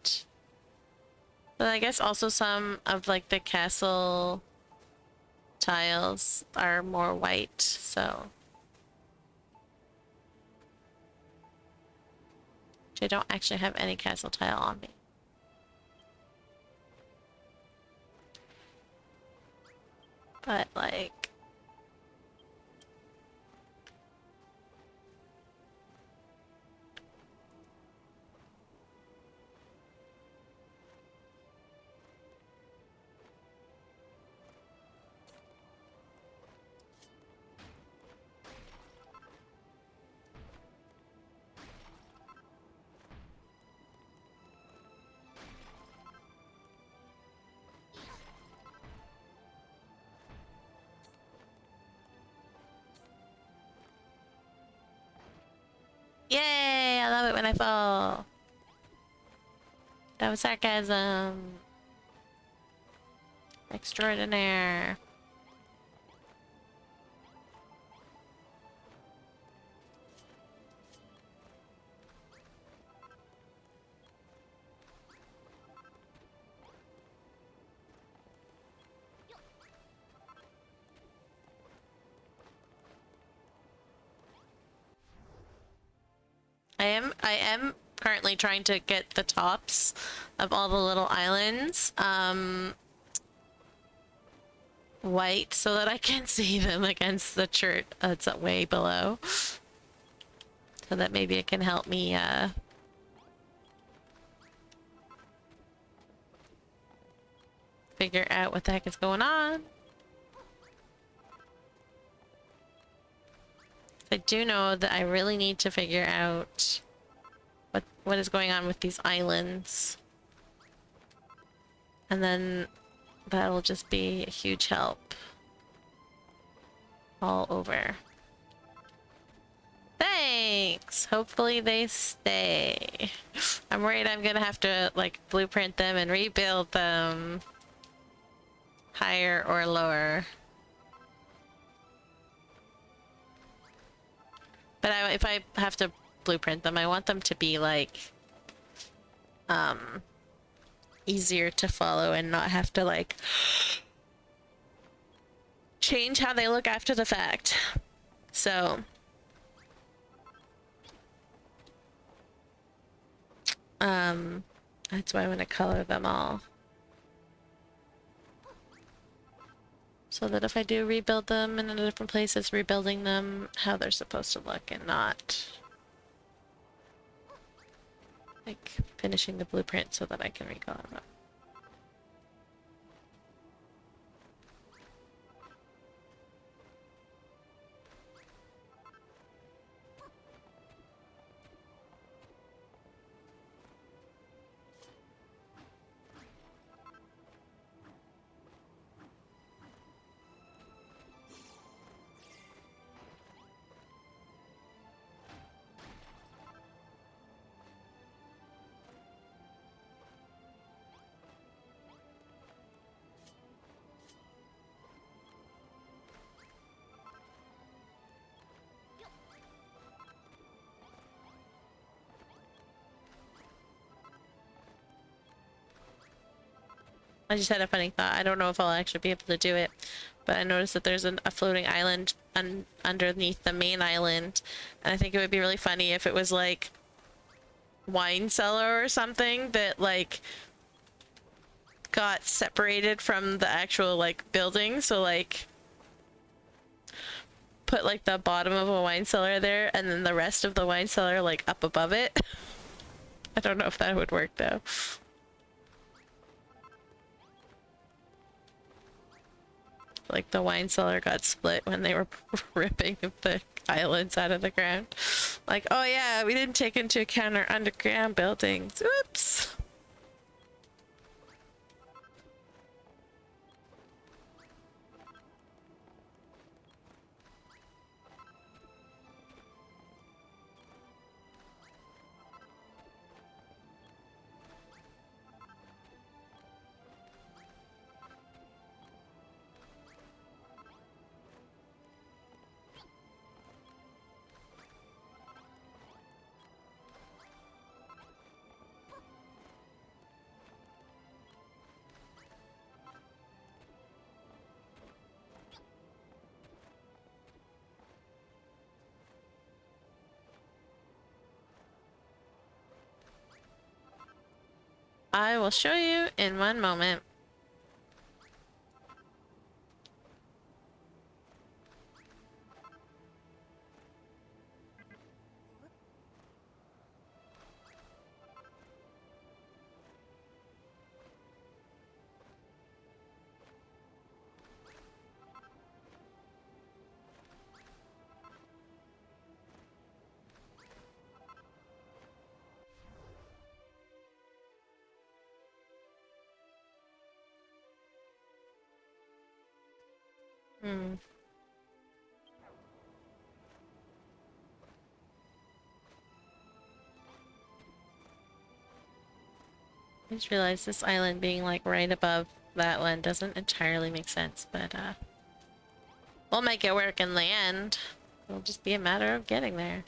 S1: But I guess also some of like the castle tiles are more white, so. I don't actually have any castle tile on me. But like, when I fall. That was sarcasm. Extraordinaire. I am currently trying to get the tops of all the little islands white so that I can see them against the church that's way below. So that maybe it can help me figure out what the heck is going on. I do know that I really need to figure out what is going on with these islands. And then that'll just be a huge help all over. Thanks! Hopefully they stay. I'm worried I'm gonna have to like blueprint them and rebuild them higher or lower. But if I have to blueprint them, I want them to be like easier to follow and not have to like change how they look after the fact. So that's why I want to color them all. So that if I do rebuild them in a different place, it's rebuilding them how they're supposed to look and not like finishing the blueprint so that I can recolor them. I just had a funny thought. I don't know if I'll actually be able to do it, but I noticed that there's a floating island underneath the main island, and I think it would be really funny if it was like wine cellar or something that like got separated from the actual like building. So like put like the bottom of a wine cellar there and then the rest of the wine cellar like up above it. I don't know if that would work though. Like the wine cellar got split when they were ripping the islands out of the ground. Like, oh yeah, we didn't take into account our underground buildings. Oops. I will show you in one moment. Hmm. just realized this island being like right above that one doesn't entirely make sense, but we'll make it work in the end. It'll just be a matter of getting there.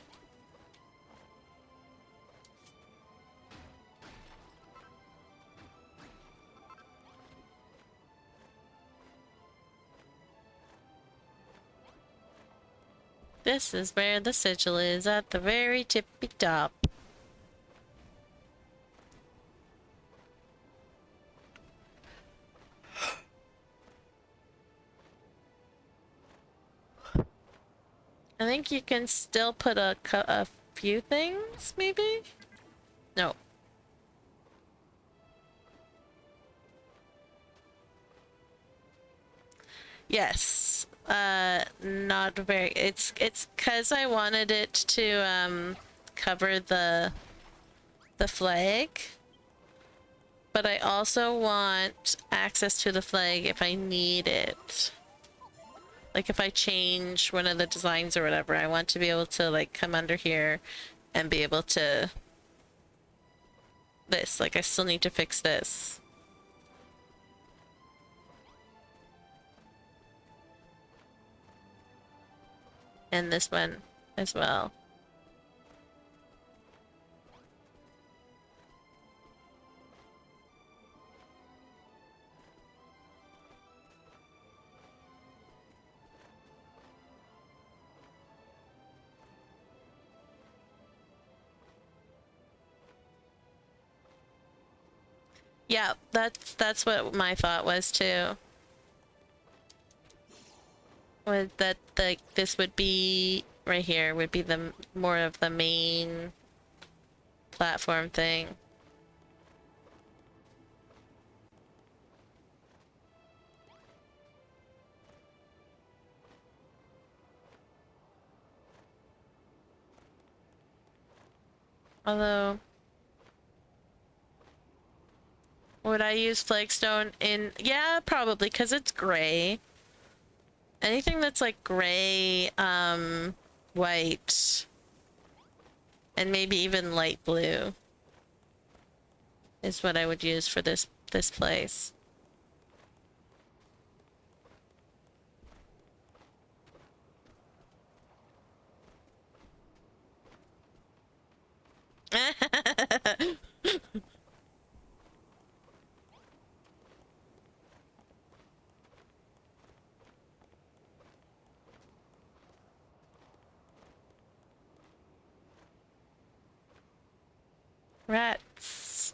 S1: This is where the sigil is, at the very tippy top. I think you can still put a few things, maybe? No. Yes. Not very. It's because I wanted it to cover the flag, but I also want access to the flag if I need it. Like if I change one of the designs or whatever, I want to be able to like come under here and be able to this. Like I still need to fix this. And this one as well. Yeah, that's what my thought was too. Was that like this would be right here would be the more of the main platform thing. Although, would I use flagstone in? Yeah, probably, because it's gray. Anything that's like gray, white, and maybe even light blue is what I would use for this place. Rats.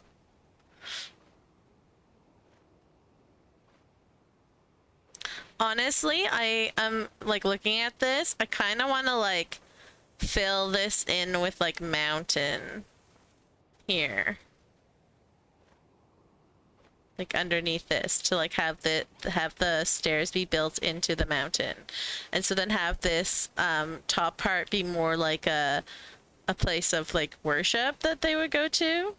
S1: Honestly, I am like looking at this, I kind of want to like fill this in with like mountain here. Like underneath this to like have the stairs be built into the mountain. And so then have this top part be more like a place of like worship that they would go to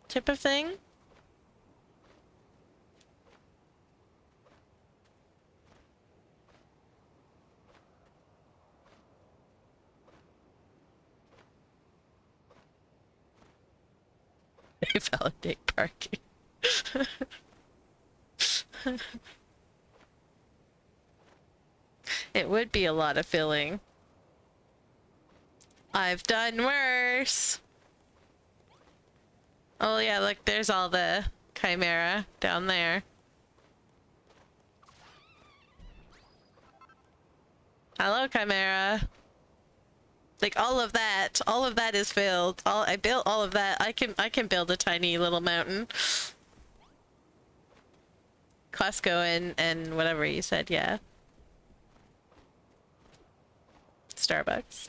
S1: type of thing. They validate parking. It would be a lot of filling. I've done worse. Oh yeah, look, there's all the chimera down there. Hello, chimera. Like all of that is filled. I built all of that. I can build a tiny little mountain. Costco and whatever you said, yeah. Starbucks.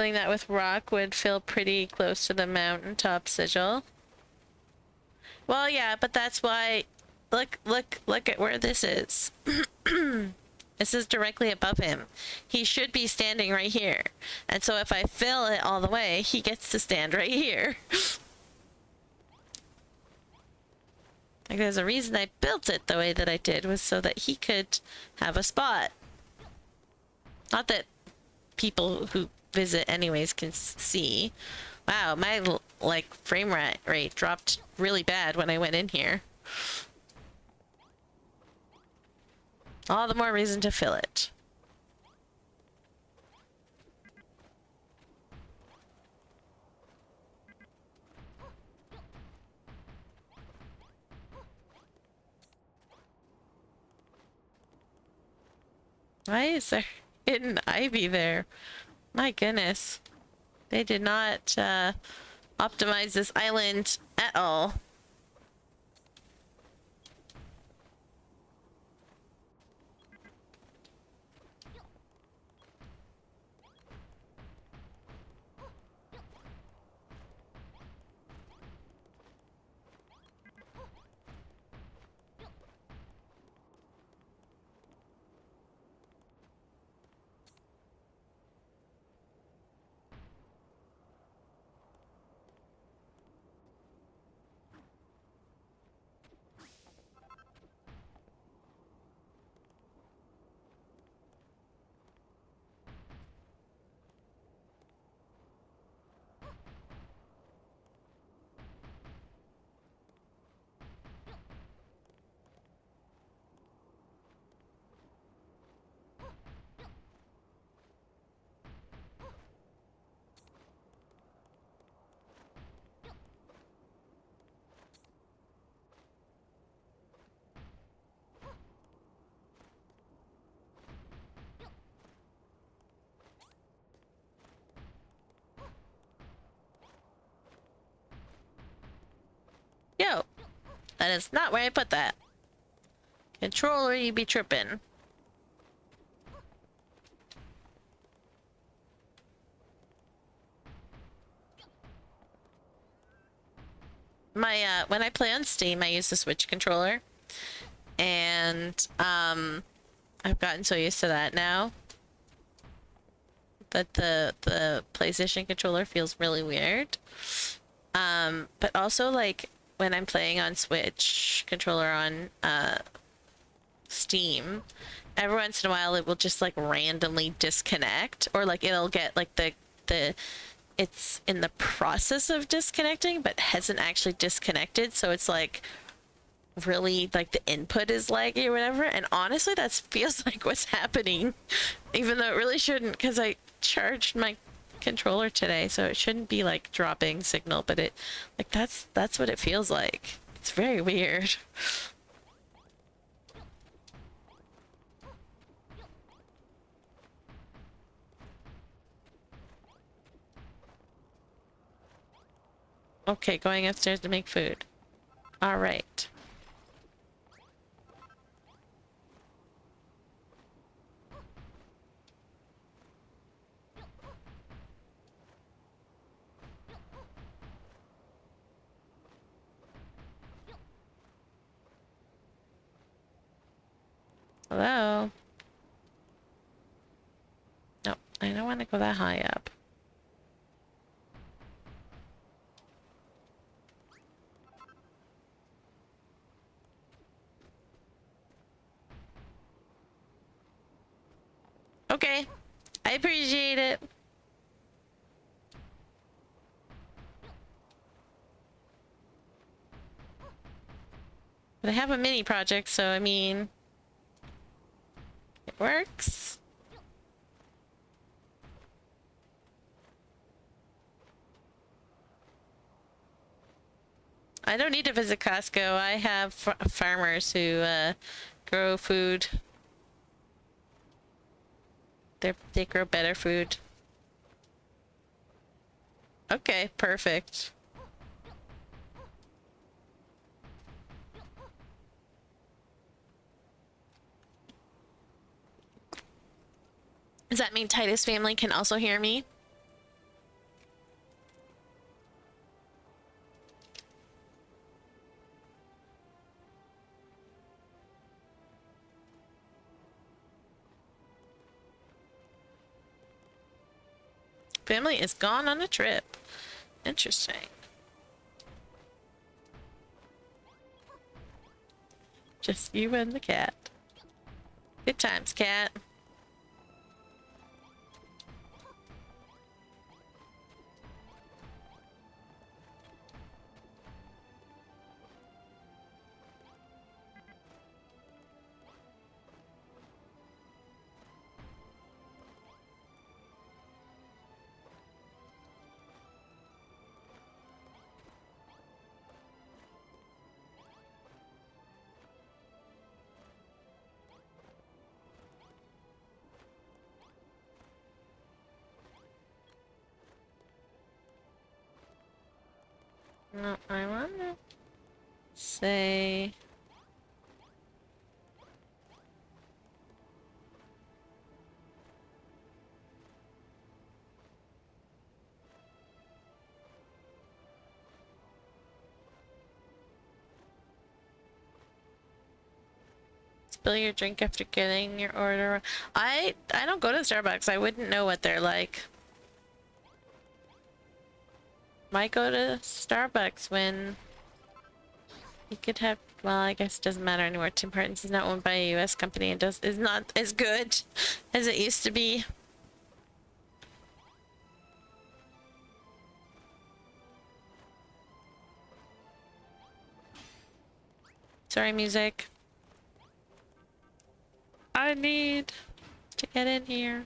S1: filling that with rock would feel pretty close to the mountaintop sigil. Well, yeah, but that's why... Look at where this is. This is directly above him. He should be standing right here. And so if I fill it all the way, he gets to stand right here. Like, there's a reason I built it the way that I did, was so that he could have a spot. Not that people who visit anyways can see. Wow, my, like, frame rate dropped really bad when I went in here. All the more reason to fill it. Why is there hidden ivy there? My goodness. They did not optimize this island at all. Yo, that is not where I put that. Controller, you be tripping. My, when I play on Steam, I use the Switch controller. And, I've gotten so used to that now that the PlayStation controller feels really weird. But also, like, when I'm playing on Switch controller on Steam, every once in a while it will just like randomly disconnect, or like it'll get like the it's in the process of disconnecting but hasn't actually disconnected, so it's like really like the input is laggy or whatever. And honestly, that feels like what's happening, even though it really shouldn't, because I charged my controller today, so it shouldn't be like dropping signal, but it like that's what it feels like. It's very weird. Okay, going upstairs to make food. All right. Hello? No, I don't want to go that high up. Okay, I appreciate it. But I have a mini project, so I mean, it works. I don't need to visit Costco. I have farmers who grow food. They grow better food. Okay, perfect. Does that mean Titus family can also hear me? Family is gone on a trip. Interesting. Just you and the cat. Good times, cat. No, I wanna say... Spill your drink after getting your order. I don't go to Starbucks. I wouldn't know what they're like. Might go to Starbucks when you could have, well, I guess it doesn't matter anymore. Tim Hortons is not owned by a US company and is not as good as it used to be. Sorry, music. I need to get in here.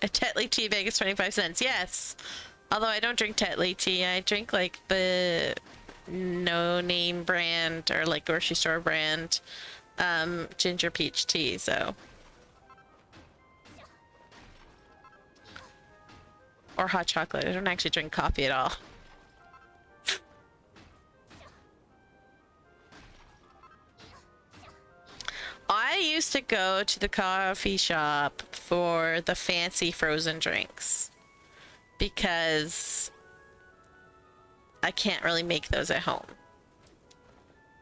S1: A Tetley tea bag is 25 cents. Yes. Although I don't drink Tetley tea. I drink like the no-name brand or like grocery store brand ginger peach tea, so. Or hot chocolate. I don't actually drink coffee at all. I used to go to the coffee shop for the fancy frozen drinks because I can't really make those at home.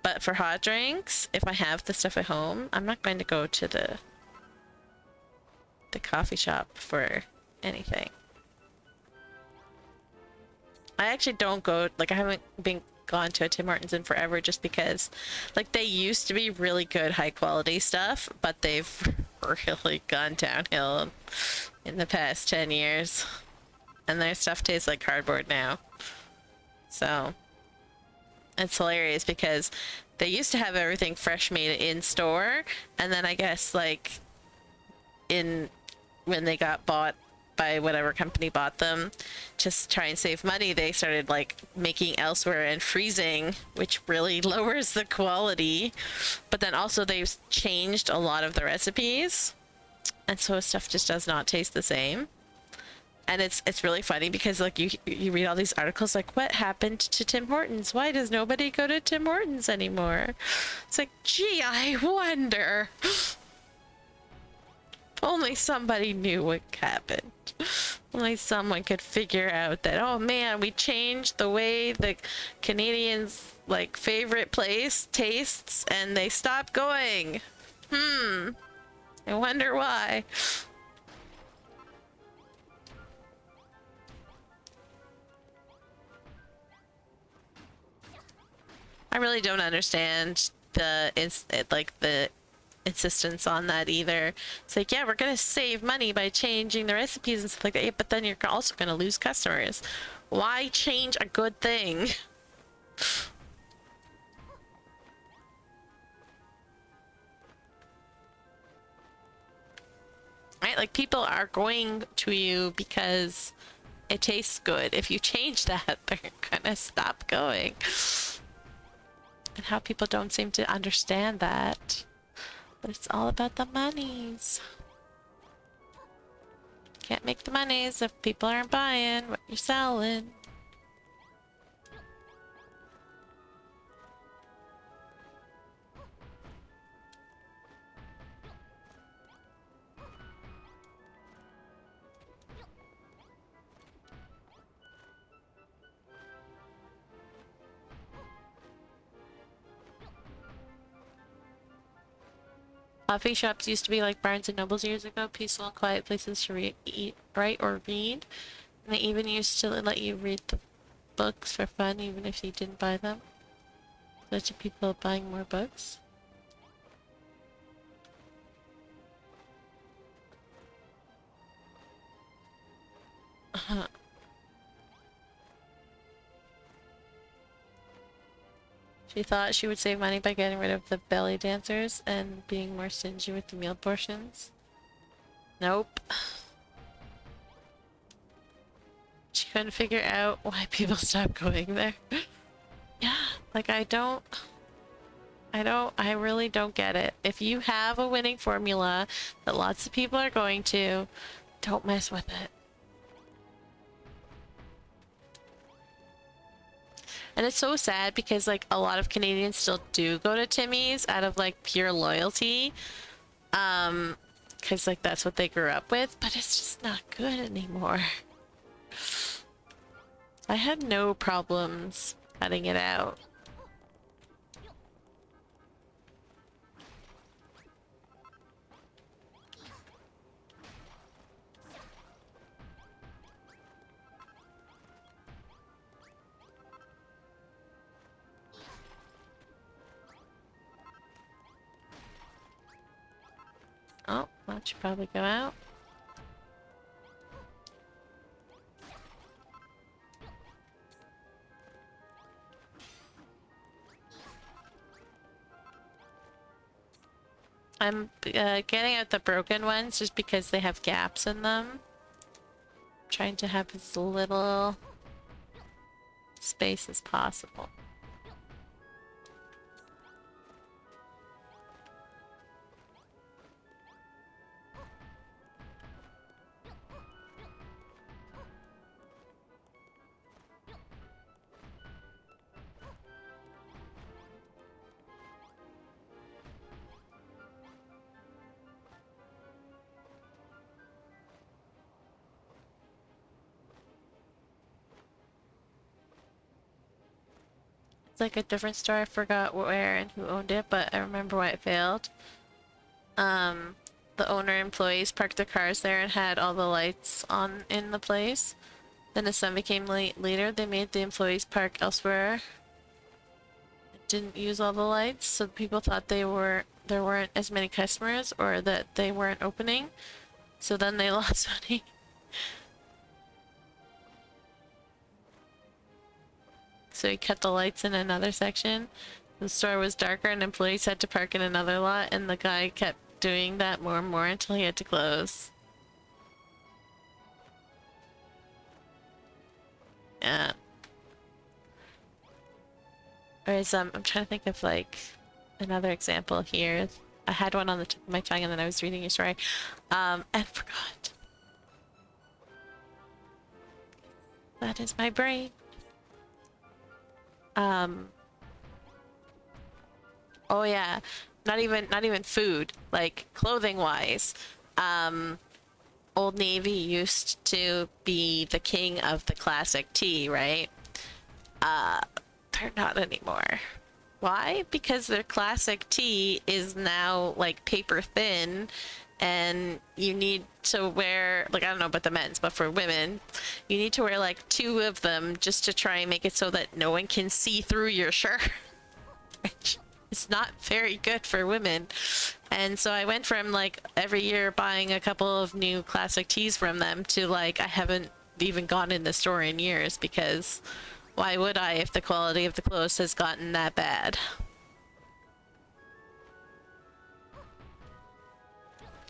S1: But for hot drinks, if I have the stuff at home, I'm not going to go to the coffee shop for anything. I actually don't go, like I haven't gone to a Tim Hortons in forever just because like they used to be really good high quality stuff, but they've really gone downhill in the past 10 years. And their stuff tastes like cardboard now. So it's hilarious because they used to have everything fresh made in store, and then I guess like when they got bought by whatever company bought them, just to try and save money, they started like making elsewhere and freezing, which really lowers the quality. But then also they've changed a lot of the recipes, and so stuff just does not taste the same. And it's really funny because like you read all these articles like, what happened to Tim Hortons? Why does nobody go to Tim Hortons anymore? It's like, gee, I wonder. Only somebody knew what happened. Only someone could figure out that, oh man, we changed the way the Canadians' like favorite place tastes and they stopped going. I wonder why. I really don't understand the insistence on that either. It's like, yeah, we're gonna save money by changing the recipes and stuff like that, yeah, but then you're also gonna lose customers. Why change a good thing? Right, like people are going to you because it tastes good. If you change that, they're gonna stop going. And how people don't seem to understand that. But it's all about the monies. Can't make the monies if people aren't buying what you're selling. Coffee shops used to be like Barnes and Nobles years ago, peaceful and quiet places to eat, write, or read. And they even used to let you read the books for fun, even if you didn't buy them. Lots of people buying more books. She thought she would save money by getting rid of the belly dancers and being more stingy with the meal portions. Nope. She couldn't figure out why people stopped going there. Yeah, like I really don't get it. If you have a winning formula that lots of people are going to, don't mess with it. And it's so sad because like a lot of Canadians still do go to Timmy's out of like pure loyalty. Because like that's what they grew up with, but it's just not good anymore. I had no problems cutting it out. Oh, that should probably go out. I'm getting out the broken ones just because they have gaps in them. Trying to have as little space as possible. Like a different store. I forgot where and who owned it, but I remember why it failed. The owner employees parked their cars there and had all the lights on in the place. Then as sun became later, they made the employees park elsewhere. Didn't use all the lights, so people thought there weren't as many customers or that they weren't opening. So then they lost money. So he cut the lights in another section. The store was darker and employees had to park in another lot, and the guy kept doing that more and more until he had to close. Yeah. Whereas, I'm trying to think of like another example here. I had one on the tip of my tongue and then I was reading your story. And forgot. That is my brain. Oh yeah, not even food, like clothing wise. Old Navy used to be the king of the classic tee, right? They're not anymore. Why? Because their classic tee is now like paper thin, and you need to wear, like, I don't know about the men's, but for women, you need to wear like 2 of them just to try and make it so that no one can see through your shirt. Which is not very good for women. And so I went from like every year buying a couple of new classic tees from them to like I haven't even gone in the store in years, because why would I if the quality of the clothes has gotten that bad?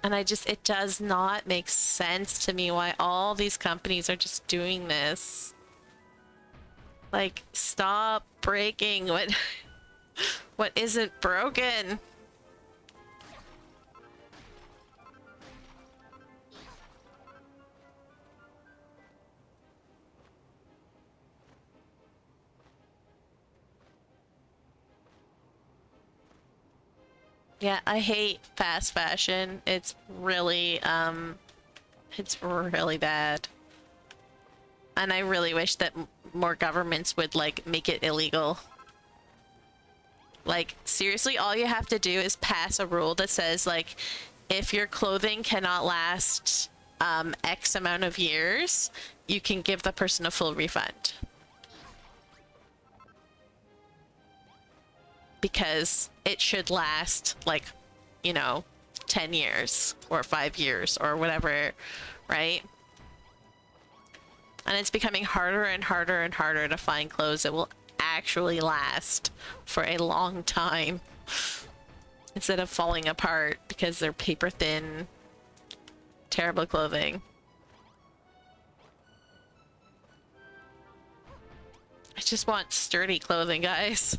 S1: And it does not make sense to me why all these companies are just doing this. Like, stop breaking what isn't broken. Yeah, I hate fast fashion. It's really bad. And I really wish that more governments would like make it illegal. Like, seriously, all you have to do is pass a rule that says, like, if your clothing cannot last X amount of years, you can give the person a full refund. Because it should last, like, you know, 10 years or 5 years or whatever, right? And it's becoming harder and harder and harder to find clothes that will actually last for a long time instead of falling apart because they're paper thin, terrible clothing. I just want sturdy clothing, guys.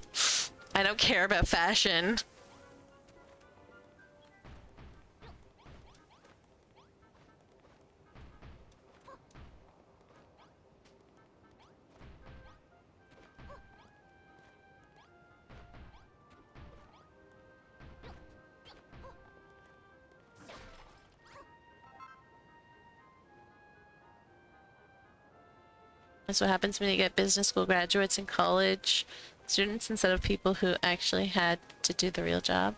S1: I don't care about fashion. That's what happens when you get business school graduates and college students instead of people who actually had to do the real job.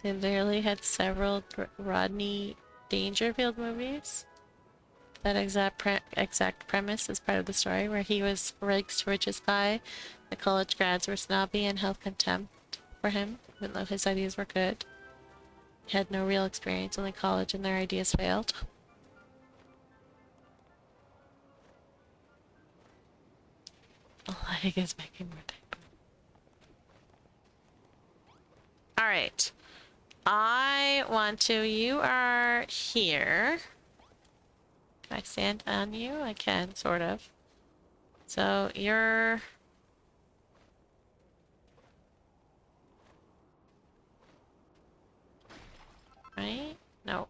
S1: They literally had several Rodney Dangerfield movies. That exact premise is part of the story, where he was rags to riches guy. The college grads were snobby and held contempt for him, even though his ideas were good. He had no real experience, only college, and their ideas failed. Like is making more type. Alright. I want to. You are here. Can I stand on you? I can, sort of. So you're... right? Nope.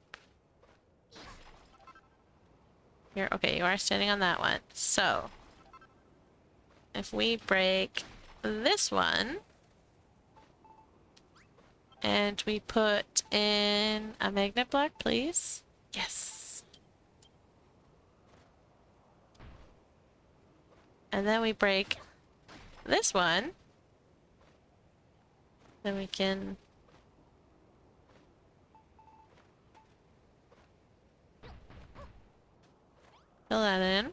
S1: You're okay, you are standing on that one. So if we break this one and we put in a magnet block, please. Yes. And then we break this one. Then we can fill that in.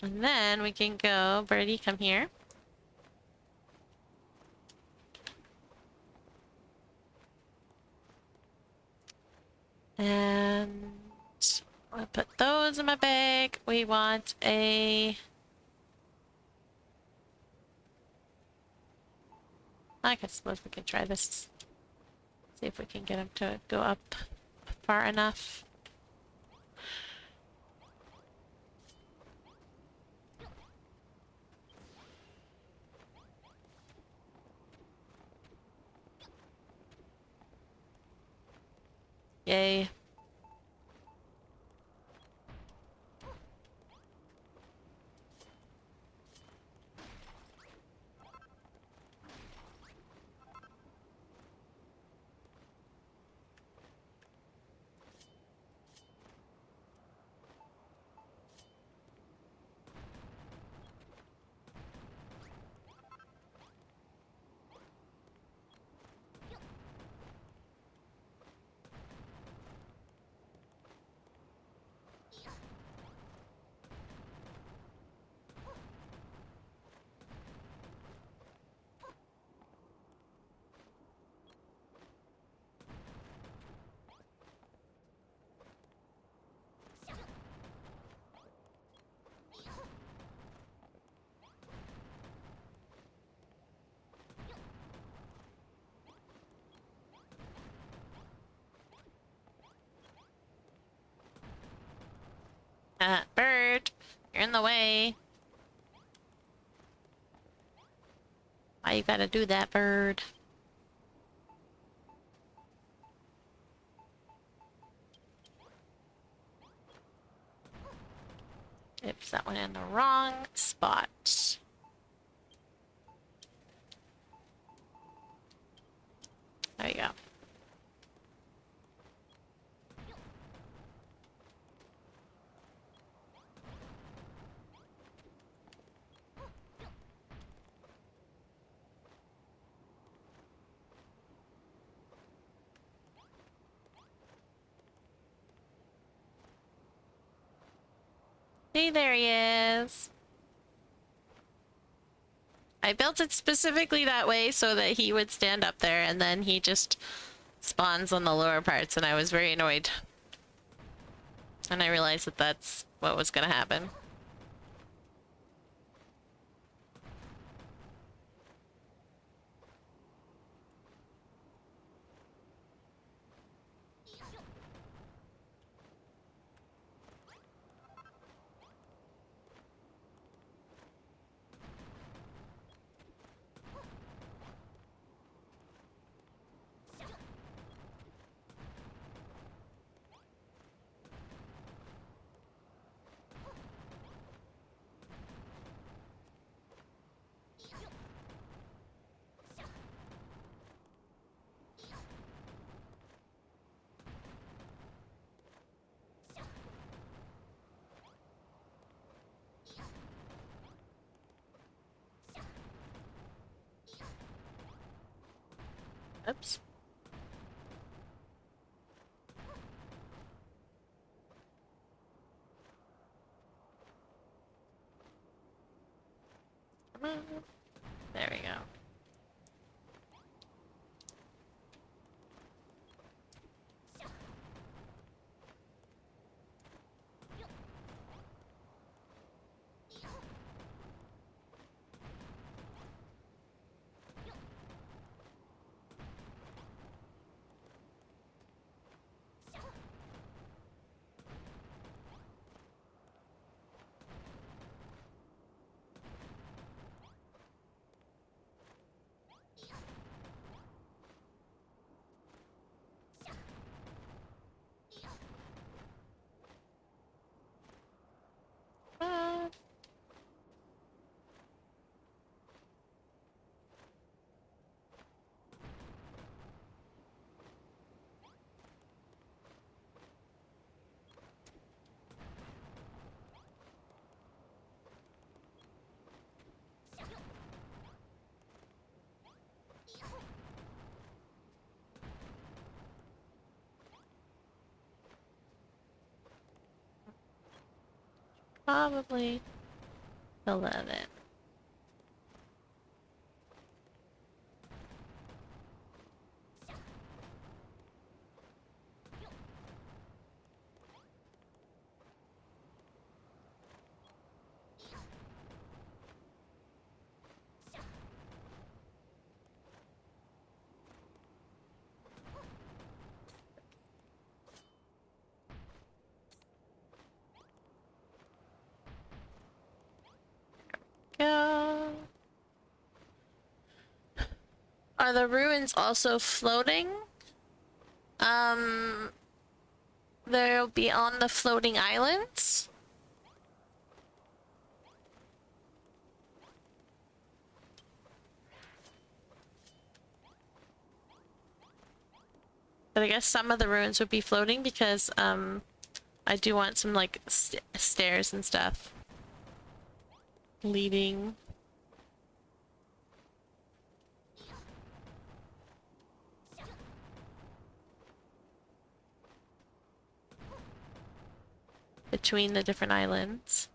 S1: And then we can go, Birdie, come here. And I'll put those in my bag. We want a... I suppose we can try this. See if we can get him to go up far enough. Yay. Bird, you're in the way. Why you gotta do that, bird? Oops, that went in the wrong spot. Hey, there he is. I built it specifically that way so that he would stand up there, and then he just spawns on the lower parts, and I was very annoyed. And I realized that that's what was gonna happen. Oops. Come on. There we go. Ah. Probably 11. Go. Are the ruins also floating? Um, they'll be on the floating islands? But I guess some of the ruins would be floating because, I do want some, like, stairs and stuff leading. Between the different islands.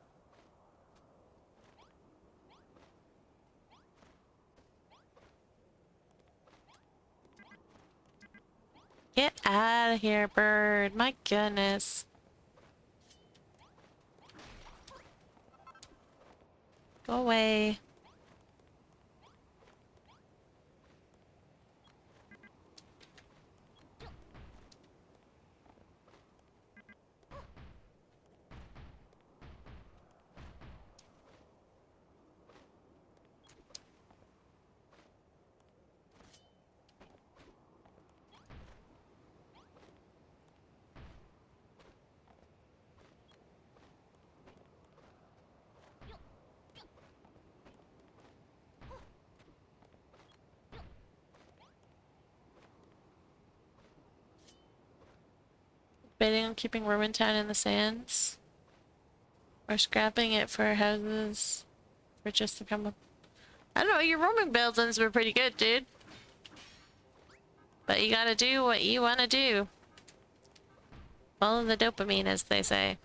S1: Get out of here, bird. My goodness. Go away. Betting on keeping Town in the sands. Or scrapping it for houses. For just to come up. I don't know, your roaming buildings were pretty good, dude. But you gotta do what you wanna do. Follow the dopamine, as they say.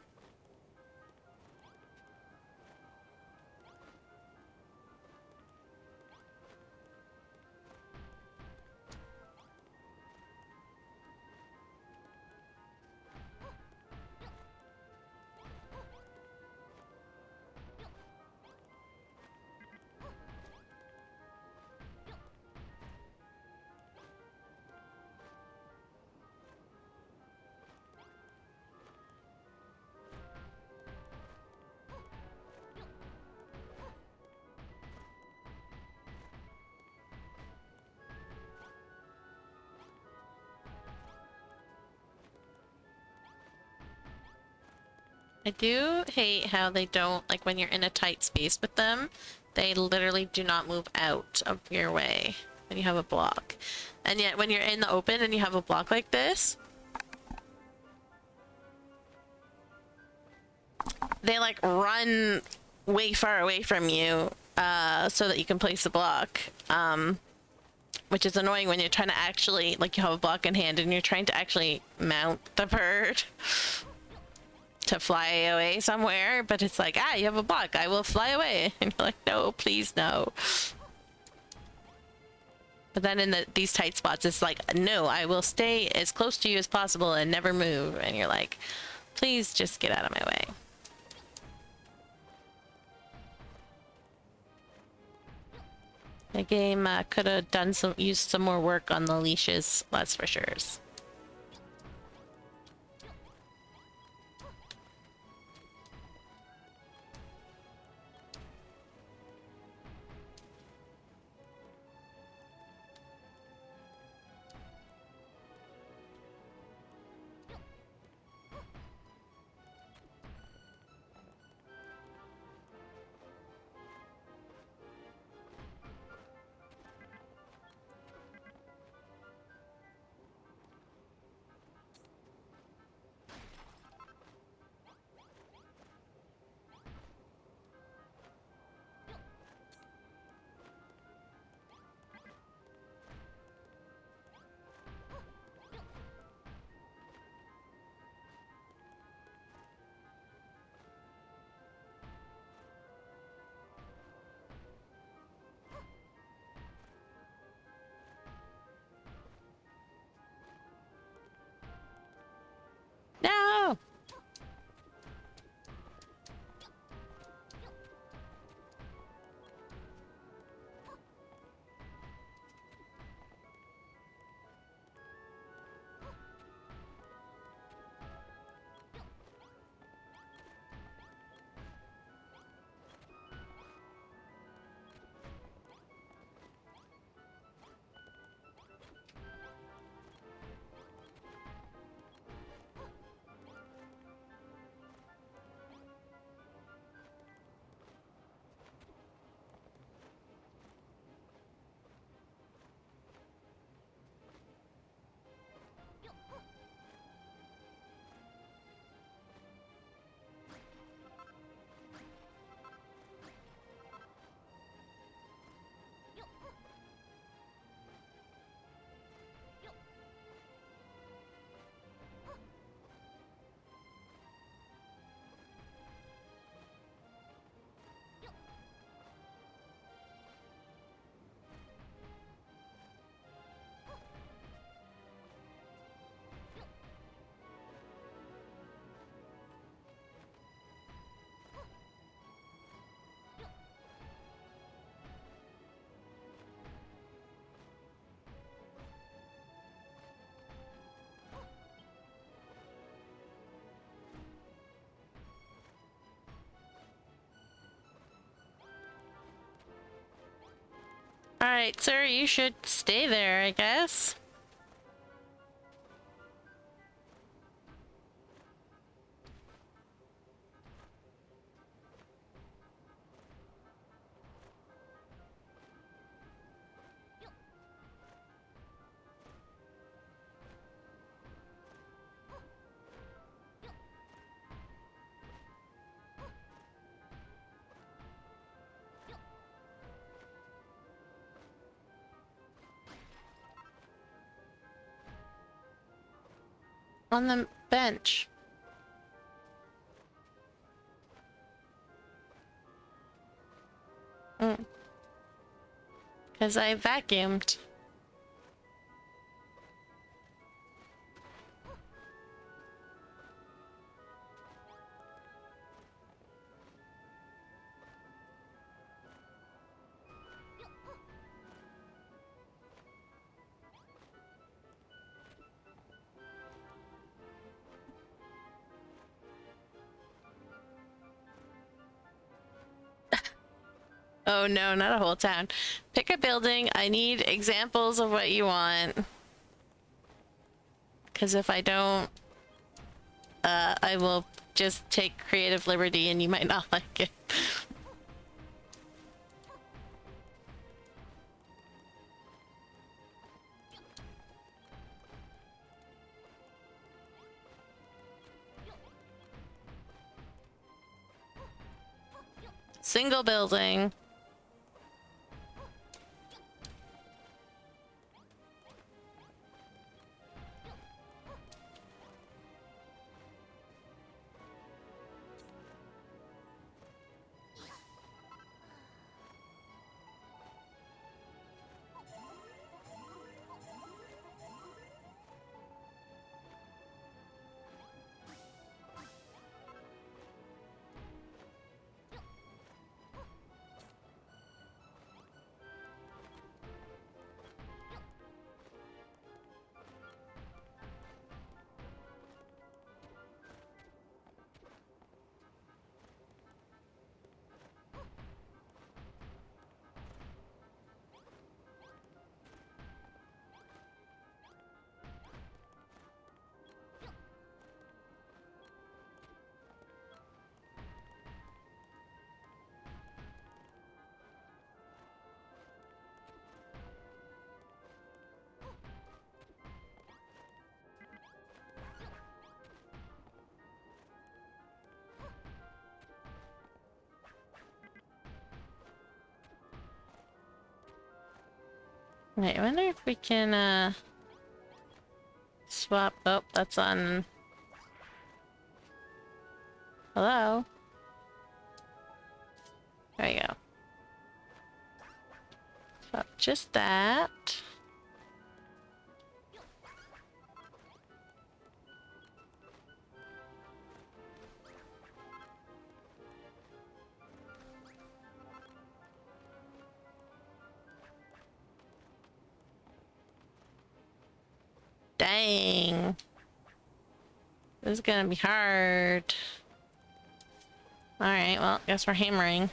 S1: I do hate how they don't, like when you're in a tight space with them, they literally do not move out of your way when you have a block. And yet when you're in the open and you have a block like this, they like run way far away from you so that you can place the block. Which is annoying when you're trying to actually, like you have a block in hand and you're trying to actually mount the bird to fly away somewhere, but it's like, ah, you have a block, I will fly away. And you're like, no, please, no. But then in these tight spots, it's like, no, I will stay as close to you as possible and never move. And you're like, please just get out of my way. The game could have used some more work on the leashes, that's for sure. No! Alright, sir, you should stay there, I guess. On the bench. Because I vacuumed. Oh no, not a whole town. Pick a building. I need examples of what you want. Because if I don't, I will just take creative liberty and you might not like it. Single building. Wait, I wonder if we can, swap. Oh, that's on. Hello? There we go. Swap just that. Dang. This is gonna be hard. Alright, well, guess we're hammering.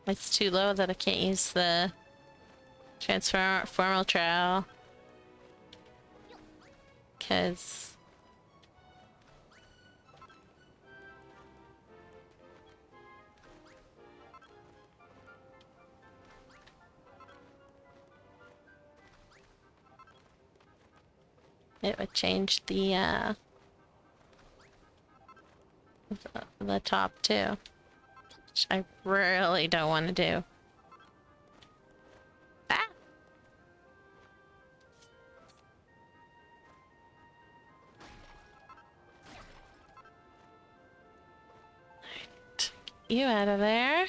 S1: It's too low that I can't use the transformal trowel. Because it would change the top too, which I really don't want to do. Ah! Get you out of there.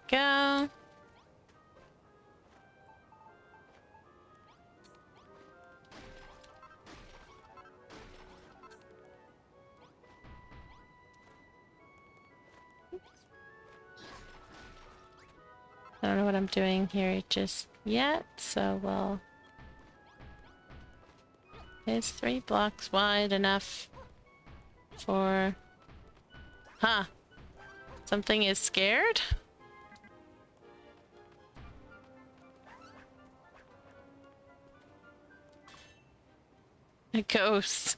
S1: Go. I don't know what I'm doing here just yet, so we'll... Is 3 blocks wide enough for... Huh. Something is scared? A ghost.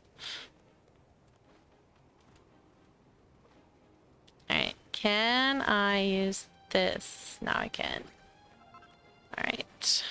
S1: Alright, can I use this? Now I can. Alright.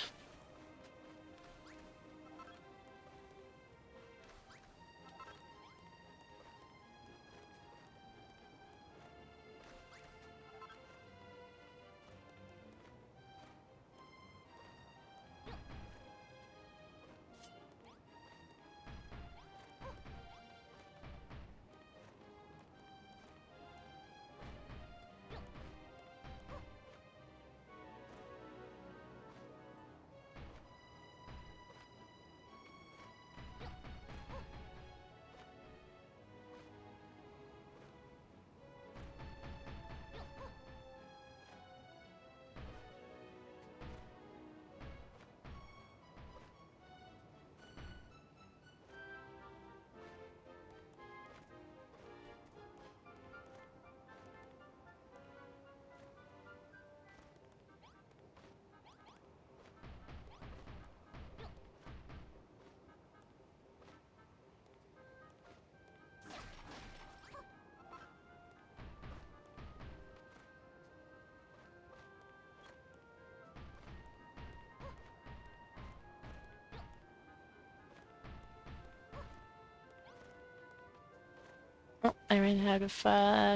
S1: I ran out of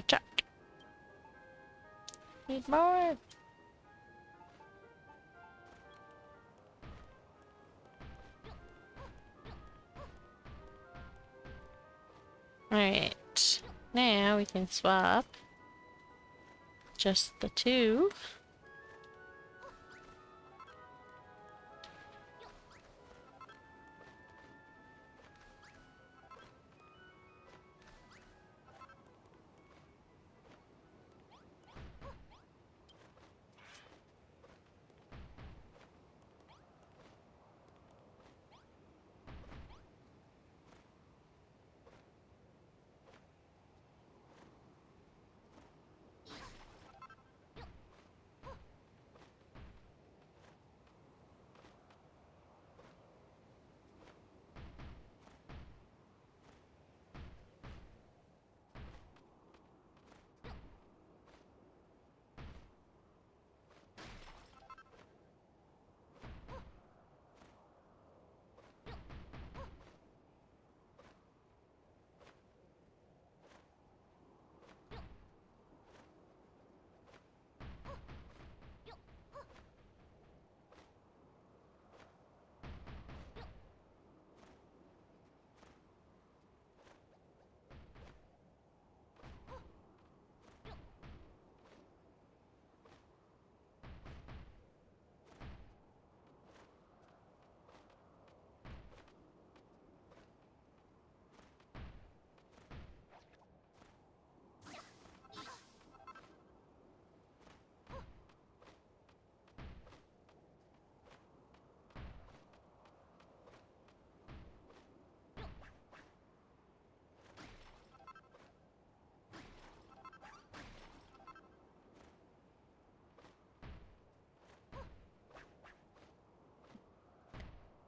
S1: truck. Need more. Alright. Now we can swap just the two.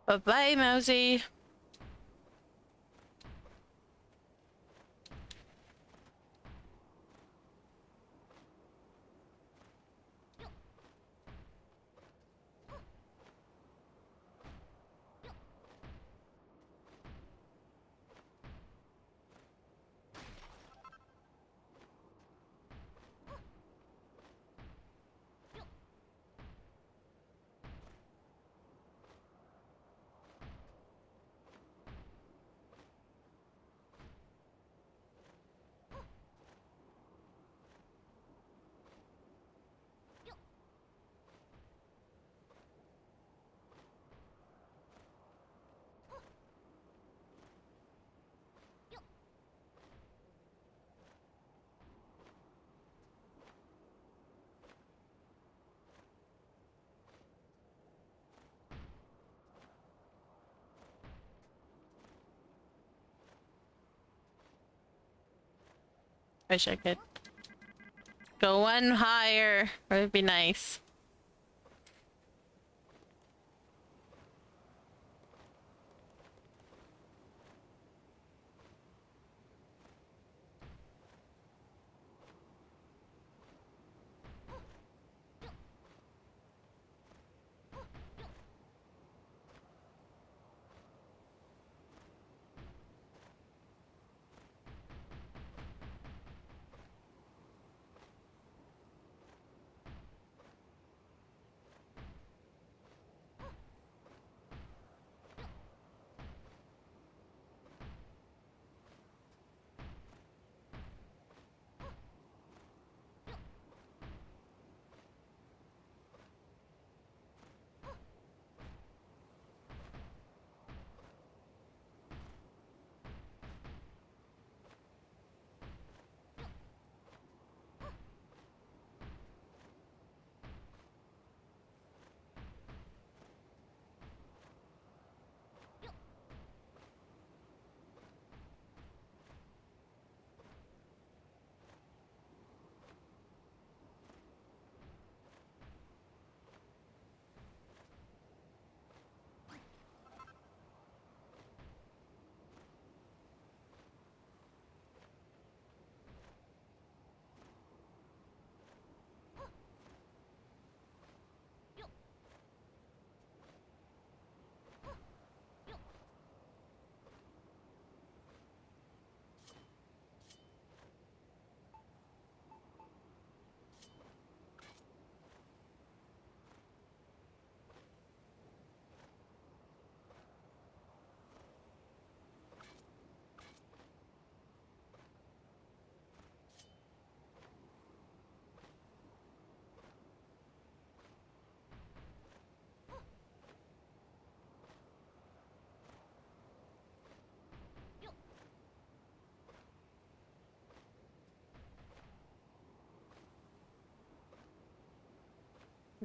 S1: Bye-bye, Mousy. Wish I could go one higher. It would be nice.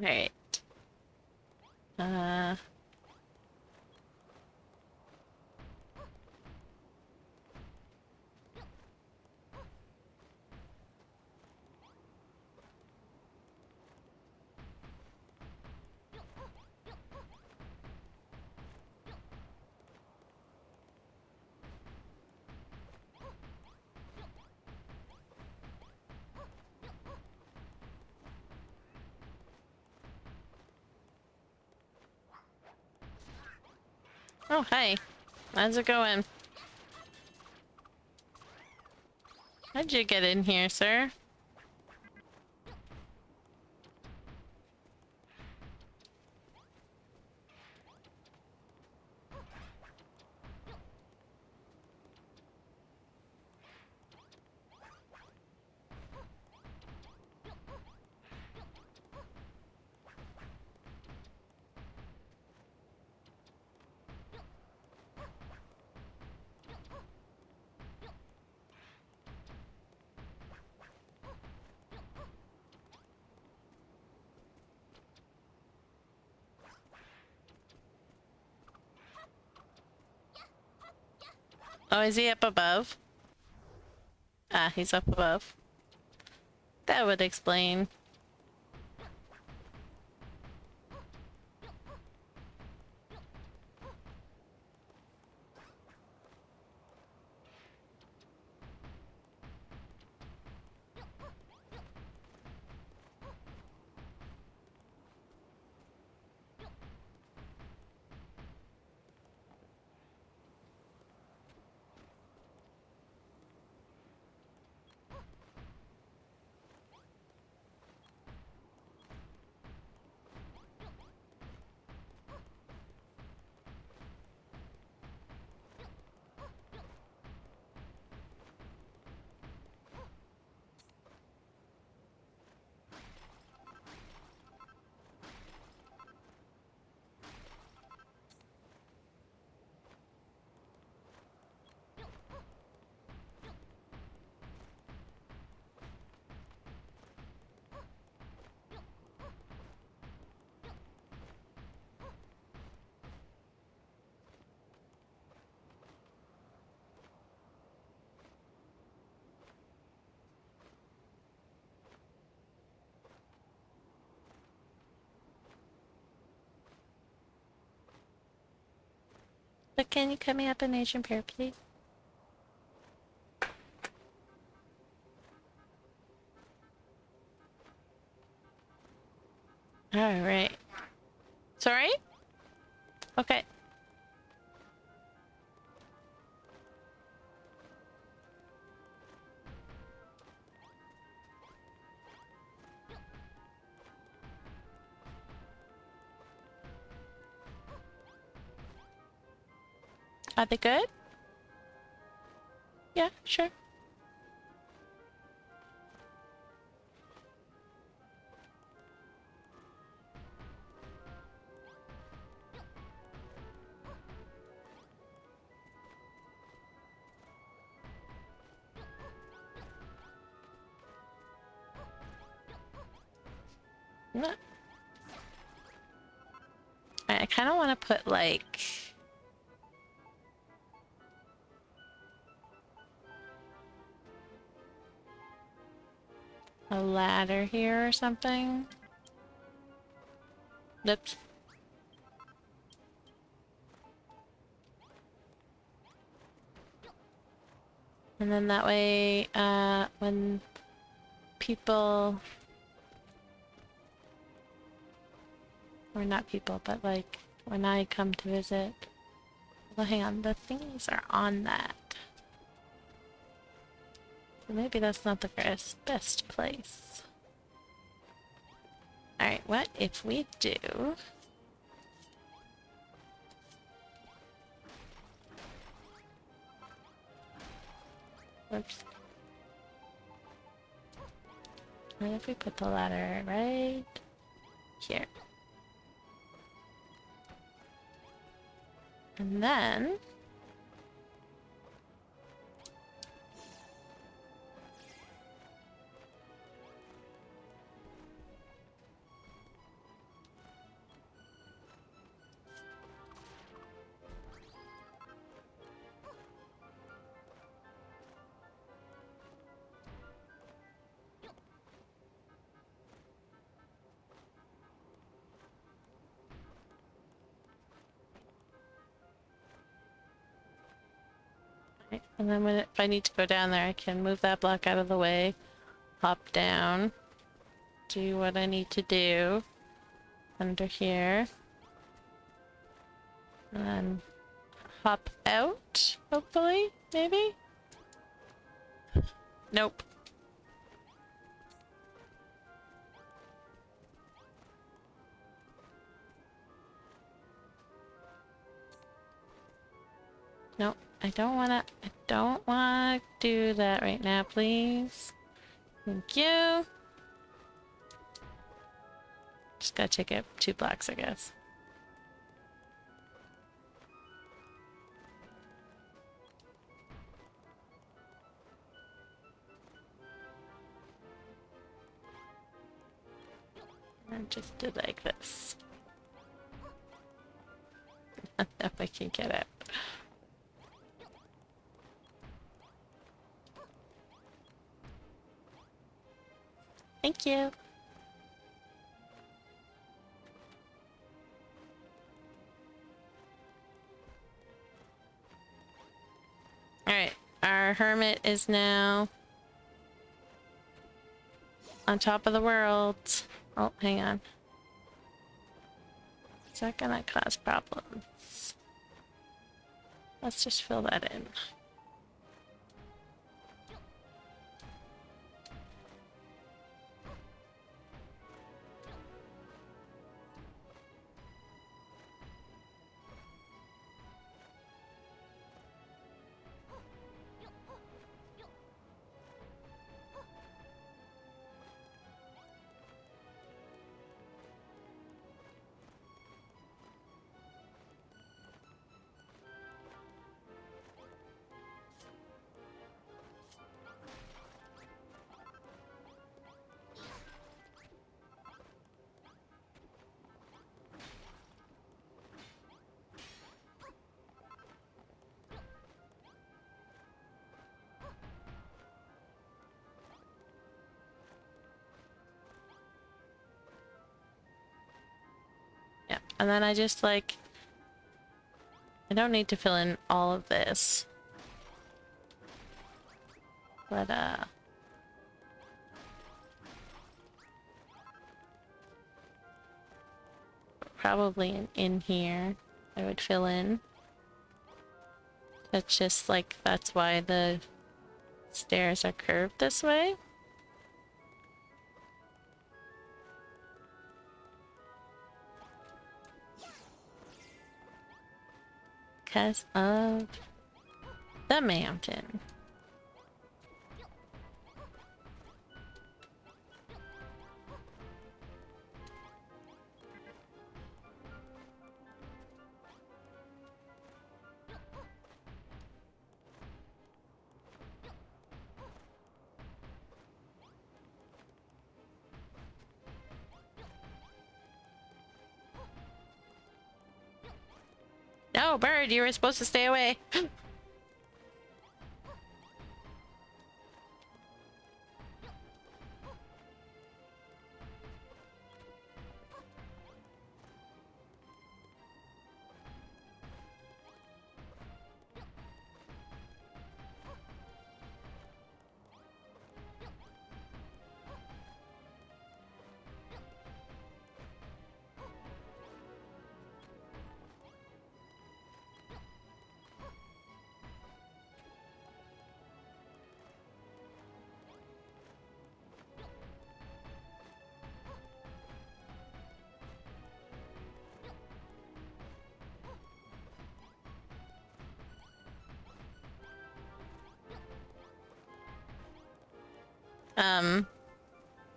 S1: Right. Uh... Oh, hey. How's it going? How'd you get in here, sir? Oh, is he up above? Ah, he's up above. That would explain. But can you cut me up an Asian pear, please? Alright. Sorry? Okay. Are they good? Yeah, sure. No. I kind of want to put like a ladder here or something. Oops. And then that way, when people, or not people, but like when I come to visit, well, hang on, the thingies are on that. So maybe that's not the best place. Alright, what if we do... Whoops. What if we put the ladder right here? And then... Right, and then if I need to go down there, I can move that block out of the way, hop down, do what I need to do under here, and then hop out, hopefully, maybe? Nope. Nope, I don't wanna do that right now, please. Thank you. Just gotta take it 2 blocks, I guess. And just do like this. If I can get it. Thank you. Alright, our hermit is now on top of the world. Oh, hang on. Is that gonna cause problems? Let's just fill that in. Yeah, and then I just like... I don't need to fill in all of this. But, probably in here, I would fill in. That's just like, that's why the stairs are curved this way. Because of the mountain. No, bird, you were supposed to stay away.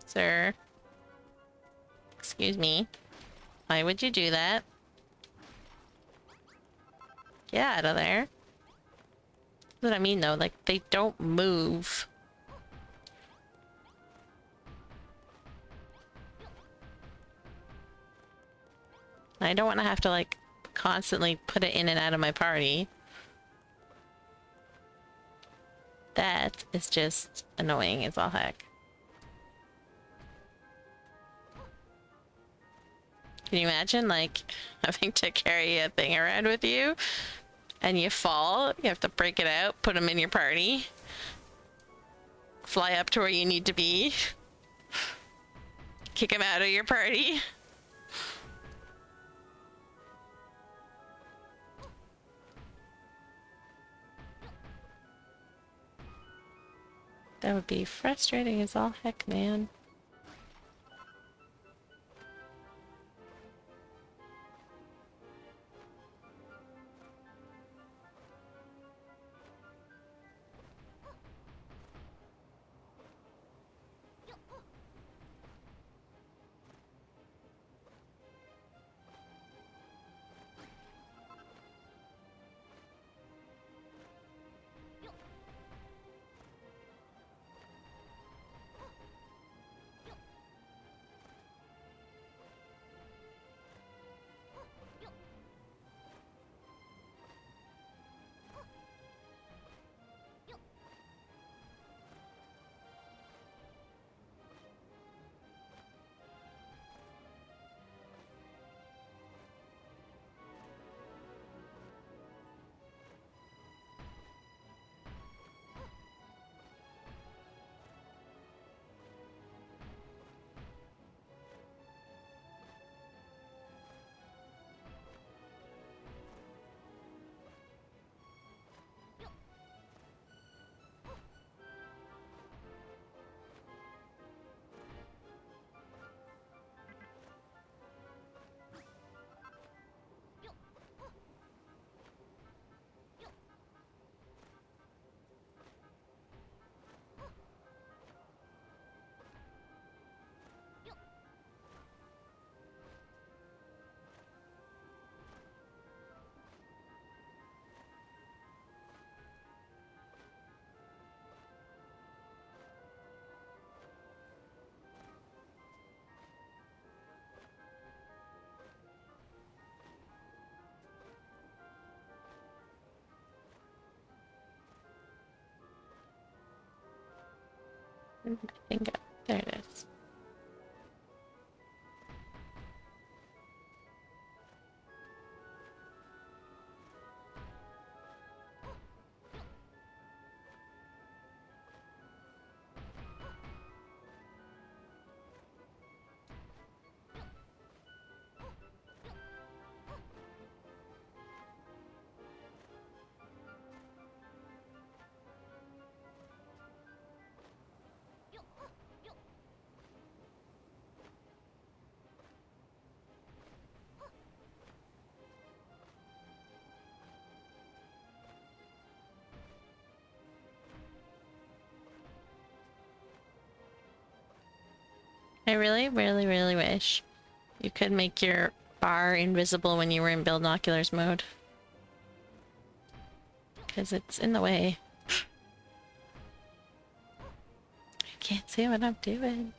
S1: Sir. Excuse me. Why would you do that? Get out of there. That's what I mean though, like, they don't move. I don't want to have to, like, constantly put it in and out of my party. That is just annoying as all heck. Can you imagine, like, having to carry a thing around with you and you fall, you have to break it out, put them in your party, fly up to where you need to be, kick them out of your party. That would be frustrating as all heck, man. Bingo. There it is. I really, really, really wish you could make your bar invisible when you were in binoculars mode. Because it's in the way. I can't see what I'm doing.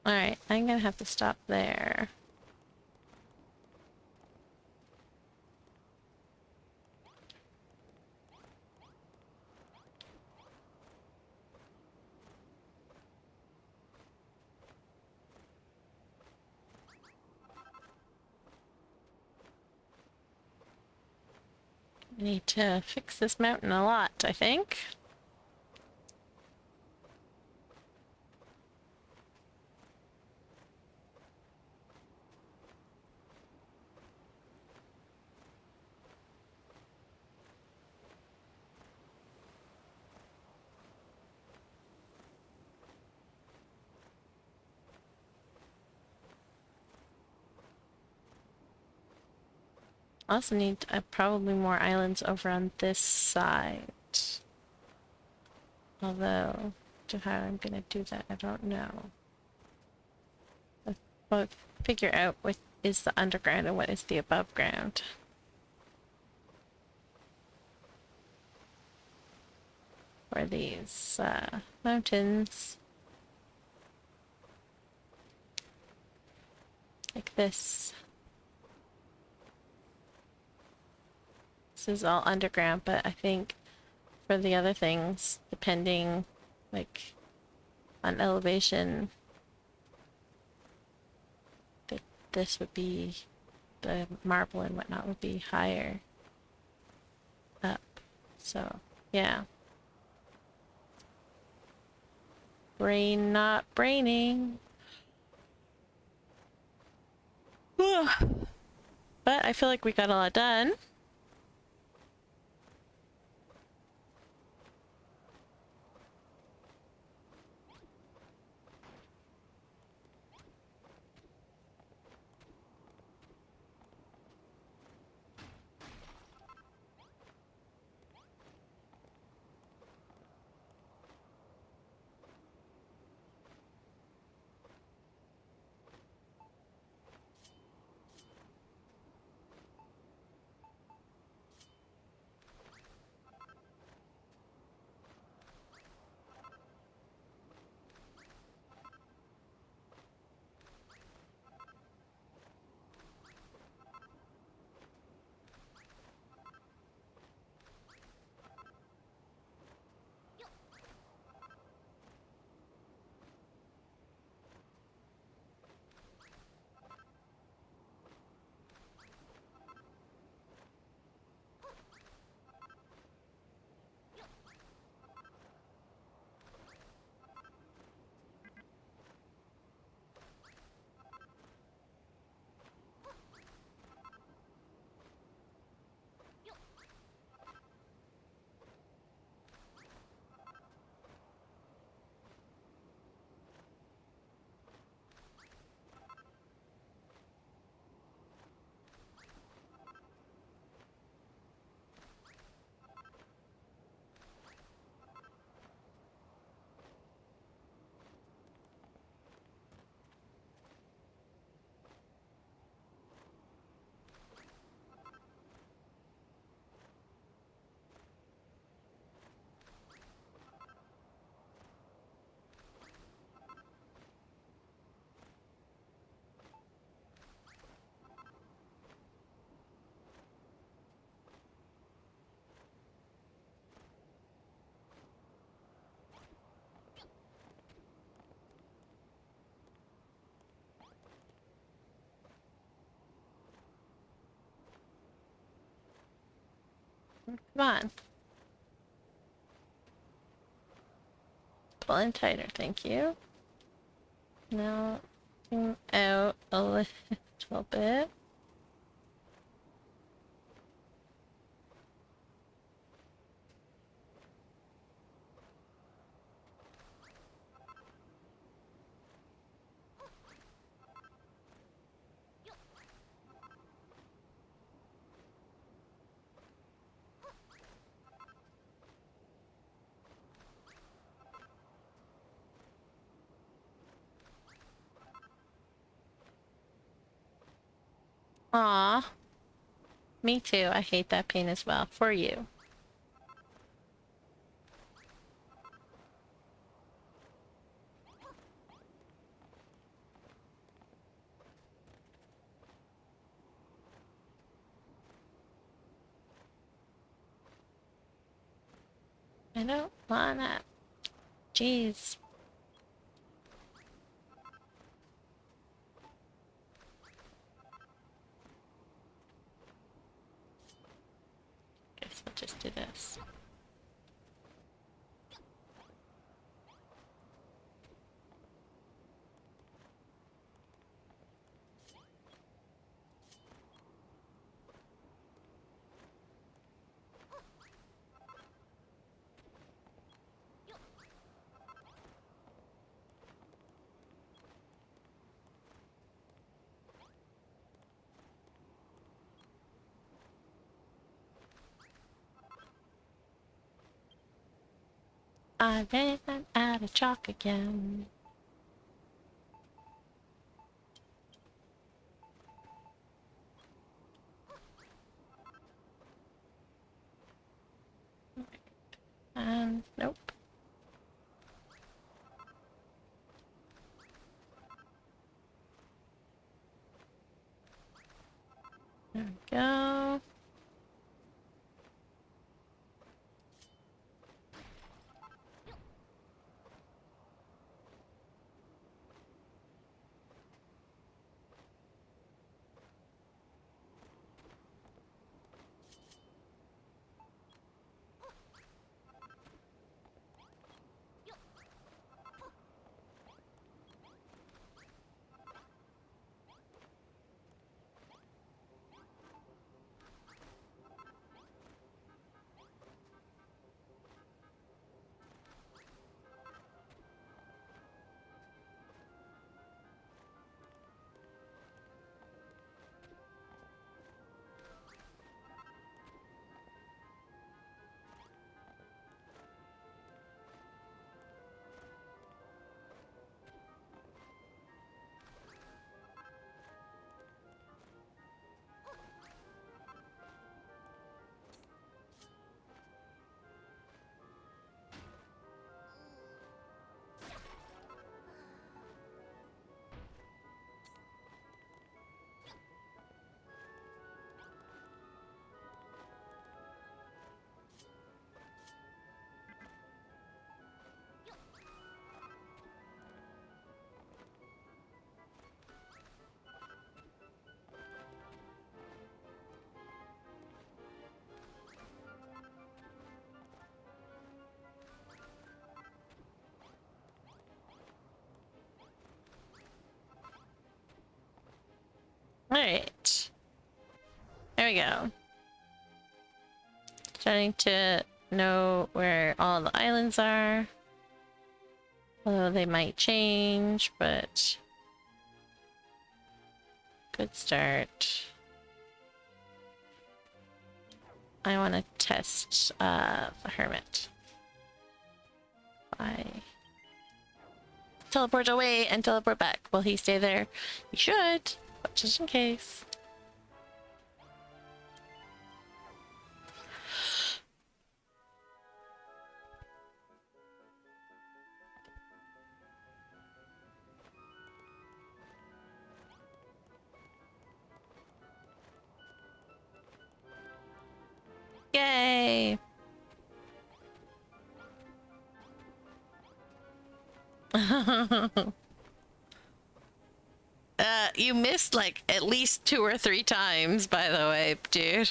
S1: Alright, I'm gonna have to stop there. I need to fix this mountain a lot, I think. I also need probably more islands over on this side. Although, to how I'm gonna do that, I don't know. But figure out what is the underground and what is the above ground. For these mountains. Like this. This is all underground, but I think for the other things, depending like on elevation, that this would be, the marble and whatnot would be higher up. So yeah. Brain not braining. But I feel like we got a lot done. Come on. Pull in tighter, thank you. Now, out a little bit. Aw. Me too. I hate that pain as well. For you. I don't wanna. Jeez. Guess I'll just do this. I ran out of chalk again. Nope. There we go. Alright. There we go. Starting to know where all the islands are. Although they might change, but good start. I want to test the hermit. I teleport away and teleport back. Will he stay there? He should, but just in case. Yay! You missed like at least 2 or 3 times, by the way, dude.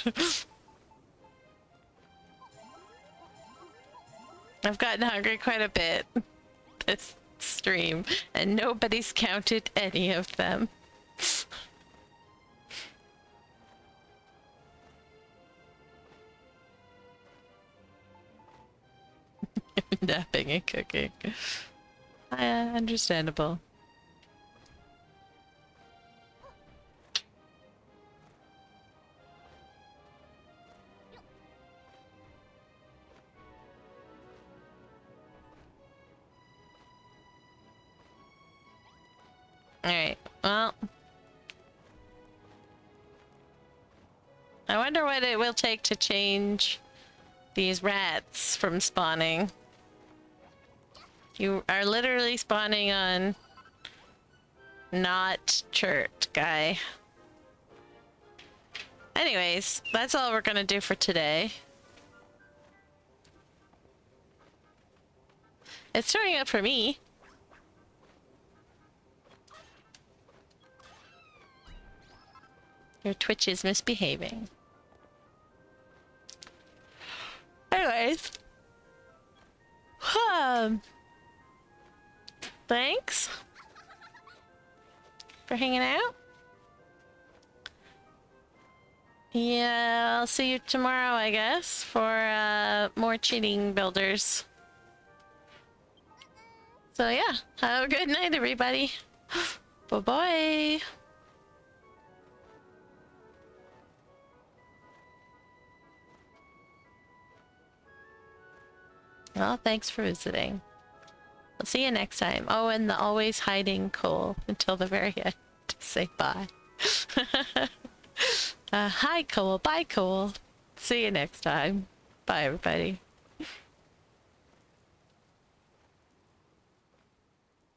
S1: I've gotten hungry quite a bit this stream, and nobody's counted any of them. Napping and cooking. Understandable. Alright, well. I wonder what it will take to change these rats from spawning. You are literally spawning on not chert, guy. Anyways, that's all we're gonna do for today. It's showing up for me. Your Twitch is misbehaving. Anyways. Thanks for hanging out. Yeah, I'll see you tomorrow, I guess, for more cheating builders. So yeah, have a good night, everybody. Bye-bye. Well, thanks for visiting. I'll see you next time. Oh, and the always hiding Cole until the very end to say bye. Hi, Cole. Bye, Cole. See you next time. Bye, everybody.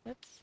S1: Oops.